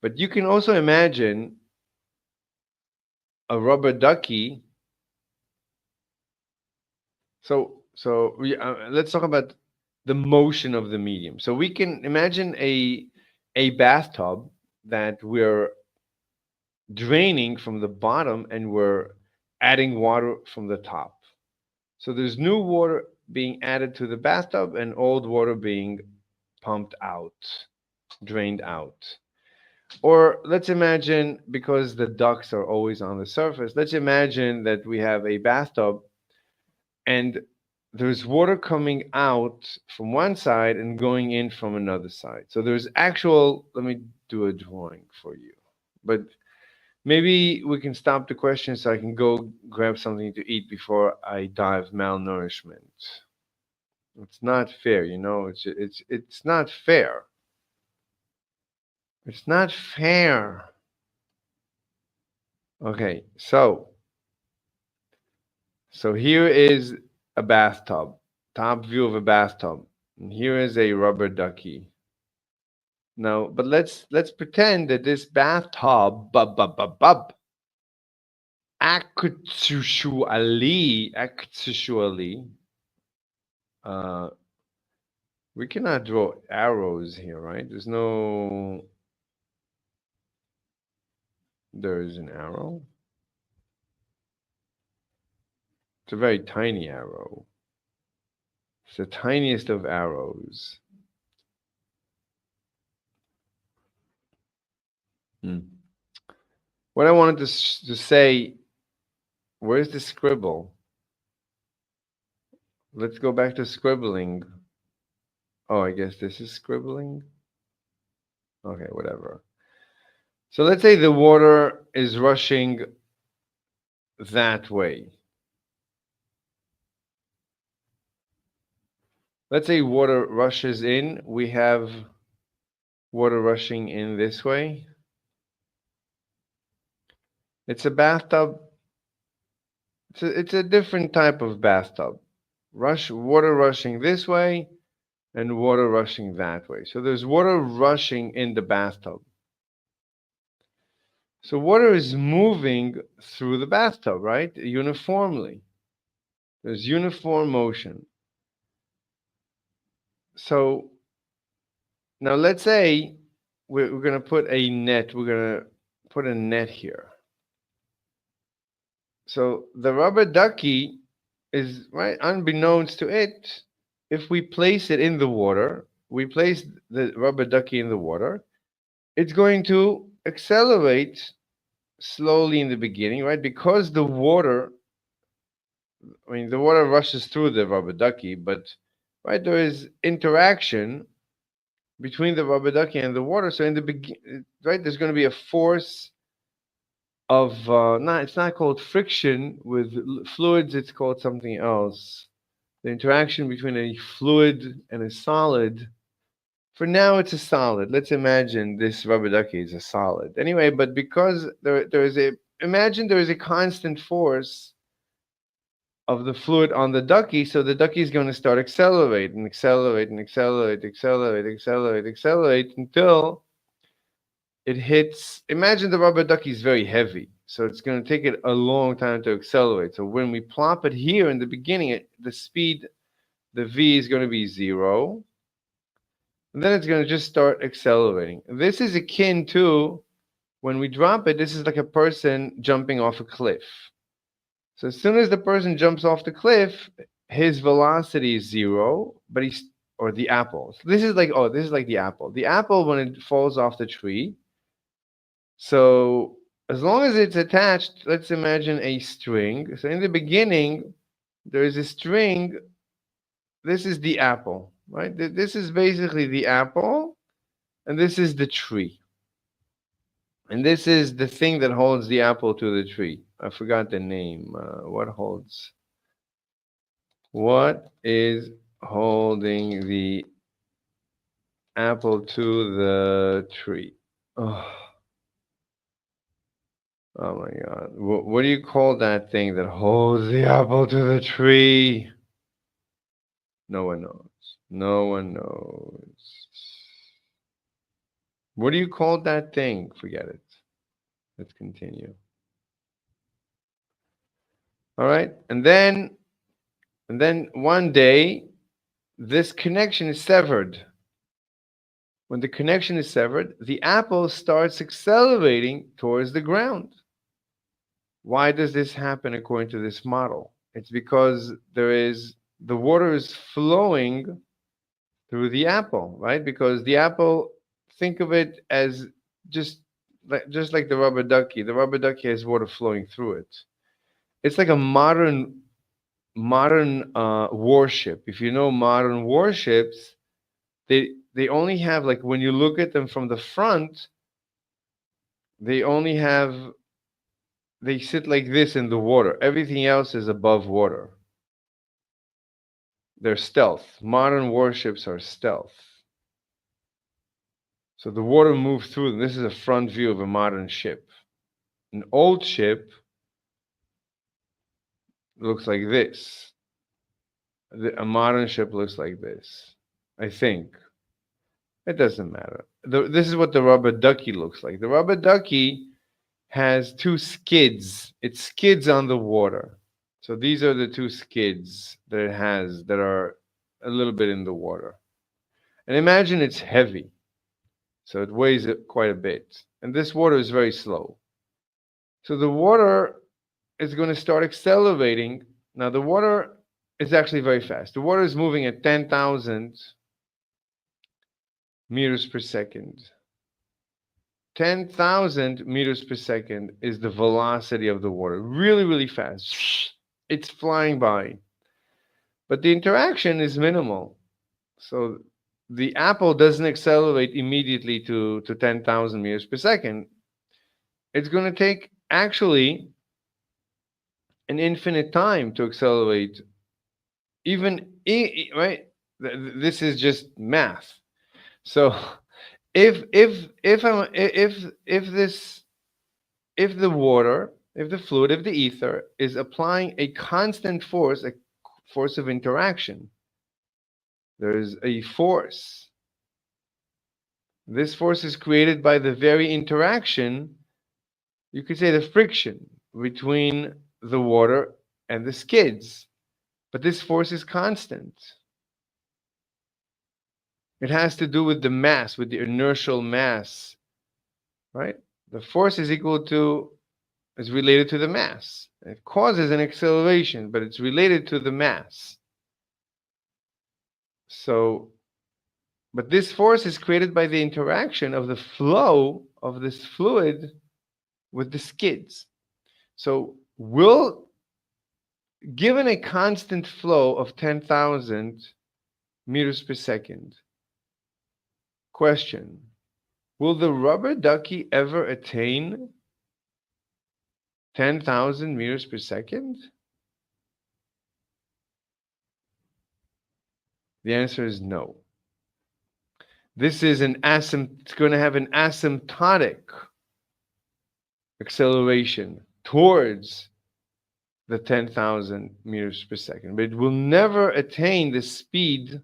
But you can also imagine a rubber ducky. So let's talk about the motion of the medium. So we can imagine a bathtub that we're draining from the bottom and we're adding water from the top. So there's new water being added to the bathtub and old water being pumped out, drained out. Or let's imagine, because the ducks are always on the surface, let's imagine that we have a bathtub and there's water coming out from one side and going in from another side. So there's actual, let me do a drawing for you. But maybe we can stop the question so I can go grab something to eat before I die of malnourishment. It's not fair, you know. It's not fair. It's not fair. Okay, so here is a bathtub, top view of a bathtub, and here is a rubber ducky. Now, but let's pretend that this bathtub, actually, we cannot draw arrows here, right? There is an arrow. It's a very tiny arrow. It's the tiniest of arrows. What I wanted to say, where's the scribble? Let's go back to scribbling. Oh, I guess this is scribbling. Okay, whatever. So let's say the water is rushing that way. Let's say water rushes in. We have water rushing in this way. It's a bathtub. It's a different type of bathtub. Water rushing this way and water rushing that way. So there's water rushing in the bathtub. So water is moving through the bathtub, right? Uniformly. There's uniform motion. So now let's say we're going to put a net. We're going to put a net here. So the rubber ducky is, right, unbeknownst to it, if we place it in the water, we place the rubber ducky in the water, it's going to accelerate slowly in the beginning, right? Because the water, the water rushes through the rubber ducky, but, right, there is interaction between the rubber ducky and the water. So in the beginning, right, there's going to be a force of, it's not called friction with fluids, it's called something else. The interaction between a fluid and a solid. For now, it's a solid. Let's imagine this rubber ducky is a solid. Anyway, but because imagine there is a constant force of the fluid on the ducky, so the ducky is going to start accelerate until it hits. Imagine the rubber ducky is very heavy, so it's going to take it a long time to accelerate. So when we plop it here in the beginning, the speed, the v is going to be 0. And then it's going to just start accelerating. This is akin to, when we drop it, this is like a person jumping off a cliff. So as soon as the person jumps off the cliff, his velocity is 0, but or the apple. So this is like, oh, this is like the apple. The apple, when it falls off the tree, so as long as it's attached, let's imagine a string. So in the beginning, there is a string. This is the apple, right? This is basically the apple, and this is the tree. And this is the thing that holds the apple to the tree. I forgot the name. What is holding the apple to the tree? Oh, oh my God. What do you call that thing that holds the apple to the tree? No one knows. No one knows. What do you call that thing? Forget it. Let's continue. All right. And then one day, this connection is severed. When the connection is severed, the apple starts accelerating towards the ground. Why does this happen according to this model? It's because the water is flowing through the apple, right? Because the apple, think of it as just like the rubber ducky. The rubber ducky has water flowing through it. It's like a modern warship. If you know modern warships, they only have, like, when you look at them from the front, they sit like this in the water. Everything else is above water. They're stealth. Modern warships are stealth. So the water moves through them. This is a front view of a modern ship. An old ship looks like this. A modern ship looks like this, I think. It doesn't matter. This is what the rubber ducky looks like. The rubber ducky has two skids. It skids on the water. So these are the two skids that it has that are a little bit in the water. And imagine it's heavy. So it weighs quite a bit. And this water is very slow. So the water is going to start accelerating. Now the water is actually very fast. The water is moving at 10,000 meters per second. 10,000 meters per second is the velocity of the water. Really, really fast. It's flying by. But the interaction is minimal. So the apple doesn't accelerate immediately to 10,000 meters per second. It's going to take actually an infinite time to accelerate. Right? This is just math. So if the fluid, if the ether is applying a constant force, a force of interaction, there is a force. This force is created by the very interaction, you could say the friction between the water and the skids. But this force is constant. It has to do with the mass, with the inertial mass, right? The force is related to the mass. It causes an acceleration, but it's related to the mass. So, but this force is created by the interaction of the flow of this fluid with the skids. So, given a constant flow of 10,000 meters per second, question, will the rubber ducky ever attain 10,000 meters per second? The answer is no. This is it's going to have an asymptotic acceleration towards the 10,000 meters per second, but it will never attain the speed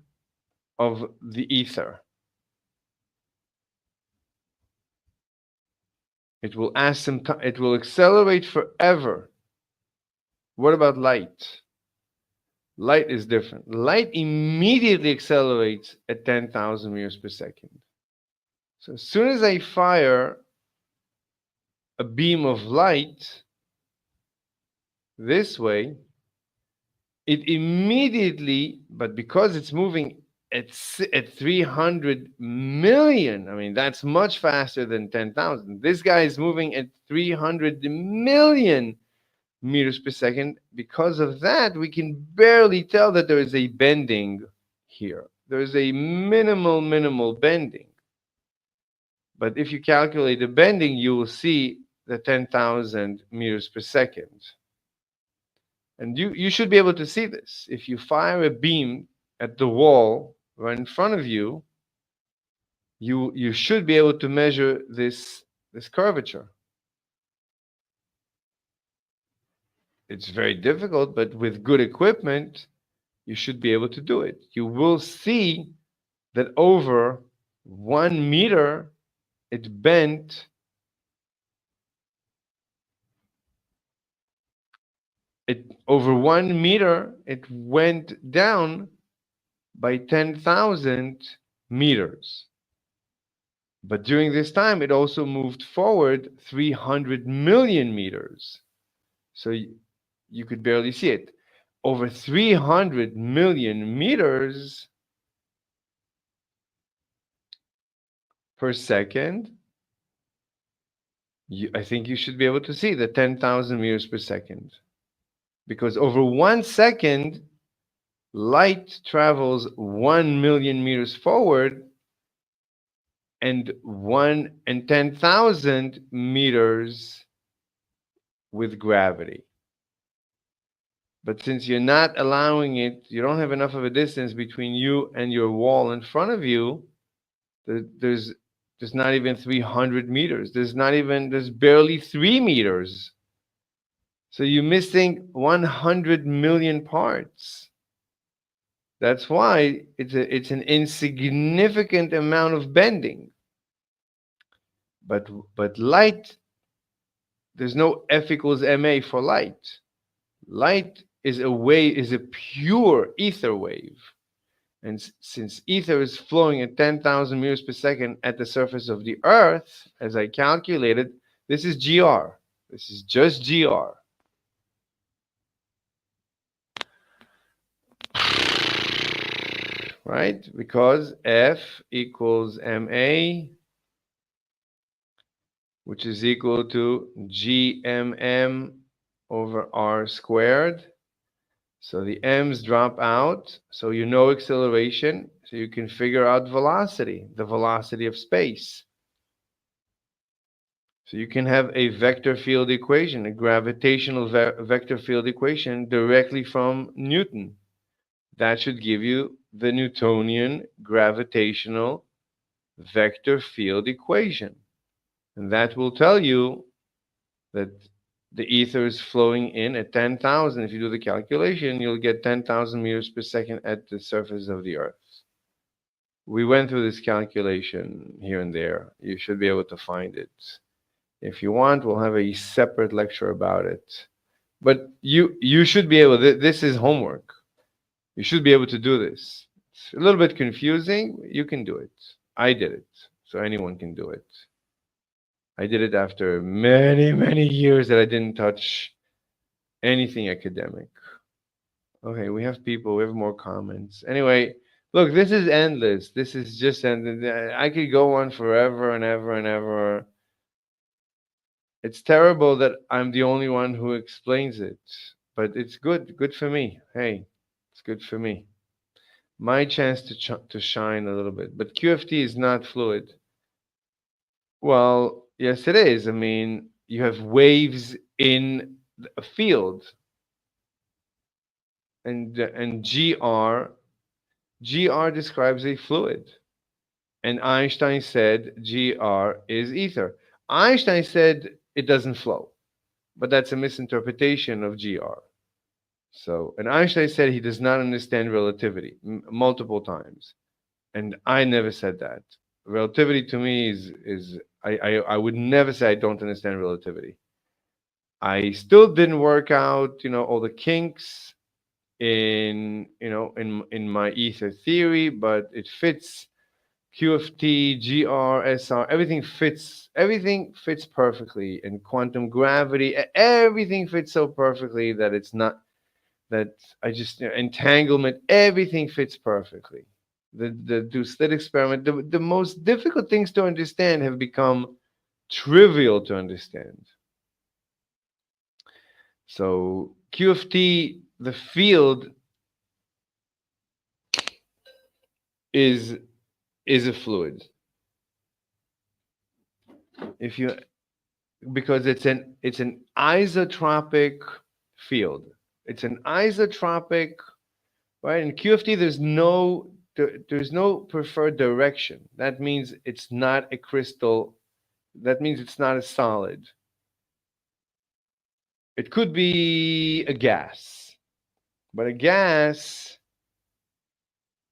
of the ether. It will accelerate forever. What about light? Light is different. Light immediately accelerates at 10,000 meters per second. So as soon as I fire a beam of light, this way, it immediately, but because it's moving at 300 million, I mean, that's much faster than 10,000. This guy is moving at 300 million meters per second. Because of that, we can barely tell that there is a bending here. There is a minimal bending. But if you calculate the bending, you will see the 10,000 meters per second. And you should be able to see this. If you fire a beam at the wall right in front of you, you should be able to measure this curvature. It's very difficult, but with good equipment, you should be able to do it. You will see that over 1 meter, it bent over 1 meter, it went down by 10,000 meters. But during this time, it also moved forward 300 million meters. So you could barely see it. Over 300 million meters per second, I think you should be able to see the 10,000 meters per second. Because over 1 second, light travels 1 million meters forward and 10,000 meters with gravity. But since you're not allowing it, you don't have enough of a distance between you and your wall in front of you, there's not even 300 meters. There's barely 3 meters. So you're missing 100 million parts. That's why it's an insignificant amount of bending. But light, there's no F equals ma for light. Light is a pure ether wave. And since ether is flowing at 10,000 meters per second at the surface of the Earth, as I calculated, this is GR. This is just GR. Right? Because F equals ma, which is equal to gmm over r squared. So the m's drop out, so you know acceleration, so you can figure out velocity, the velocity of space. So you can have a vector field equation, a gravitational vector field equation directly from Newton. That should give you the Newtonian gravitational vector field equation. And that will tell you that the ether is flowing in at 10,000. If you do the calculation, you'll get 10,000 meters per second at the surface of the Earth. We went through this calculation here and there. You should be able to find it. If you want, we'll have a separate lecture about it. But you should be able, this is homework. You should be able to do this. It's a little bit confusing. You can do it. I did it. So anyone can do it. I did it after many years that I didn't touch anything academic. Okay, we have people, we have more comments. Anyway, look, this is endless. This is just endless. I could go on forever and ever and ever. It's terrible that I'm the only one who explains it, but it's good for me. Hey, it's good for me. My chance to shine a little bit. But QFT is not fluid. Well, yes, it is. I mean, you have waves in a field, and GR describes a fluid, and Einstein said GR is ether. Einstein said it doesn't flow, but that's a misinterpretation of GR. So, and Einstein said he does not understand relativity multiple times, and I never said that. Relativity to me is I would never say I don't understand relativity. I still didn't work out, all the kinks in my ether theory, but it fits Q of t, GR, SR, everything fits perfectly. And quantum gravity, everything fits so perfectly that it's not, that I just, entanglement, everything fits perfectly. The Dirichlet experiment, the most difficult things to understand have become trivial to understand. So Q of t, the field is a fluid. If you, because it's an isotropic field. It's an isotropic, right? In Q of t, there's no preferred direction. That means it's not a crystal. That means it's not a solid. It could be a gas, but a gas,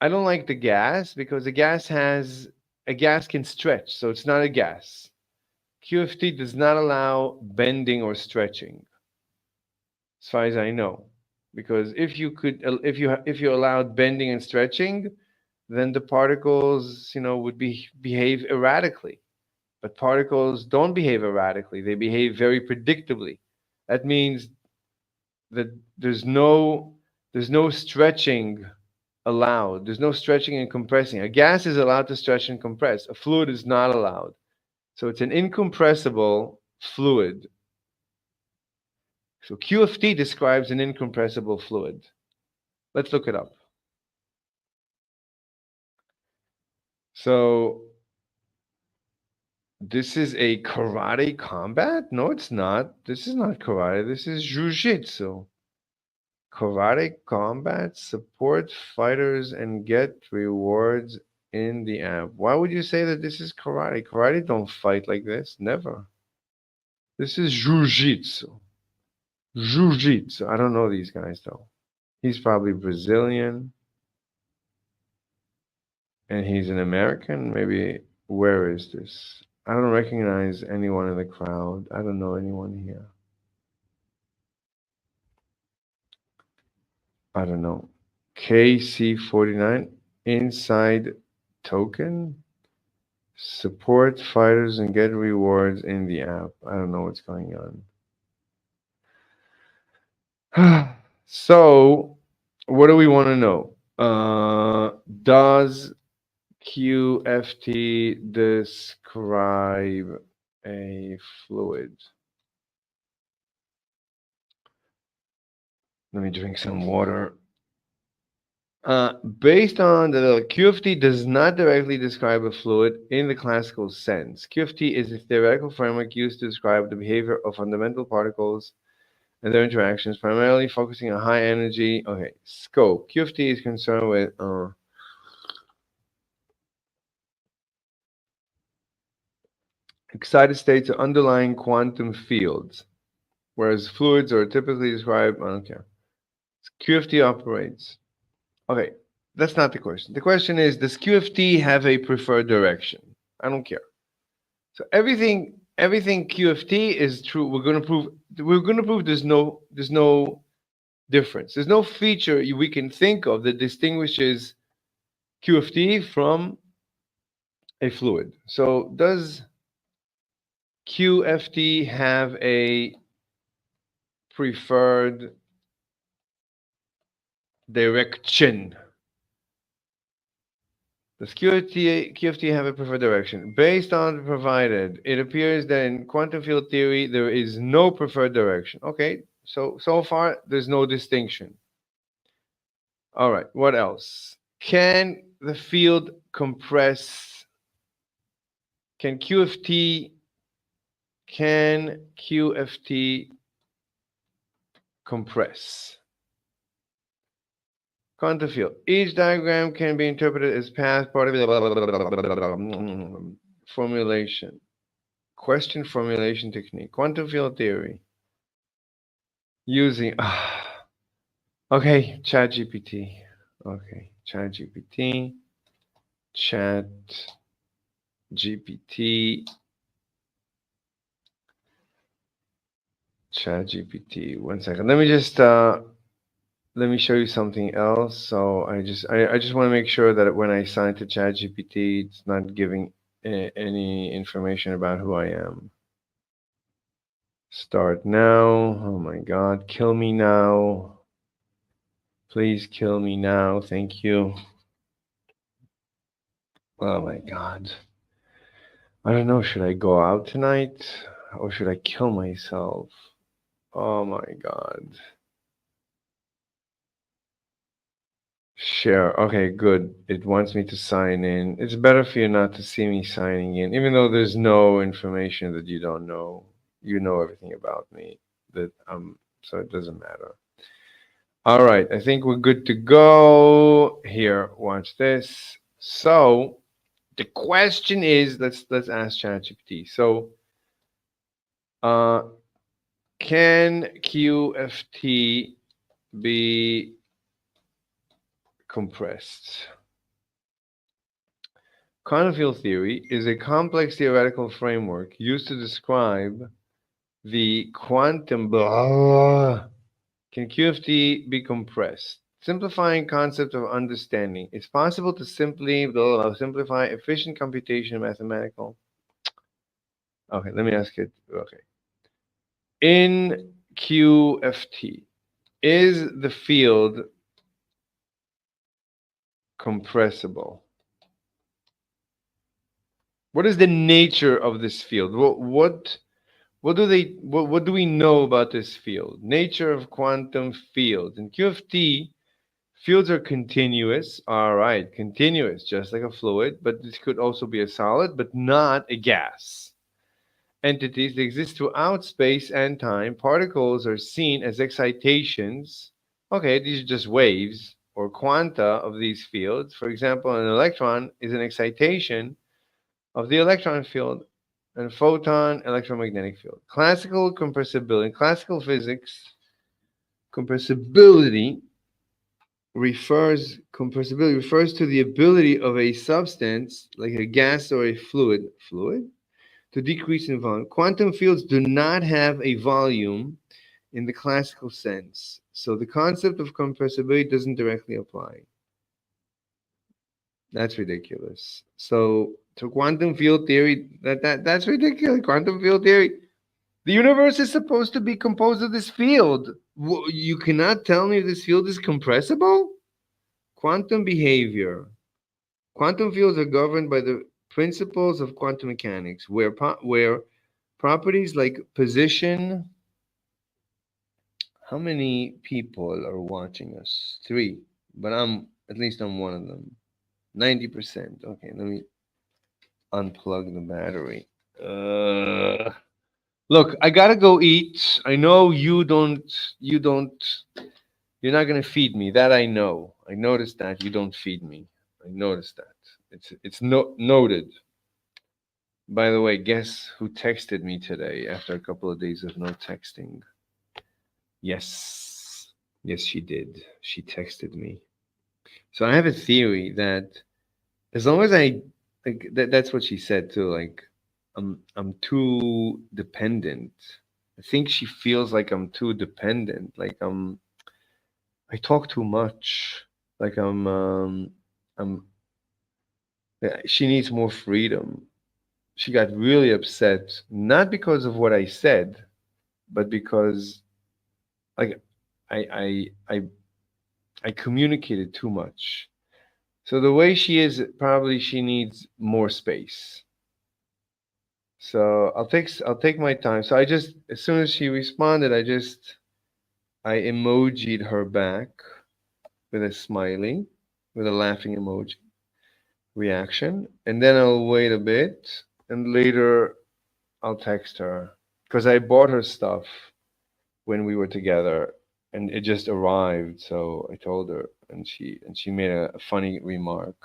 I don't like the gas because a gas can stretch, so it's not a gas. Q of t does not allow bending or stretching, as far as I know, because if you allowed bending and stretching, then the particles, would behave erratically. But particles don't behave erratically; they behave very predictably. That means that there's no stretching allowed. There's no stretching and compressing. A gas is allowed to stretch and compress. A fluid is not allowed. So it's an incompressible fluid. So Q of t describes an incompressible fluid. Let's look it up. So this is a karate combat? No, it's not. This is not karate. This is jujitsu. Karate combat, support fighters and get rewards in the app. Why would you say that this is karate? Karate don't fight like this. Never. This is jujitsu. Jiu-jitsu. I don't know these guys though. He's probably Brazilian. And he's an American? Maybe. Where is this? I don't recognize anyone in the crowd. I don't know anyone here. I don't know. KC49. Inside token. Support fighters and get rewards in the app. I don't know what's going on. So, what do we want to know? Does QFT describe a fluid? Let me drink some water. Based on the QFT does not directly describe a fluid in the classical sense. QFT is a theoretical framework used to describe the behavior of fundamental particles and their interactions, primarily focusing on high energy. Okay, scope. QFT is concerned with excited states are underlying quantum fields, whereas fluids are typically described. I don't care. QFT operates. Okay, that's not the question. The question is, does QFT have a preferred direction? I don't care. So everything QFT is true. We're going to prove there's no difference. There's no feature we can think of that distinguishes QFT from a fluid. So does QFT have a preferred direction? Does QFT have a preferred direction? Based on the provided, it appears that in quantum field theory, there is no preferred direction. Okay, so far, there's no distinction. All right, what else? Can the field compress? Can QFT compress? Quantum field. Each diagram can be interpreted as path part of formulation. Question formulation technique. Quantum field theory. Using okay, ChatGPT. Okay, ChatGPT. ChatGPT. 1 second. Let me just let me show you something else. So I just want to make sure that when I sign to ChatGPT, it's not giving any information about who I am. Start now. Oh my God, kill me now. Please kill me now. Thank you. Oh my God. I don't know. Should I go out tonight or should I kill myself? Oh my God. Share. Okay, good. It wants me to sign in. It's better for you not to see me signing in, even though there's no information that you don't know. You know everything about me. So it doesn't matter. All right, I think we're good to go. Here, watch this. So the question is, let's ask ChatGPT. So can QFT be compressed? Quantum field theory is a complex theoretical framework used to describe the quantum. Can QFT be compressed? Simplifying concept of understanding. It's possible to simply simplify efficient computation mathematical. Okay, let me ask it. Okay. In QFT, is the field compressible? What is the nature of this field? What do we know about this field? Nature of quantum fields. In QFT, fields are continuous. All right, continuous, just like a fluid, but this could also be a solid, but not a gas. Entities that exist throughout space and time. Particles are seen as excitations. Okay, these are just waves or quanta of these fields. For example, an electron is an excitation of the electron field and photon electromagnetic field. Classical compressibility. In classical physics, compressibility refers to the ability of a substance, like a gas or a fluid, to decrease in volume. Quantum fields do not have a volume in the classical sense, so the concept of compressibility doesn't directly apply. That's ridiculous. So quantum field theory, that's ridiculous. Quantum field theory. The universe is supposed to be composed of this field. You cannot tell me this field is compressible? Quantum behavior. Quantum fields are governed by the principles of quantum mechanics, where properties like position. How many people are watching us? 3, but I'm one of them. 90%. Okay, let me unplug the battery. Look, I gotta go eat. I know you're not gonna feed me. That I know. I noticed that you don't feed me. I noticed that. It's noted. By the way, guess who texted me today after a couple of days of no texting? Yes, she did. She texted me. So I have a theory that as long as I like that's what she said too. Like I'm too dependent. I think she feels like I'm too dependent. Like I talk too much. Like she needs more freedom. She got really upset, not because of what I said, but because like I communicated too much. So the way she is, probably she needs more space. So I'll take my time. So I just, as soon as she responded, I emojied her back with a smiley, with a laughing emoji reaction, and then I'll wait a bit, and later I'll text her because I bought her stuff when we were together, and it just arrived. So I told her, and she made a funny remark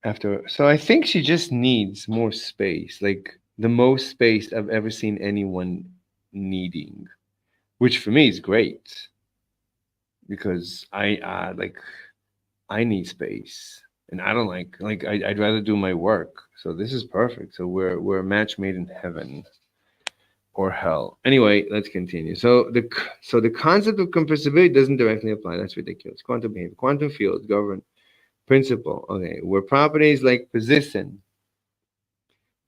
after. So I think she just needs more space, like the most space I've ever seen anyone needing, which for me is great because I need space, and I don't like I'd rather do my work. So this is perfect. So we're a match made in heaven. or hell. Anyway, let's continue. So the concept of compressibility doesn't directly apply. That's ridiculous. Quantum behavior, quantum fields govern principle. Okay, where properties like position,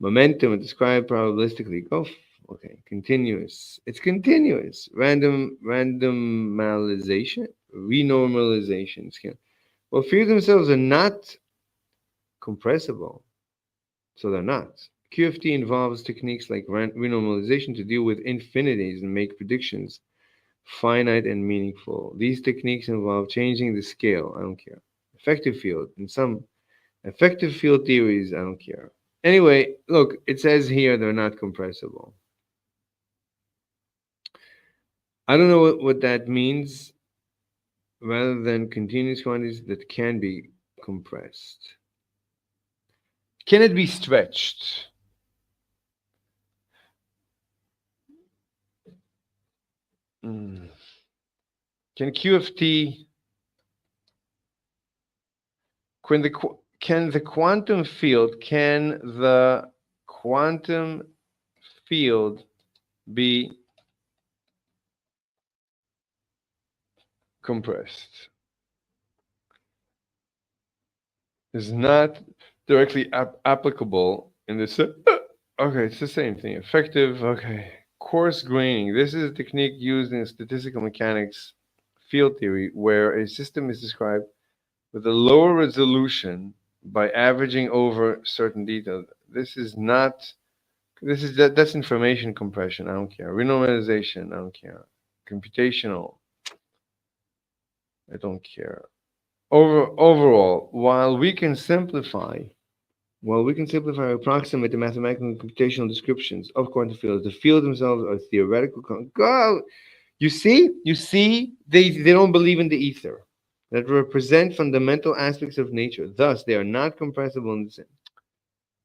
momentum are described probabilistically. Okay, continuous. It's continuous. Randomization, renormalization. Well, fields themselves are not compressible, so they're not. QFT involves techniques like renormalization to deal with infinities and make predictions finite and meaningful. These techniques involve changing the scale. I don't care. Effective field. In some effective field theories, I don't care. Anyway, look, it says here they're not compressible. I don't know what that means, rather than continuous quantities that can be compressed. Can it be stretched? Can QFT, can the quantum field, be compressed? Is not directly applicable in this. Okay, it's the same thing. Effective. Okay. Coarse graining. This is a technique used in statistical mechanics field theory where a system is described with a lower resolution by averaging over certain details. That's information compression. I don't care. Renormalization. I don't care. Computational. I don't care. Overall, while we can simplify or approximate the mathematical and computational descriptions of quantum fields, the fields themselves are theoretical. You see, they don't believe in the ether that represent fundamental aspects of nature. Thus, they are not compressible in the sense.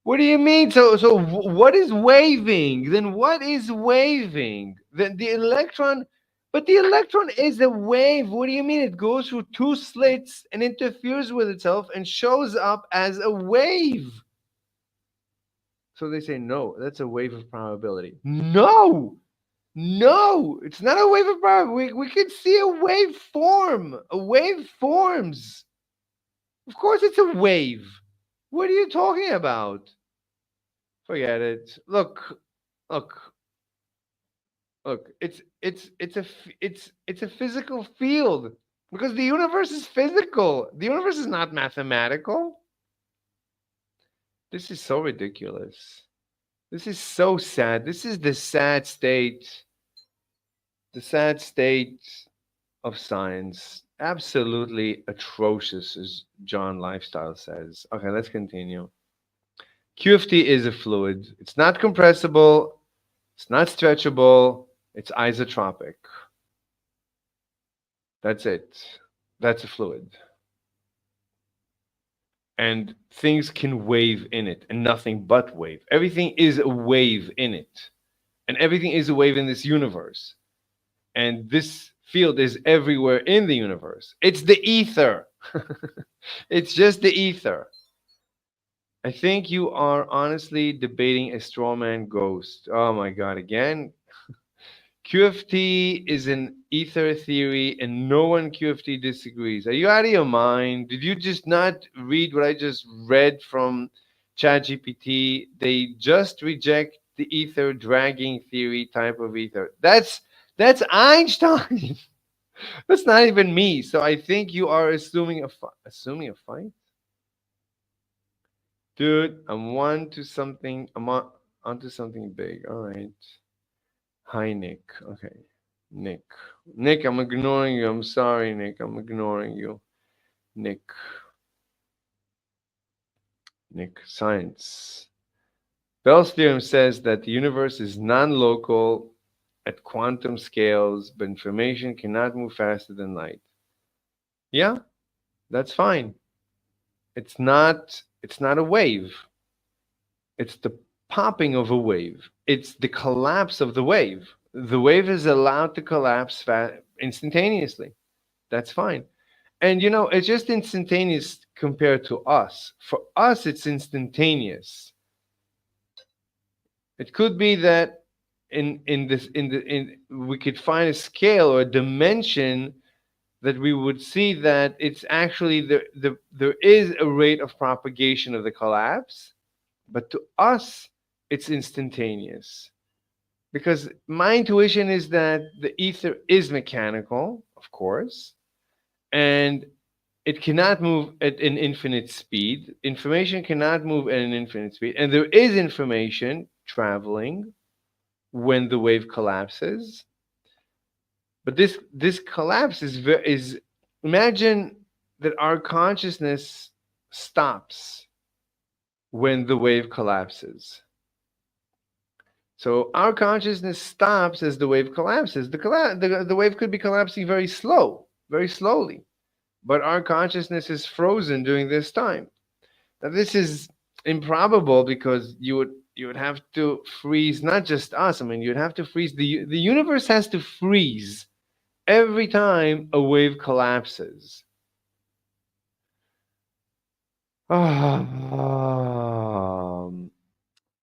What do you mean? So what is waving? Then what is waving? The electron. But the electron is a wave. What do you mean? It goes through two slits and interferes with itself and shows up as a wave. So they say, no, that's a wave of probability. No, it's not a wave of probability. We can see a wave form. A wave forms. Of course it's a wave. What are you talking about? Forget it. Look. It's a physical field because the universe is physical. The universe is not mathematical. This is so ridiculous. This is so sad. This is the sad state. The sad state of science. Absolutely atrocious, as John Lifestyle says. Okay, let's continue. QFT is a fluid. It's not compressible. It's not stretchable. It's isotropic. That's it. That's a fluid. And things can wave in it and nothing but wave. Everything is a wave in it. And everything is a wave in this universe. And this field is everywhere in the universe. It's the ether. It's just the ether. I think you are honestly debating a straw man ghost. Oh my God, again? QFT is an ether theory and no one QFT disagrees. Are you out of your mind? Did you just not read what I just read from ChatGPT? They just reject the ether dragging theory type of ether. That's Einstein. That's not even me. So I think you are assuming a fight? Dude, I'm onto something big. All right. Hi, Nick. Okay. Nick, I'm ignoring you. I'm sorry, Nick. I'm ignoring you. Nick, science. Bell's theorem says that the universe is non-local at quantum scales, but information cannot move faster than light. Yeah, that's fine. It's not a wave. It's the popping of a wave. It's the collapse of the wave. The wave is allowed to collapse instantaneously. That's fine. And it's just instantaneous compared to us. For us, it's instantaneous. It could be that we could find a scale or a dimension that we would see that it's actually there is a rate of propagation of the collapse, but to us it's instantaneous. Because my intuition is that the ether is mechanical, of course, and it cannot move at an infinite speed. Information cannot move at an infinite speed, and there is information traveling when the wave collapses. But this collapse is imagine that our consciousness stops when the wave collapses. So our consciousness stops as the wave collapses. The wave could be collapsing very slowly, but our consciousness is frozen during this time. Now this is improbable because you would have to freeze not just us. I mean, you'd have to freeze the universe has to freeze every time a wave collapses.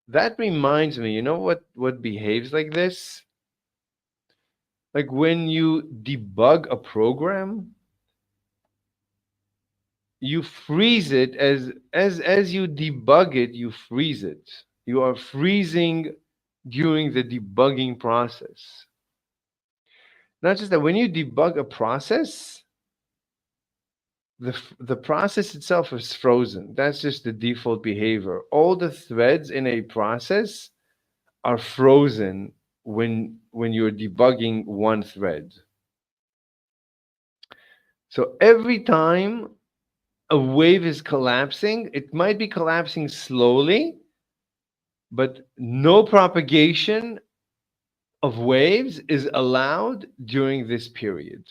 That reminds me, you know what behaves like this? Like when you debug a program, you freeze it as you debug it, you freeze it. You are freezing during the debugging process. Not just that, when you debug a process, the process itself is frozen. That's just the default behavior. All the threads in a process are frozen when you're debugging one thread. So every time a wave is collapsing, it might be collapsing slowly, but no propagation of waves is allowed during this period.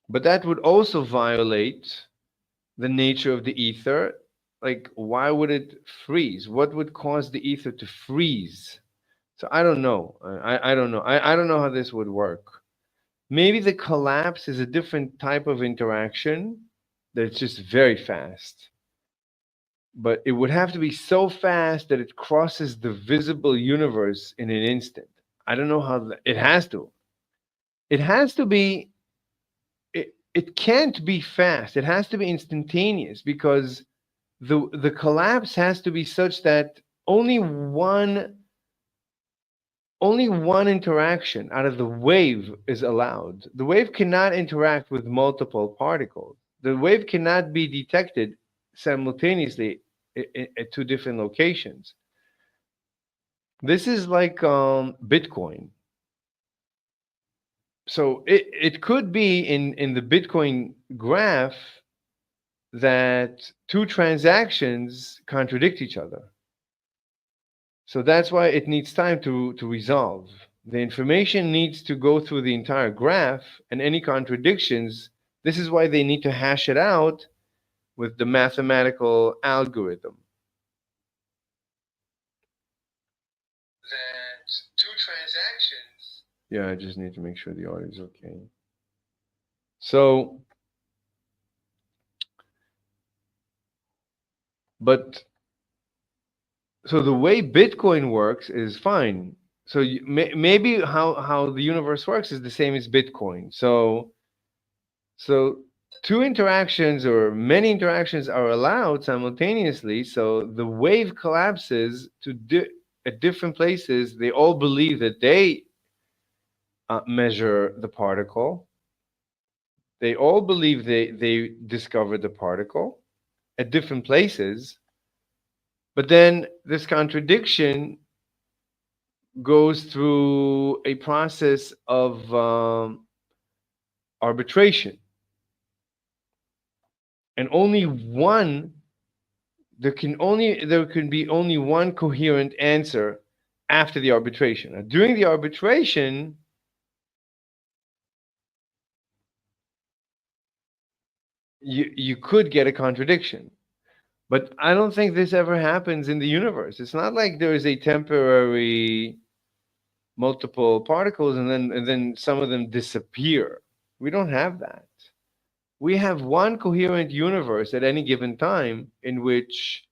But that would also violate the nature of the ether. Like, why would it freeze? What would cause the ether to freeze? So I don't know. I don't know. I don't know how this would work. Maybe the collapse is a different type of interaction that's just very fast. But it would have to be so fast that it crosses the visible universe in an instant. I don't know how it has to. It has to be. It can't be fast. It has to be instantaneous because the collapse has to be such that only one interaction out of the wave is allowed. The wave cannot interact with multiple particles. The wave cannot be detected simultaneously at two different locations. This is like Bitcoin. So it could be in the Bitcoin graph that two transactions contradict each other. So that's why it needs time to resolve. The information needs to go through the entire graph, and any contradictions, this is why they need to hash it out with the mathematical algorithm. That two transactions. Yeah, I just need to make sure the audio is okay. So, so the way Bitcoin works is fine. So maybe how the universe works is the same as Bitcoin. So two interactions or many interactions are allowed simultaneously. So the wave collapses at different places. They all believe that they measure the particle. They all believe they discovered the particle at different places. But then this contradiction goes through a process of arbitration. And there can be only one coherent answer after the arbitration. Now, during the arbitration, you could get a contradiction. But I don't think this ever happens in the universe. It's not like there is a temporary multiple particles and then some of them disappear. We don't have that. We have one coherent universe at any given time in which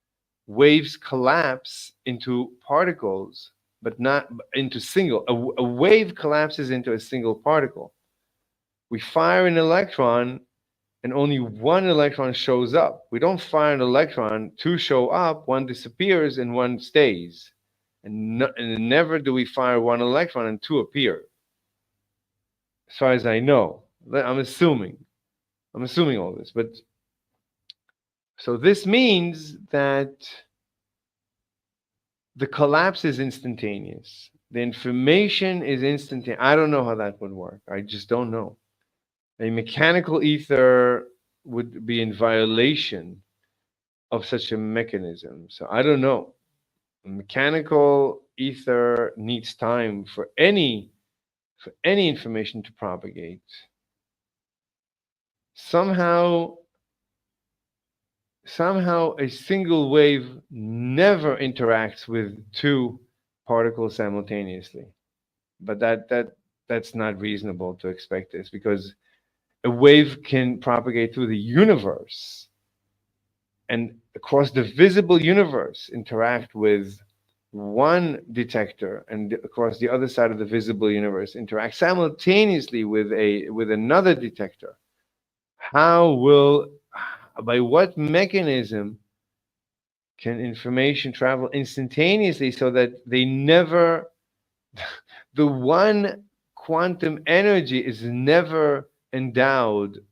waves collapse into particles, but not into single. A wave collapses into a single particle. We fire an electron and only one electron shows up. We don't fire an electron, two show up, one disappears, and one stays. And never do we fire one electron and two appear. As far as I know. I'm assuming all this. But so this means that the collapse is instantaneous. The information is instantaneous. I don't know how that would work. I just don't know. A mechanical ether would be in violation of such a mechanism. So I don't know. A mechanical ether needs time for any information to propagate. Somehow a single wave never interacts with two particles simultaneously. But that's not reasonable to expect this, because a wave can propagate through the universe and across the visible universe interact with one detector, and across the other side of the visible universe interact simultaneously with another detector. By what mechanism can information travel instantaneously so that they never, the one quantum energy is never endowed,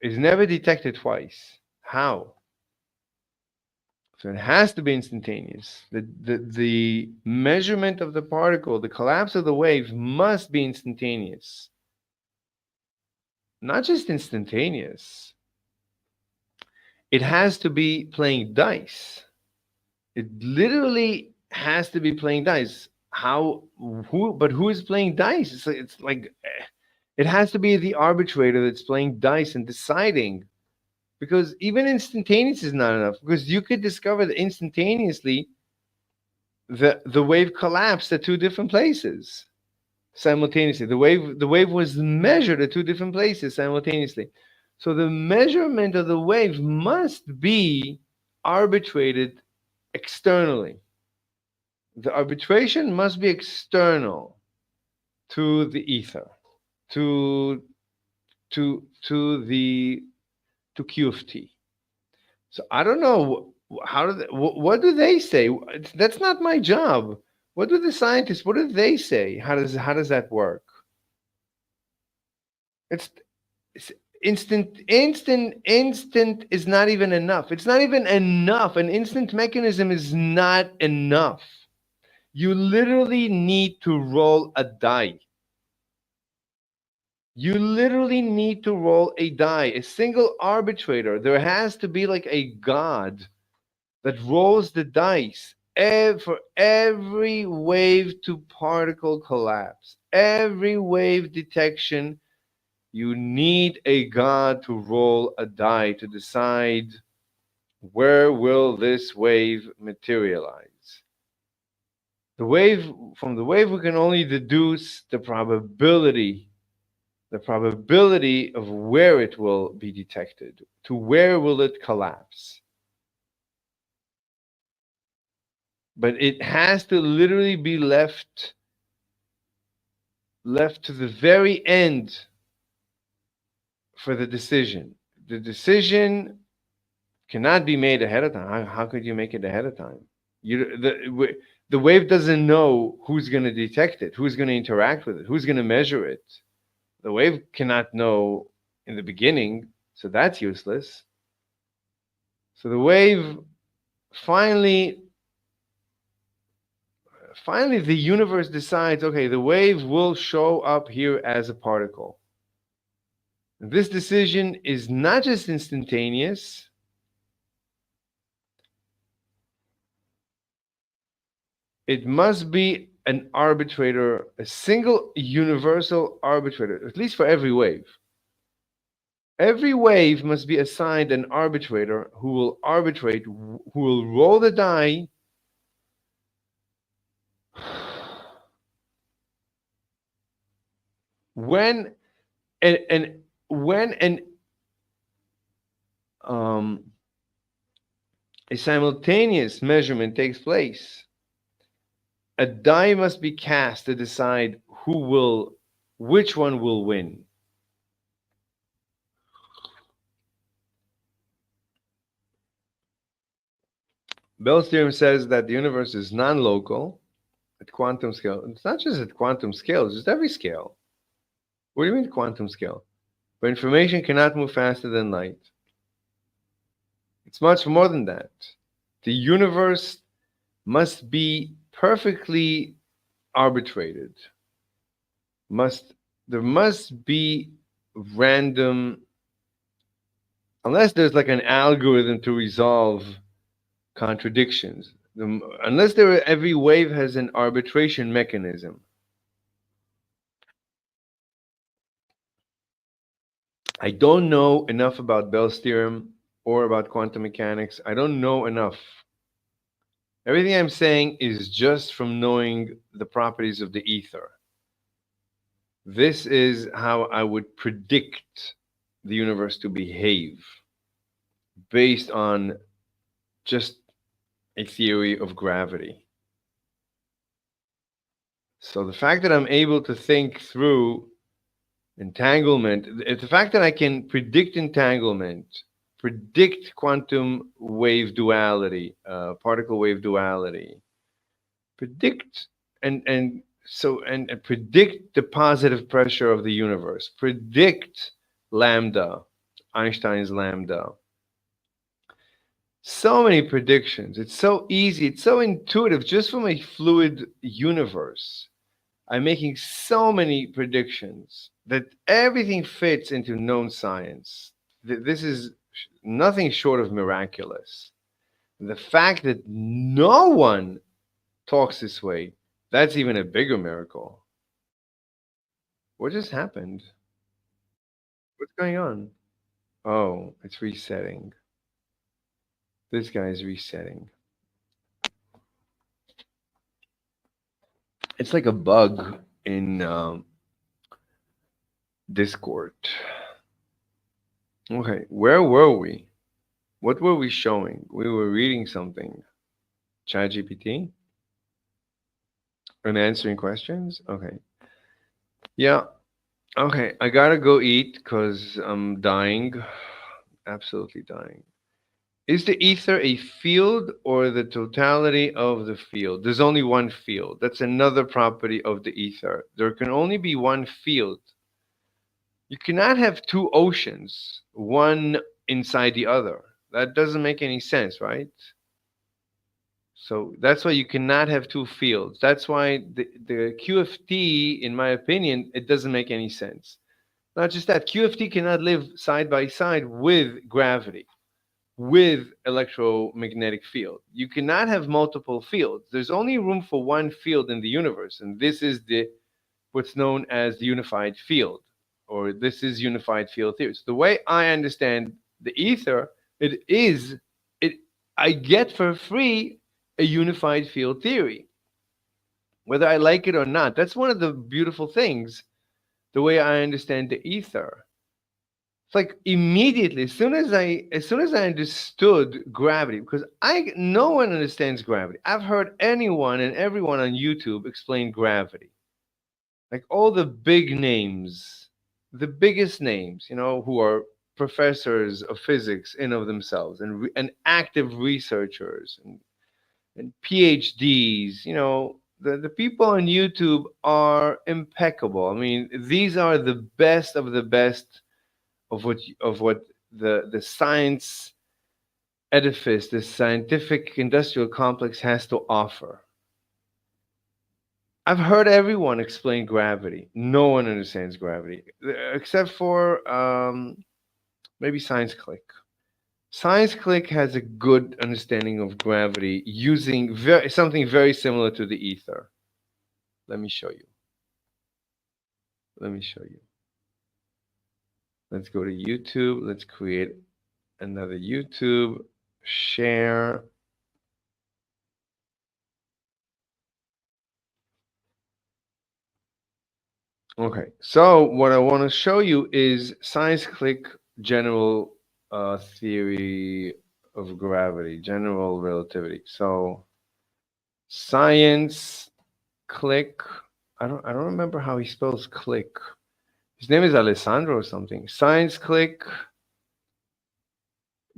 is never detected twice? How? So it has to be instantaneous. The measurement of the particle, the collapse of the wave must be instantaneous. Not just instantaneous. It has to be playing dice. It literally has to be playing dice. Who is playing dice? It's like it has to be the arbitrator that's playing dice and deciding. Because even instantaneous is not enough. Because you could discover that instantaneously the wave collapsed at two different places simultaneously. The wave was measured at two different places simultaneously. So the measurement of the wave must be arbitrated externally. The arbitration must be external to the ether, to Q of t. So I don't know what do they say? That's not my job. What do the scientists? What do they say? How does that work? It's instant is not even enough. It's not even enough. An instant mechanism is not enough. You literally need to roll a die. You literally need to roll a die, a single arbitrator. There has to be like a god that rolls the dice for every wave to particle collapse, every wave detection. You need a god to roll a die to decide where will this wave materialize. From the wave we can only deduce the probability of where it will be detected, to where will it collapse. But it has to literally be left to the very end for the decision. The decision cannot be made ahead of time. How could you make it ahead of time? The wave doesn't know who's going to detect it, who's going to interact with it, who's going to measure it. The wave cannot know in the beginning, so that's useless. So the wave finally the universe decides, okay, the wave will show up here as a particle. This decision is not just instantaneous. It must be an arbitrator, a single universal arbitrator, at least for every wave. Every wave must be assigned an arbitrator who will arbitrate, who will roll the die when a simultaneous measurement takes place. A die must be cast to decide which one will win. Bell's theorem says that the universe is non-local at quantum scale. It's not just at quantum scale, it's just every scale. What do you mean quantum scale? But information cannot move faster than light. It's much more than that. The universe must be perfectly arbitrated. There must be random, unless there's like an algorithm to resolve contradictions. Unless every wave has an arbitration mechanism. I don't know enough about Bell's theorem or about quantum mechanics. I don't know enough. Everything I'm saying is just from knowing the properties of the ether. This is how I would predict the universe to behave based on just a theory of gravity. So the fact that I'm able to think through entanglement, the fact that I can predict entanglement, predict quantum wave duality, particle wave duality, predict and predict the positive pressure of the universe, predict lambda, Einstein's lambda. So many predictions. It's so easy. It's so intuitive just from a fluid universe. I'm making so many predictions that everything fits into known science. This is nothing short of miraculous. The fact that no one talks this way, that's even a bigger miracle. What just happened? What's going on? Oh, it's resetting. This guy's resetting. It's like a bug in Discord. Okay, where were we? What were we showing? We were reading something. ChatGPT? And answering questions? Okay. Yeah. Okay, I gotta go eat because I'm dying. Absolutely dying. Is the ether a field or the totality of the field? There's only one field. That's another property of the ether. There can only be one field. You cannot have two oceans, one inside the other. That doesn't make any sense, right? So that's why you cannot have two fields. That's why the QFT, in my opinion, it doesn't make any sense. Not just that, QFT cannot live side by side with gravity, with electromagnetic field. You cannot have multiple fields. There's only room for one field in the universe, and this is what's known as the unified field, or this is unified field theory. So the way I understand the ether, I get for free a unified field theory, whether I like it or not. That's one of the beautiful things, the way I understand the ether. It's like immediately, as soon as I understood gravity, because no one understands gravity. I've heard anyone and everyone on YouTube explain gravity. Like all the big names, the biggest names, who are professors of physics in of themselves and active researchers and PhDs, the people on YouTube are impeccable. I mean, these are the best of the best of what the science edifice, the scientific industrial complex has to offer. I've heard everyone explain gravity. No one understands gravity except for maybe Science Click. Science Click has a good understanding of gravity using something very similar to the ether. Let me show you. Let's go to YouTube. Let's create another YouTube. Share. Okay, so what I want to show you is Science Click general theory of gravity, general relativity. So science, click. I don't remember how he spells click. His name is Alessandro or something. Science click,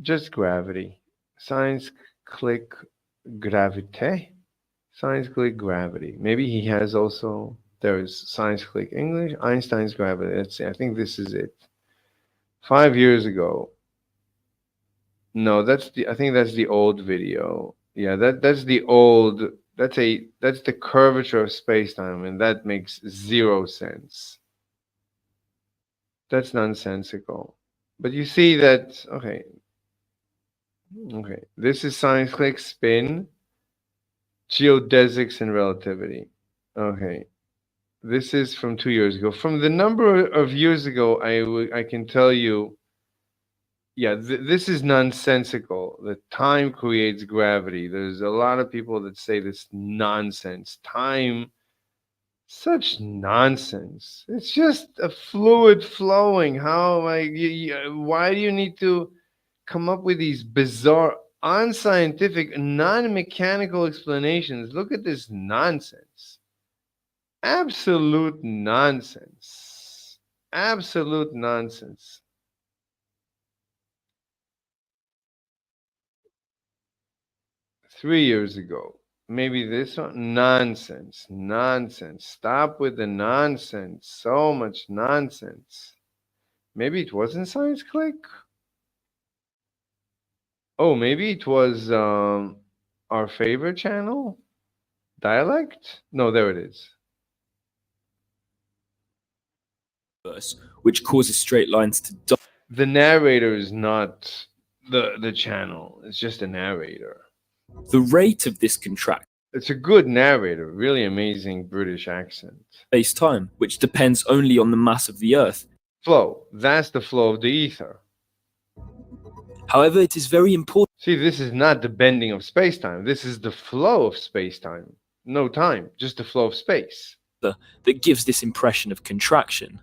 just gravity. Science click gravité. Science click gravity. Maybe he has also, there's science click English, Einstein's gravity. Let's see, I think this is it. 5 years ago. No, I think that's the old video. Yeah, that's the old, that's the curvature of space-time, and that makes zero sense. That's nonsensical. But you see that, okay. This is science click spin, geodesics and relativity. Okay. This is from 2 years ago. From the number of years ago, I can tell you, yeah, this is nonsensical. The time creates gravity. There's a lot of people that say this nonsense. Time, such nonsense. It's just a fluid flowing. How, like, why do you need to come up with these bizarre, unscientific, non-mechanical explanations? Look at this nonsense. Absolute nonsense. Absolute nonsense. Three years ago. Maybe this one. Nonsense. Nonsense. Stop with the nonsense. So much nonsense. Maybe it wasn't Science Click? Oh, maybe it was our favorite channel? Dialect? No, there it is. Which causes straight lines to die. The narrator is not the channel. It's just a narrator. The rate of this contraction. It's a good narrator, really amazing British accent. Space-time, which depends only on the mass of the Earth. Flow. That's the flow of the ether. However, it is very important. See, this is not the bending of space-time. This is the flow of space-time. No time, just the flow of space. That gives this impression of contraction.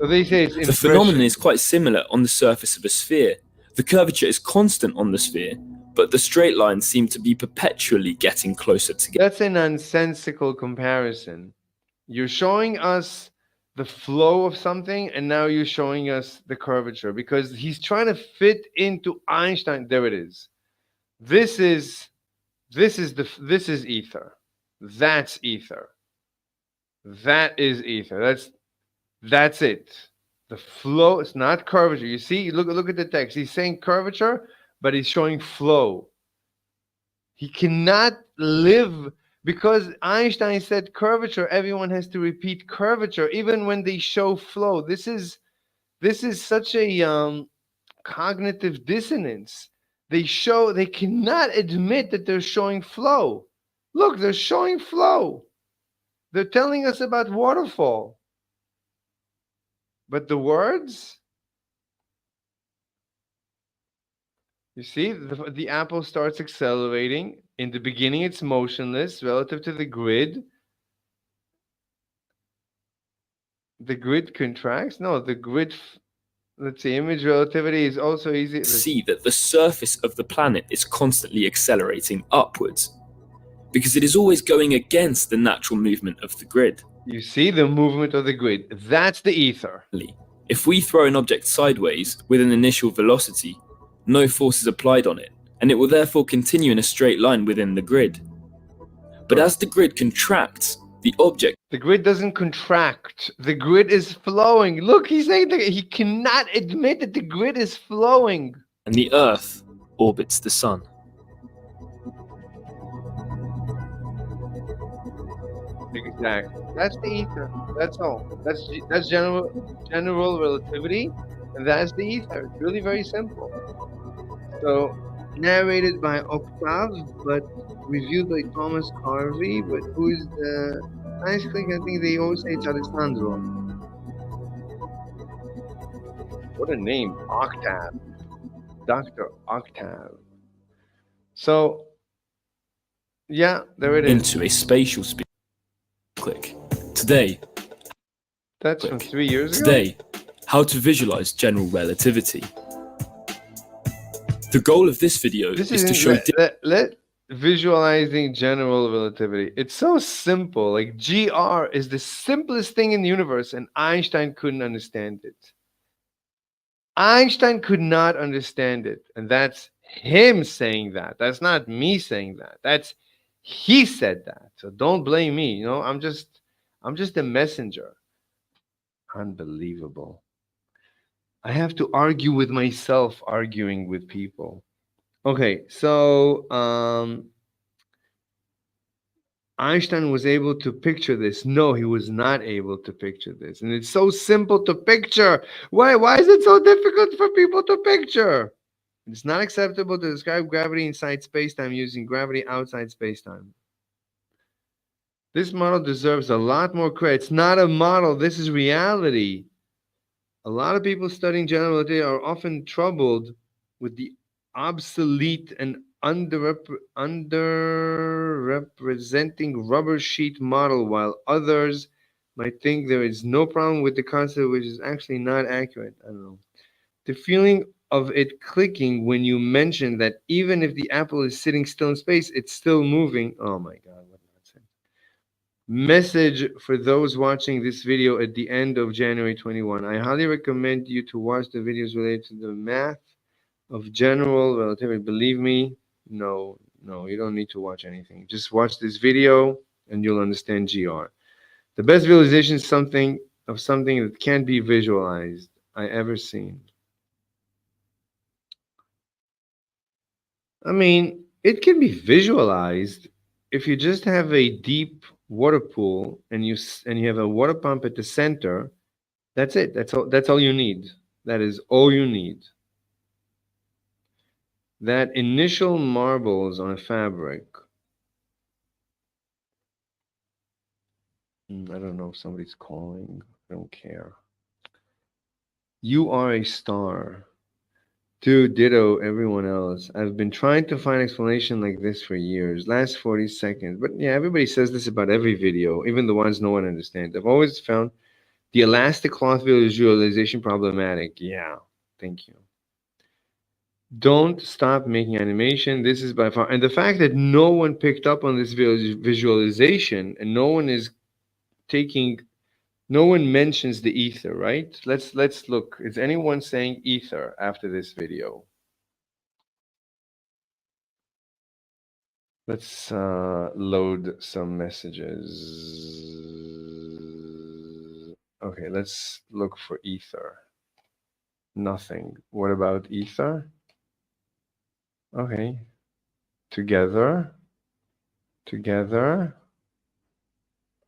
So they say it's the phenomenon is quite similar on the surface of a sphere. The curvature is constant on the sphere, but the straight lines seem to be perpetually getting closer together. That's a nonsensical comparison. You're showing us the flow of something, and now you're showing us the curvature, because he's trying to fit into Einstein. There it is. This is ether. That's ether. That is ether. That's it. The flow is not curvature. You see, look at the text. He's saying curvature, but he's showing flow. He cannot live, because Einstein said curvature. Everyone has to repeat curvature, even when they show flow. This is such a cognitive dissonance. They cannot admit that they're showing flow. Look, they're showing flow. They're telling us about waterfall. But the words, you see, the apple starts accelerating. In the beginning, it's motionless relative to the grid. The grid contracts. No, the grid, let's see, image relativity is also easy. See that the surface of the planet is constantly accelerating upwards, because it is always going against the natural movement of the grid. You see the movement of the grid. That's the ether. If we throw an object sideways with an initial velocity, no force is applied on it, and it will therefore continue in a straight line within the grid. But as the grid contracts, the grid doesn't contract. The grid is flowing. Look, he's saying that he cannot admit that the grid is flowing. And the Earth orbits the Sun. Exactly. That's the ether. That's all. That's general relativity, and that's the ether. It's really very simple. So, narrated by Octave, but reviewed by Thomas Harvey. But who is the Science Click? I think they always say it's Alessandro. What a name, Octave. Dr. Octave. So, yeah, there it is. Into a spatial click. Today. That's from 3 years ago? Today, how to visualize general relativity. The goal of this video This is to isn't show let visualizing general relativity. It's so simple. Like GR is the simplest thing in the universe, and Einstein couldn't understand it. Einstein could not understand it, and that's him saying that. That's not me saying that. That's he said that. So don't blame me. You know, I'm just a messenger. Unbelievable. I have to argue with myself, arguing with people. Okay, so Einstein was able to picture this. No, he was not able to picture this. And it's so simple to picture. Why is it so difficult for people to picture? It's not acceptable to describe gravity inside spacetime using gravity outside spacetime. This model deserves a lot more credit. It's not a model. This is reality. A lot of people studying general relativity are often troubled with the obsolete and underrepresenting rubber sheet model, while others might think there is no problem with the concept, which is actually not accurate. I don't know. The feeling of it clicking when you mention that even if the apple is sitting still in space, it's still moving. Oh my God, what nonsense. Message for those watching this video at the end of January 21. I highly recommend you to watch the videos related to the math of general relativity. Believe me, no, you don't need to watch anything. Just watch this video and you'll understand GR. The best visualization is something that can't be visualized I ever seen. I mean, it can be visualized if you just have a deep water pool and you have a water pump at the center. That's it. That's all you need. That is all you need. That initial marbles on a fabric. I don't know if somebody's calling. I don't care. You are a star. Dude, ditto everyone else. I've been trying to find explanation like this for years. Last 40 seconds. But yeah, everybody says this about every video, even the ones no one understands. I've always found the elastic cloth visualization problematic. Yeah, thank you. Don't stop making animation. This is by far, and the fact that no one picked up on this visualization and no one mentions the ether, right? Let's look. Is anyone saying ether after this video? Let's load some messages. Okay, let's look for ether. Nothing. What about ether? Okay. Together.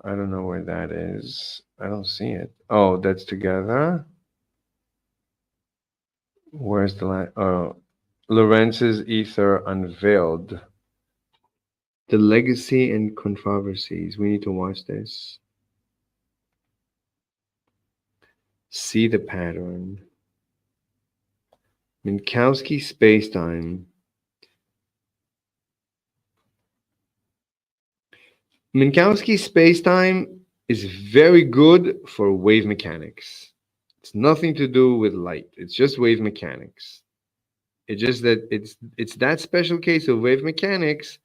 I don't know where that is. I don't see it. Oh, that's together. Where's the line? Oh, Lorenz's ether unveiled. The legacy and controversies. We need to watch this. See the pattern. Minkowski spacetime. Minkowski spacetime is very good for wave mechanics. It's nothing to do with light. It's just wave mechanics. It's just that it's that special case of wave mechanics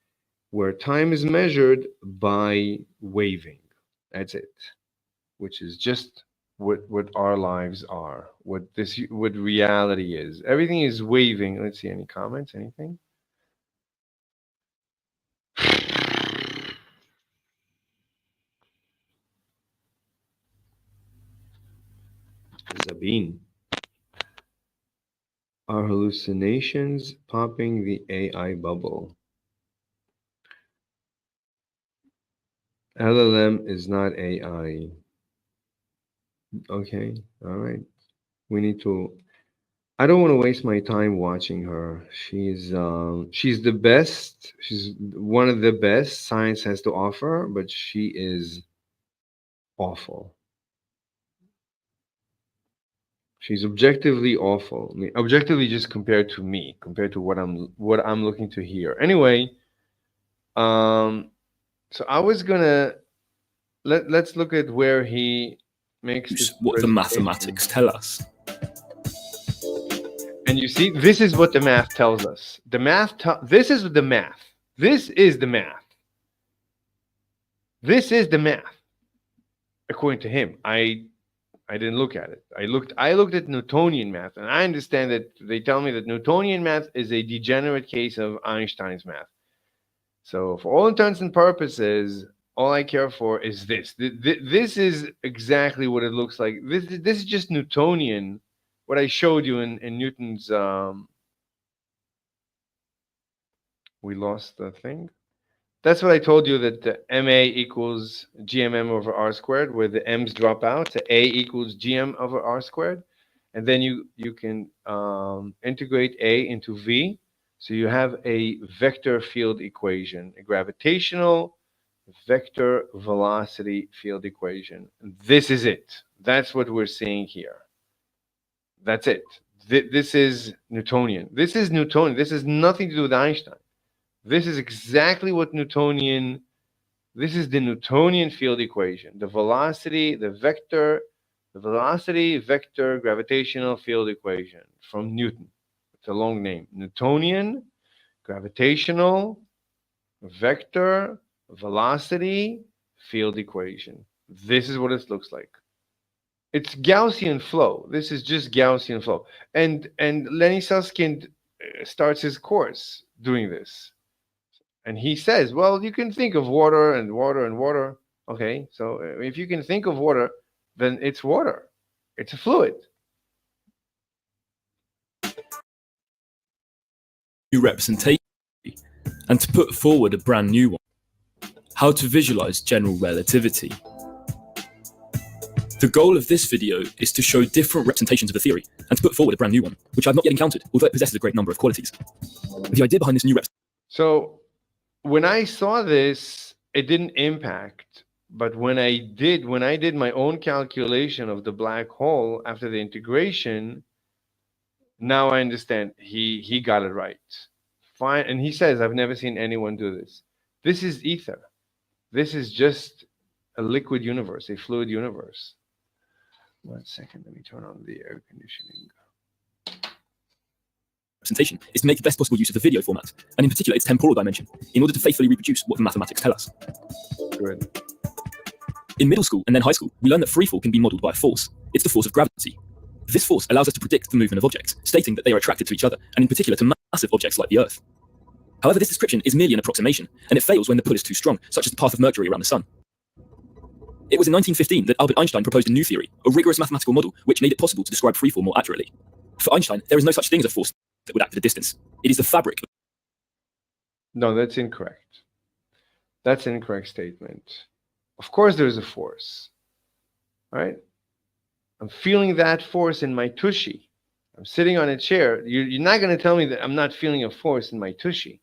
where time is measured by waving. That's it. Which is just what our lives are. What reality is. Everything is waving. Let's see, any comments? Anything? Sabine. Are hallucinations popping the AI bubble? LLM is not AI. Okay, all right. We need to. I don't want to waste my time watching her. She's the best. She's one of the best science has to offer, but she is awful. She's objectively awful. I mean, objectively just compared to me, compared to what I'm looking to hear. Anyway, so I was gonna let's look at where he makes this what the mathematics tell us. And you see, this is what the math tells us. The math, this is the math. This is the math. This is the math. According to him, I didn't look at it. I looked at Newtonian math, and I understand that they tell me that Newtonian math is a degenerate case of Einstein's math. So for all intents and purposes, all I care for is this. This is exactly what it looks like. This is just Newtonian, what I showed you in Newton's. We lost the thing. That's what I told you, that the MA equals GMM over R squared, where the M's drop out. So A equals GM over R squared. And then you can integrate A into V. So you have a vector field equation, a gravitational vector velocity field equation. And this is it. That's what we're seeing here. That's it. This is Newtonian. This is Newtonian. This has nothing to do with Einstein. This is exactly what Newtonian, this is the Newtonian field equation. The velocity, the velocity, vector, gravitational field equation from Newton. It's a long name. Newtonian, gravitational, vector, velocity, field equation. This is what it looks like. It's Gaussian flow. This is just Gaussian flow. And Lenny Susskind starts his course doing this. And he says, well, you can think of water and water and water. Okay, so if you can think of water, then it's water. It's a fluid. New representation, and to put forward a brand new one. How to visualize general relativity. The goal of this video is to show different representations of the theory and to put forward a brand new one, which I've not yet encountered, although it possesses a great number of qualities. The idea behind this new So when I saw this, it didn't impact. But when I did my own calculation of the black hole after the integration, now I understand he got it right. Fine. And he says, I've never seen anyone do this. This is ether. This is just a liquid universe, a fluid universe. 1 second, let me turn on the air conditioning. representation is to make the best possible use of the video format, and in particular its temporal dimension, in order to faithfully reproduce what the mathematics tell us. Good. In middle school and then high school, we learned that freefall can be modeled by a force. It's the force of gravity. This force allows us to predict the movement of objects, stating that they are attracted to each other, and in particular to massive objects like the Earth. However, this description is merely an approximation, and it fails when the pull is too strong, such as the path of Mercury around the Sun. It was in 1915 that Albert Einstein proposed a new theory, a rigorous mathematical model, which made it possible to describe freefall more accurately. For Einstein, there is no such thing as a force that would act at a distance. It is the fabric. No, that's incorrect. That's an incorrect statement. Of course there is a force, right? I'm feeling that force in my tushy. I'm sitting on a chair. You're not going to tell me that I'm not feeling a force in my tushy.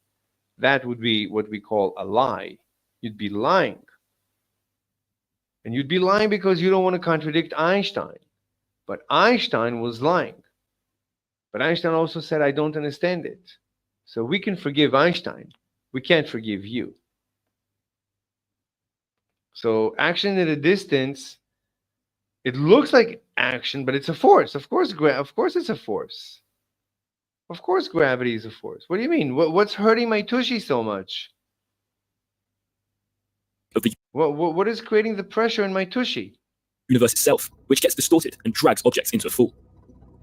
That would be what we call a lie. You'd be lying. And you'd be lying because you don't want to contradict Einstein. But Einstein was lying. But Einstein also said, I don't understand it. So we can forgive Einstein. We can't forgive you. So action at a distance, it looks like action, but it's a force. Of course it's a force. Of course gravity is a force. What do you mean? What's hurting my tushy so much? What is creating the pressure in my tushy? Universe itself, which gets distorted and drags objects into a fall.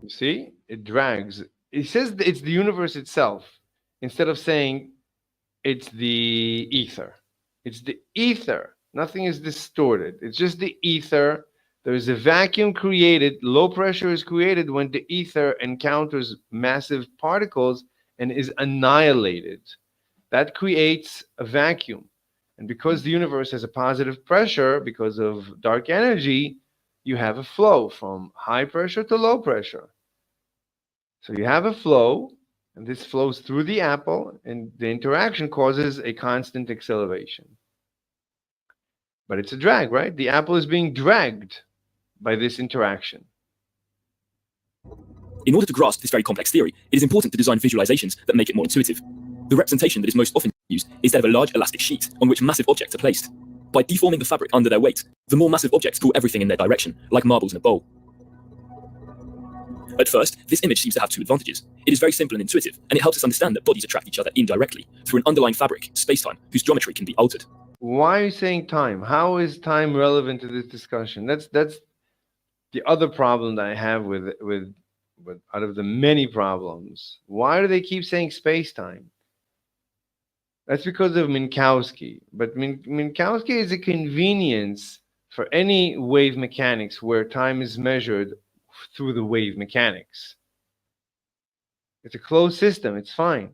You see? It drags. It says it's the universe itself, instead of saying it's the ether. It's the ether. Nothing is distorted. It's just the ether. There's a vacuum created. Low pressure is created when the ether encounters massive particles and is annihilated. That creates a vacuum. And because the universe has a positive pressure, because of dark energy, you have a flow from high pressure to low pressure. So you have a flow, and this flows through the apple, and the interaction causes a constant acceleration. But it's a drag, right? The apple is being dragged by this interaction. In order to grasp this very complex theory, it is important to design visualizations that make it more intuitive. The representation that is most often used is that of a large elastic sheet on which massive objects are placed. By deforming the fabric under their weight, the more massive objects pull everything in their direction, like marbles in a bowl. At first, this image seems to have two advantages. It is very simple and intuitive, and it helps us understand that bodies attract each other indirectly through an underlying fabric, space-time, whose geometry can be altered. Why are you saying time? How is time relevant to this discussion? That's the other problem that I have with out of the many problems. Why do they keep saying space-time? That's because of Minkowski. But Minkowski is a convenience for any wave mechanics where time is measured through the wave mechanics. It's a closed system, it's fine.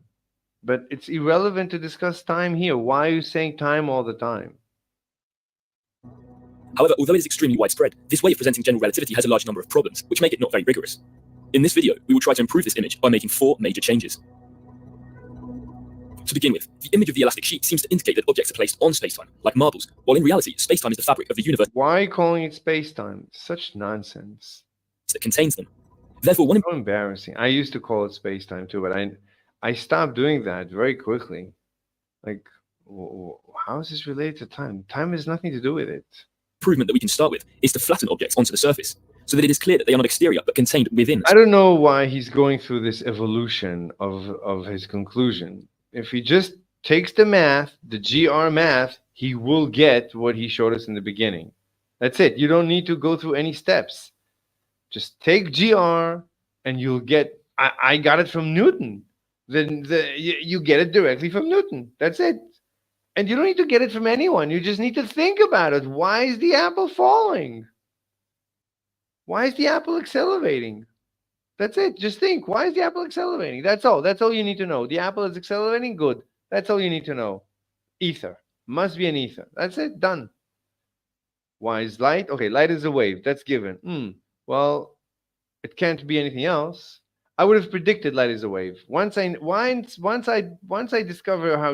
But it's irrelevant to discuss time here. Why are you saying time all the time? However, although it is extremely widespread, this way of presenting general relativity has a large number of problems, which make it not very rigorous. In this video, we will try to improve this image by making 4 major changes. To begin with, the image of the elastic sheet seems to indicate that objects are placed on spacetime, like marbles, while in reality, spacetime is the fabric of the universe. Why are you calling it spacetime? Such nonsense. That contains them. Therefore, one so embarrassing. I used to call it spacetime too, but I stopped doing that very quickly. Like, how is this related to time? Time has nothing to do with it. Improvement that we can start with is to flatten objects onto the surface, so that it is clear that they are not exterior but contained within. I don't know why he's going through this evolution of his conclusion. If he just takes the math, the GR math, he will get what he showed us in the beginning. That's it. You don't need to go through any steps. Just take GR and you'll get, I got it from Newton. Then you get it directly from Newton. That's it. And you don't need to get it from anyone. You just need to think about it. Why is the apple falling? Why is the apple accelerating? That's it. Just think. Why is the apple accelerating? That's all. That's all you need to know. The apple is accelerating. Good. That's all you need to know. Ether. Must be an ether. That's it. Done. Why is light? Okay, light is a wave. That's given. Well, it can't be anything else. I would have predicted light is a wave. Once I discover how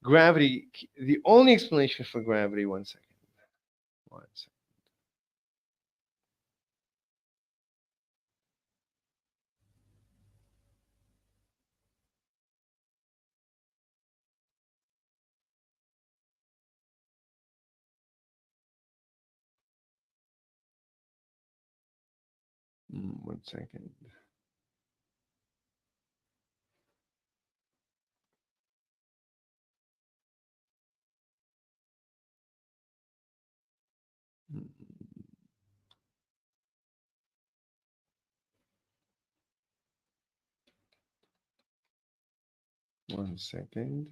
gravity, the only explanation for gravity. One second. One second. One second.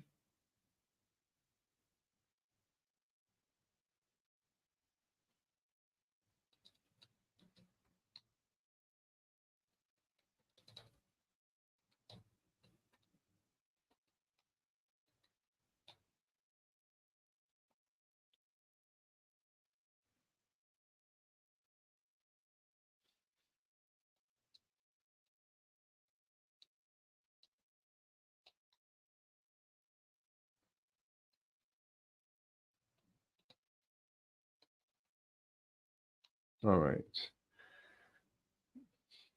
All right.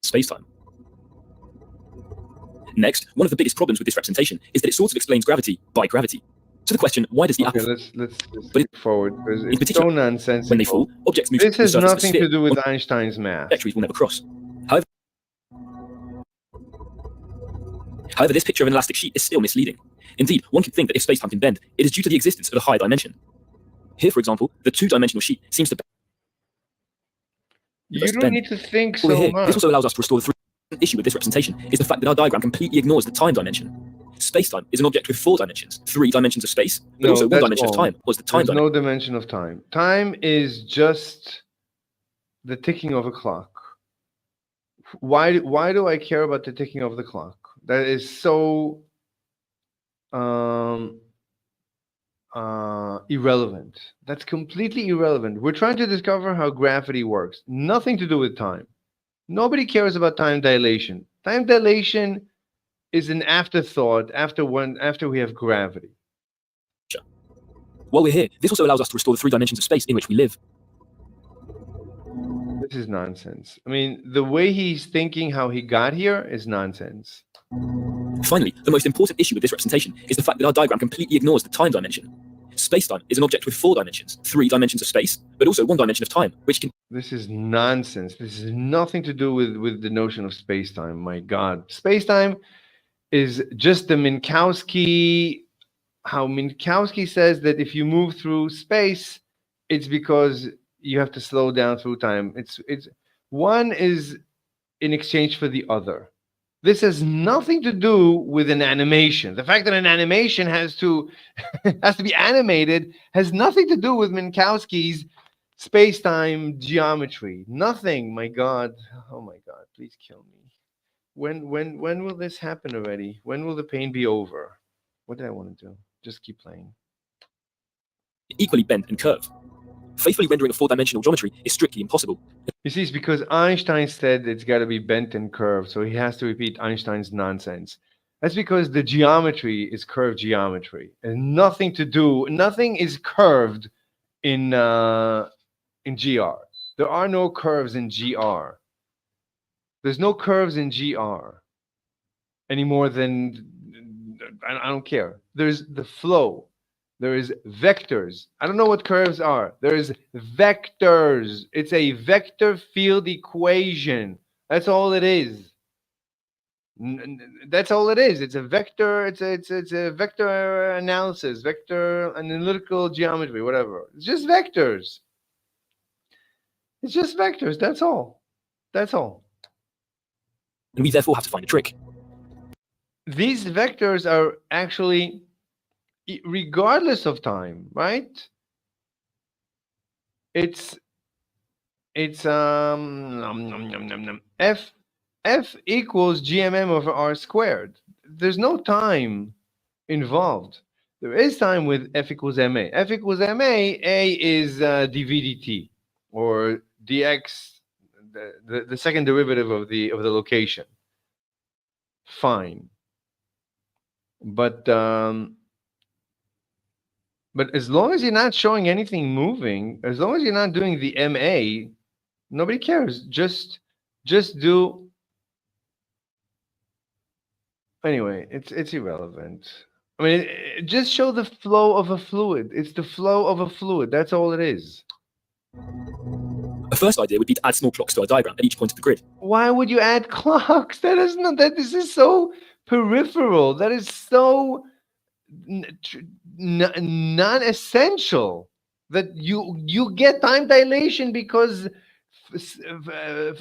Spacetime. Next, one of the biggest problems with this representation is that it sort of explains gravity by gravity. To the question, why does the apple? Let's skip forward because it's so nonsensical. When they fall, objects move. This has nothing to do with Einstein's math. Trajectories will never cross. However, this picture of an elastic sheet is still misleading. Indeed, one could think that if spacetime can bend, it is due to the existence of a higher dimension. Here, for example, the 2-dimensional sheet seems to bend. You don't need to think so much. This also allows us to restore the issue with this representation is the fact that our diagram completely ignores the time dimension. Spacetime is an object with 4 dimensions, 3 dimensions of space, but also 1 dimension of time. Was the time dimension? No dimension of time. Time is just the ticking of a clock. Why do I care about the ticking of the clock? That is so irrelevant. That's completely irrelevant. We're trying to discover how gravity works. Nothing to do with time. Nobody cares about time dilation. Time dilation is an afterthought after we have gravity. While we're here, this also allows us to restore the 3 dimensions of space in which we live. This is nonsense. I mean, the way he's thinking how he got here is nonsense. Finally, the most important issue with this representation is the fact that our diagram completely ignores the time dimension. Spacetime is an object with 4 dimensions, 3 dimensions of space, but also 1 dimension of time, which can... This is nonsense. This has nothing to do with the notion of space-time. My God. Space-time is just the Minkowski, how Minkowski says that if you move through space, it's because you have to slow down through time. It's one is in exchange for the other. This has nothing to do with an animation. The fact that an animation has to be animated has nothing to do with Minkowski's space-time geometry. Nothing. My God. Oh my God. Please kill me. When will this happen already? When will the pain be over? What did I want to do? Just keep playing. equally bend and curve. Faithfully rendering a 4-dimensional geometry is strictly impossible. You see, it's because Einstein said it's got to be bent and curved, so he has to repeat Einstein's nonsense. That's because the geometry is curved geometry, and nothing is curved in GR. There are no curves in GR. There's no curves in GR any more than, I don't care. There's the flow. There is vectors. I don't know what curves are. There is vectors. It's a vector field equation. That's all it is. That's all it is. It's a vector. It's a vector analysis, vector analytical geometry, whatever. It's just vectors. It's just vectors. That's all. That's all. And we therefore have to find a trick. These vectors are actually, regardless of time, right? It's f equals gmm over r squared. There's no time involved. There is time with f equals ma. F equals ma. A is dv dt, or dx, the second derivative of the location. Fine. But as long as you're not showing anything moving, as long as you're not doing the MA, nobody cares. Just do. Anyway, it's irrelevant. I mean, just show the flow of a fluid. It's the flow of a fluid. That's all it is. A first idea would be to add small clocks to our diagram at each point of the grid. Why would you add clocks? That is not. This is so peripheral. That is so non-essential. That you get time dilation because the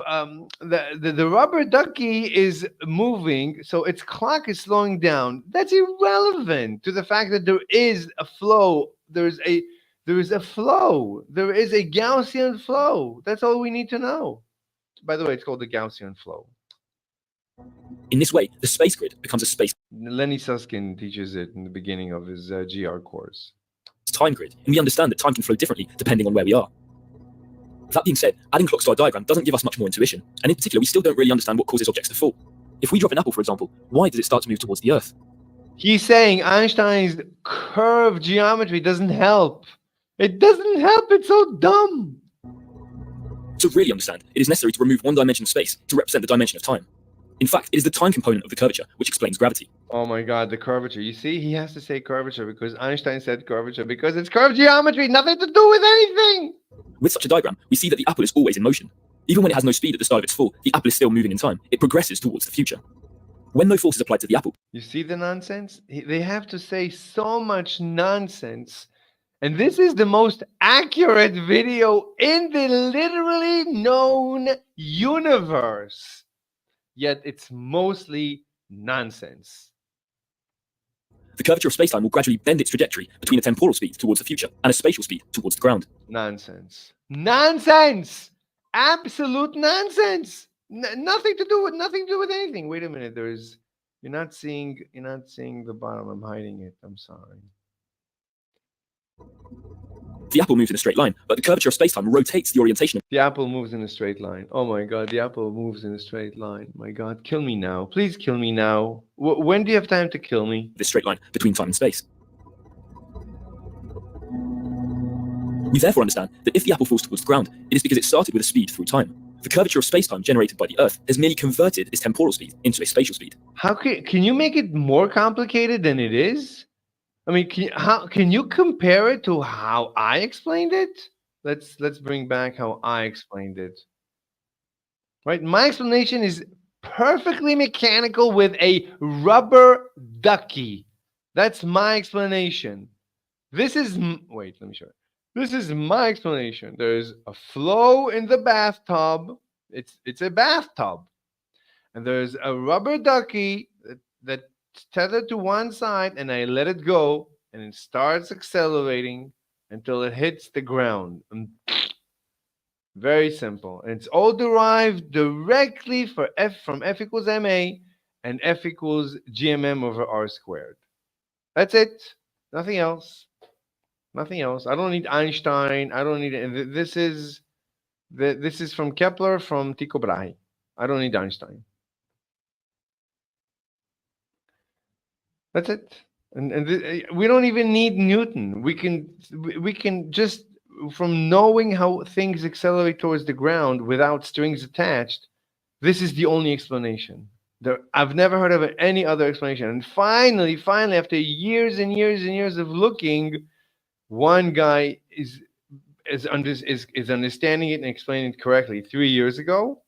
rubber ducky is moving, so its clock is slowing down. That's irrelevant to the fact that there is a flow. There is a flow. There is a Gaussian flow. That's all we need to know. By the way, it's called the Gaussian flow. In this way, the space grid becomes a space Lenny Susskind teaches it in the beginning of his GR course. time grid, and we understand that time can flow differently depending on where we are. That being said, adding clocks to our diagram doesn't give us much more intuition, and in particular, we still don't really understand what causes objects to fall. If we drop an apple, for example, why does it start to move towards the Earth? He's saying Einstein's curve geometry doesn't help. It doesn't help. It's so dumb. To really understand, it is necessary to remove 1 dimension of space to represent the dimension of time. In fact, it is the time component of the curvature which explains gravity. Oh my God, the curvature. You see, he has to say curvature because Einstein said curvature because it's curved geometry, nothing to do with anything. With such a diagram, we see that the apple is always in motion. Even when it has no speed at the start of its fall, the apple is still moving in time. It progresses towards the future. When no force is applied to the apple. You see the nonsense? They have to say so much nonsense. And this is the most accurate video in the literally known universe. Yet it's mostly nonsense. The curvature of spacetime will gradually bend its trajectory between a temporal speed towards the future and a spatial speed towards the ground. Nonsense. Nonsense! Absolute nonsense! Nothing to do with anything. Wait a minute. You're not seeing the bottom. I'm hiding it. I'm sorry. The apple moves in a straight line, but the curvature of spacetime rotates the orientation of the apple moves in a straight line. Oh my God, the apple moves in a straight line. My God, kill me now. Please kill me now. When do you have time to kill me? this straight line between time and space. We therefore understand that if the apple falls towards the ground, it is because it started with a speed through time. The curvature of spacetime generated by the Earth has merely converted its temporal speed into a spatial speed. How can you make it more complicated than it is? I mean, can you compare it to how I explained it? Let's bring back how I explained it. Right? My explanation is perfectly mechanical with a rubber ducky. That's my explanation. This is wait, let me show you. This is my explanation. There's a flow in the bathtub. It's a bathtub. And there's a rubber ducky that's tethered to one side, and I let it go, and it starts accelerating until it hits the ground. Very simple. And it's all derived directly from F equals ma and F equals gmm over r squared. That's it. Nothing else. Nothing else. I don't need Einstein. I don't need it. This is from Kepler, from Tycho Brahe. I don't need Einstein. That's it. And we don't even need Newton. We can just, from knowing how things accelerate towards the ground without strings attached, this is the only explanation. I've never heard of any other explanation. And finally, after years and years and years of looking, one guy is understanding it and explaining it correctly 3 years ago,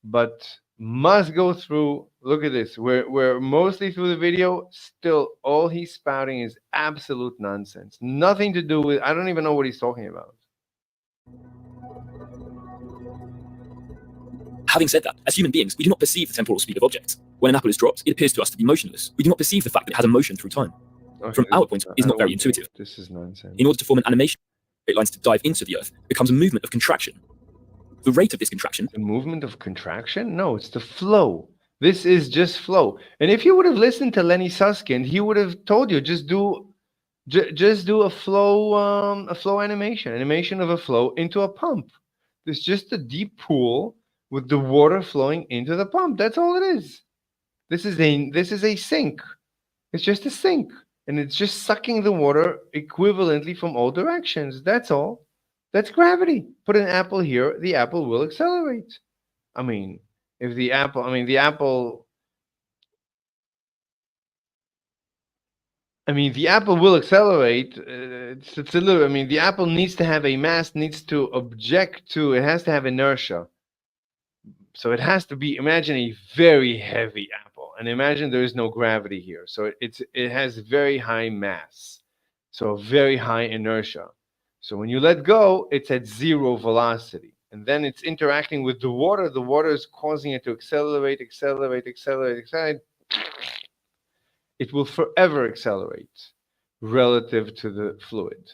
but must go through. Look at this. We're mostly through the video. Still, all he's spouting is absolute nonsense. Nothing to do with. I don't even know what he's talking about. Having said that, as human beings, we do not perceive the temporal speed of objects. When an apple is dropped, it appears to us to be motionless. We do not perceive the fact that it has a motion through time. Okay, From our point, it is not very intuitive. This is nonsense. In order to form an animation, straight lines to dive into the Earth becomes a movement of contraction. The rate of this contraction. The movement of contraction? No, it's the flow. This is just flow. And if you would have listened to Lenny Susskind, he would have told you just do a flow animation of a flow into a pump. There's just a deep pool with the water flowing into the pump. That's all it is. This is a sink. It's just a sink, and it's just sucking the water equivalently from all directions. That's all. That's gravity. Put an apple here, the apple will accelerate. I mean, if the apple, the apple will accelerate. It's a little. The apple needs to have a mass, needs to object to. It has to have inertia. So it has to be. Imagine a very heavy apple, and imagine there is no gravity here. So it has very high mass, so very high inertia. So when you let go, it's at zero velocity, and then it's interacting with the water. The water is causing it to accelerate. It will forever accelerate relative to the fluid.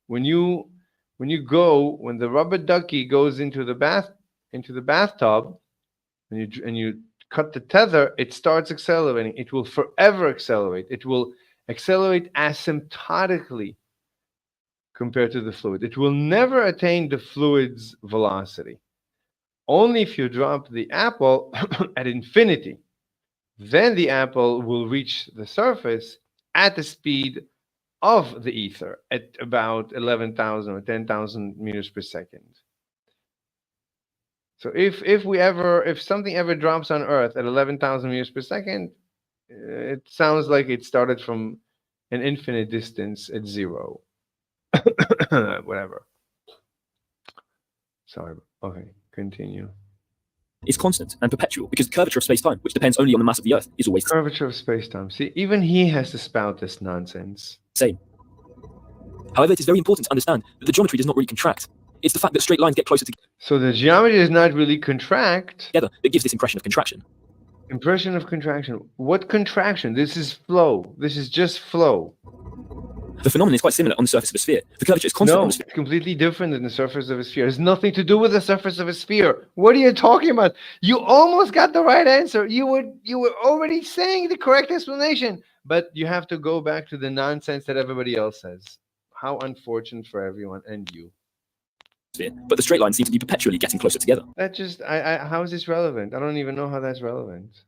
When the rubber ducky goes into the bathtub, and you cut the tether, it starts accelerating. It will forever accelerate. It will accelerate asymptotically compared to the fluid. It will never attain the fluid's velocity. Only if you drop the apple at infinity, then the apple will reach the surface at the speed of the ether at about 11,000 or 10,000 meters per second. So if something ever drops on Earth at 11,000 meters per second, it sounds like it started from an infinite distance at zero. Whatever. Sorry. Okay, continue. Is constant and perpetual because the curvature of space-time, which depends only on the mass of the Earth, is always curvature of space-time. See, even he has to spout this nonsense. Same. However, it is very important to understand that the geometry does not really contract. It's the fact that straight lines get closer together. So the geometry does not really contract. Together, that gives this impression of contraction. Impression of contraction. What contraction? This is flow. This is just flow. The phenomenon is quite similar on the surface of a sphere. The curvature is constant on the sphere. It's completely different than the surface of a sphere. It has nothing to do with the surface of a sphere. What are you talking about? You almost got the right answer. You were already saying the correct explanation, but you have to go back to the nonsense that everybody else says. How unfortunate for everyone and you. But the straight lines seem to be perpetually getting closer together. That just, how is this relevant? I don't even know how that's relevant.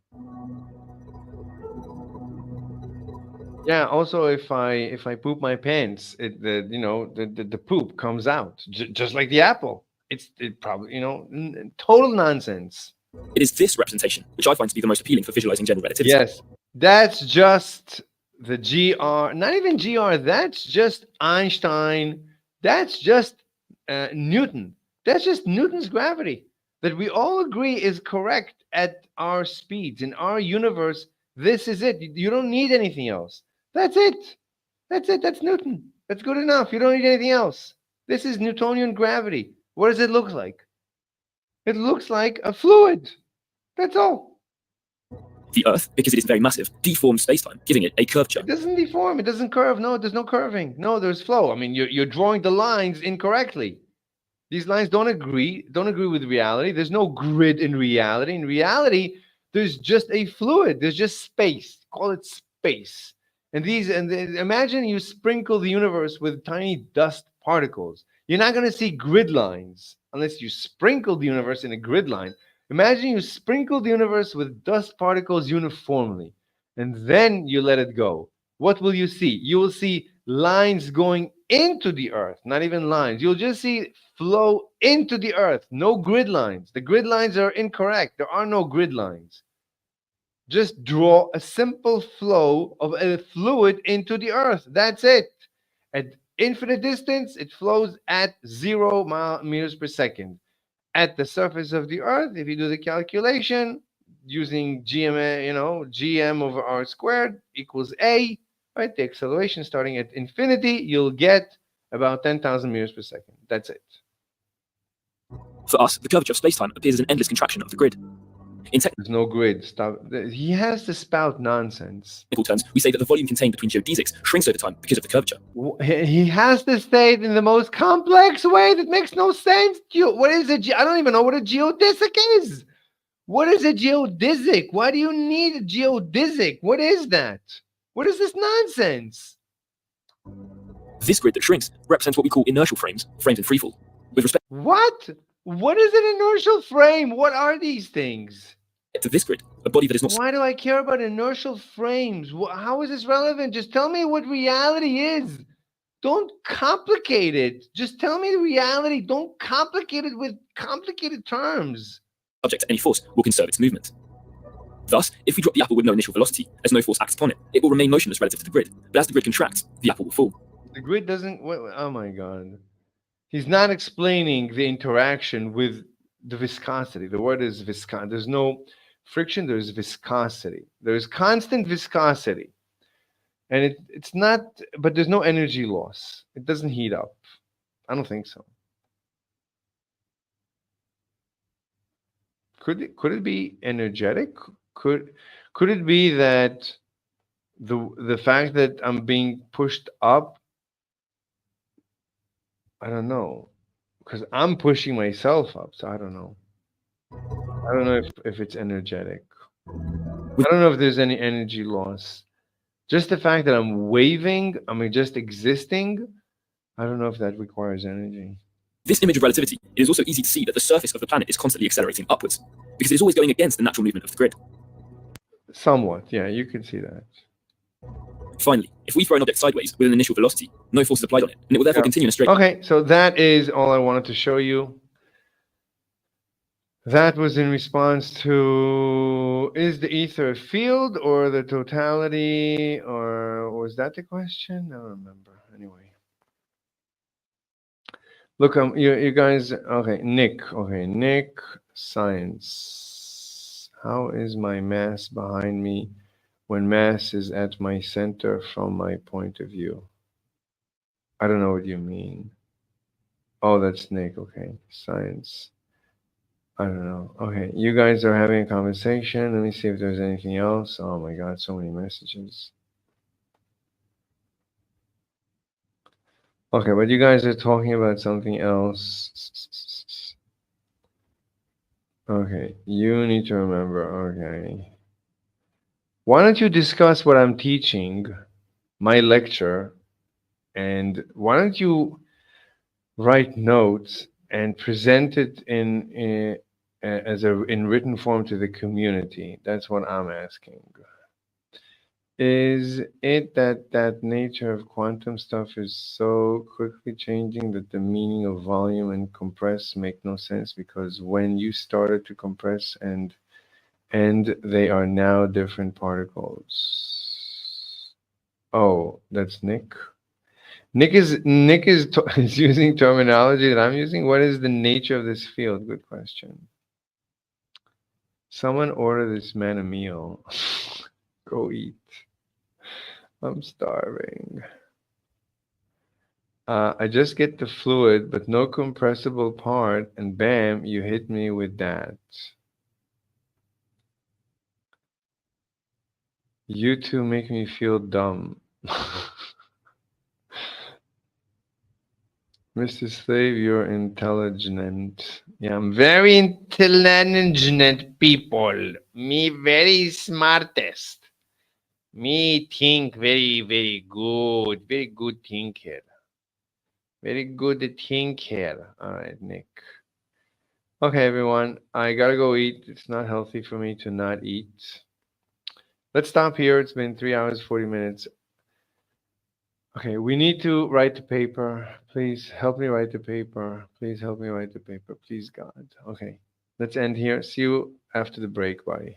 Yeah. Also, if I poop my pants, the poop comes out just like the apple. It probably total nonsense. It is this representation which I find to be the most appealing for visualizing general relativity. Yes, that's just the GR, not even GR, that's just Einstein, that's just Newton. That's just Newton's gravity that we all agree is correct at our speeds. In our universe, this is it. You don't need anything else. That's it. That's it. That's Newton. That's good enough. You don't need anything else. This is Newtonian gravity. What does it look like? It looks like a fluid. That's all. The Earth, because it is very massive, deforms spacetime, giving it a curvature. It doesn't deform. It doesn't curve. No, there's no curving. No, there's flow. I mean, you're drawing the lines incorrectly. These lines don't agree with reality. There's no grid in reality. In reality, there's just a fluid. There's just space. Call it space. Imagine you sprinkle the universe with tiny dust particles. You're not going to see grid lines unless you sprinkle the universe in a grid line. Imagine you sprinkle the universe with dust particles uniformly, and then you let it go. What will you see? You will see lines going into the earth, not even lines. You'll just see flow into the earth, no grid lines. The grid lines are incorrect. There are no grid lines. Just draw a simple flow of a fluid into the earth. That's it. At infinite distance, it flows at 0 meters per second. At the surface of the earth, if you do the calculation using gm over r squared equals a, right? The acceleration starting at infinity, you'll get about 10,000 meters per second. That's it. For us, the curvature of spacetime appears as an endless contraction of the grid. In There's no grid. Stop. He has to spout nonsense. technical terms, we say that the volume contained between geodesics shrinks over time because of the curvature. He has to say it in the most complex way that makes no sense. What is it? I don't even know what a geodesic is. What is a geodesic? Why do you need a geodesic? What is that? What is this nonsense? This grid that shrinks represents what we call inertial frames, frames in freefall. With respect What? What is an inertial frame? What are these things? to this grid, a body that is not Why do I care about inertial frames? How is this relevant? Just tell me what reality is. Don't complicate it. Just tell me the reality. Don't complicate it with complicated terms. subject to any force will conserve its movement. Thus, if we drop the apple with no initial velocity, as no force acts upon it, it will remain motionless relative to the grid. But as the grid contracts, the apple will fall. The grid doesn't. Oh my God. He's not explaining the interaction with the viscosity. The word is viscosity. There's no friction, there's viscosity. There's constant viscosity. And it's not, but there's no energy loss. It doesn't heat up. I don't think so. Could it be energetic? Could it be that the fact that I'm being pushed up, I don't know, because I'm pushing myself up, so I don't know. I don't know if it's energetic. I don't know if there's any energy loss. Just the fact that I'm waving, I mean, just existing, I don't know if that requires energy. This image of relativity, it is also easy to see that the surface of the planet is constantly accelerating upwards, because it is always going against the natural movement of the grid. Somewhat, yeah, you can see that. Finally, if we throw an object sideways with an initial velocity, no force is applied on it, and it will therefore continue in a straight line. Okay, so that is all I wanted to show you. That was in response to, is the ether a field or the totality, or was that the question? I don't remember. Anyway. Look, you guys, okay, Nick, science. How is my mass behind me when mass is at my center from my point of view? I don't know what you mean. Oh, that's Nick, okay, science. I don't know. Okay, you guys are having a conversation. Let me see if there's anything else. Oh my God, so many messages. Okay, but you guys are talking about something else. Okay, you need to remember. Okay. Why don't you discuss what I'm teaching, my lecture, and why don't you write notes and present it in written form to the community? That's what I'm asking. Is it that nature of quantum stuff is so quickly changing that the meaning of volume and compress make no sense? Because when you started to compress and they are now different particles. Oh, that's Nick. Nick is is using terminology that I'm using. What is the nature of this field? Good question. Someone order this man a meal. Go eat. I'm starving. I just get the fluid, but no compressible part, and bam, you hit me with that. You two make me feel dumb. Mr. Slave, you're intelligent. Yeah, I'm very intelligent people. Me very smartest. Me think very, very good. Very good thinker. Very good thinker. All right, Nick. Okay, everyone. I gotta go eat. It's not healthy for me to not eat. Let's stop here. It's been 3 hours, 40 minutes. Okay, we need to write the paper. Please help me write the paper. Please help me write the paper. Please, God. Okay, let's end here. See you after the break. Bye.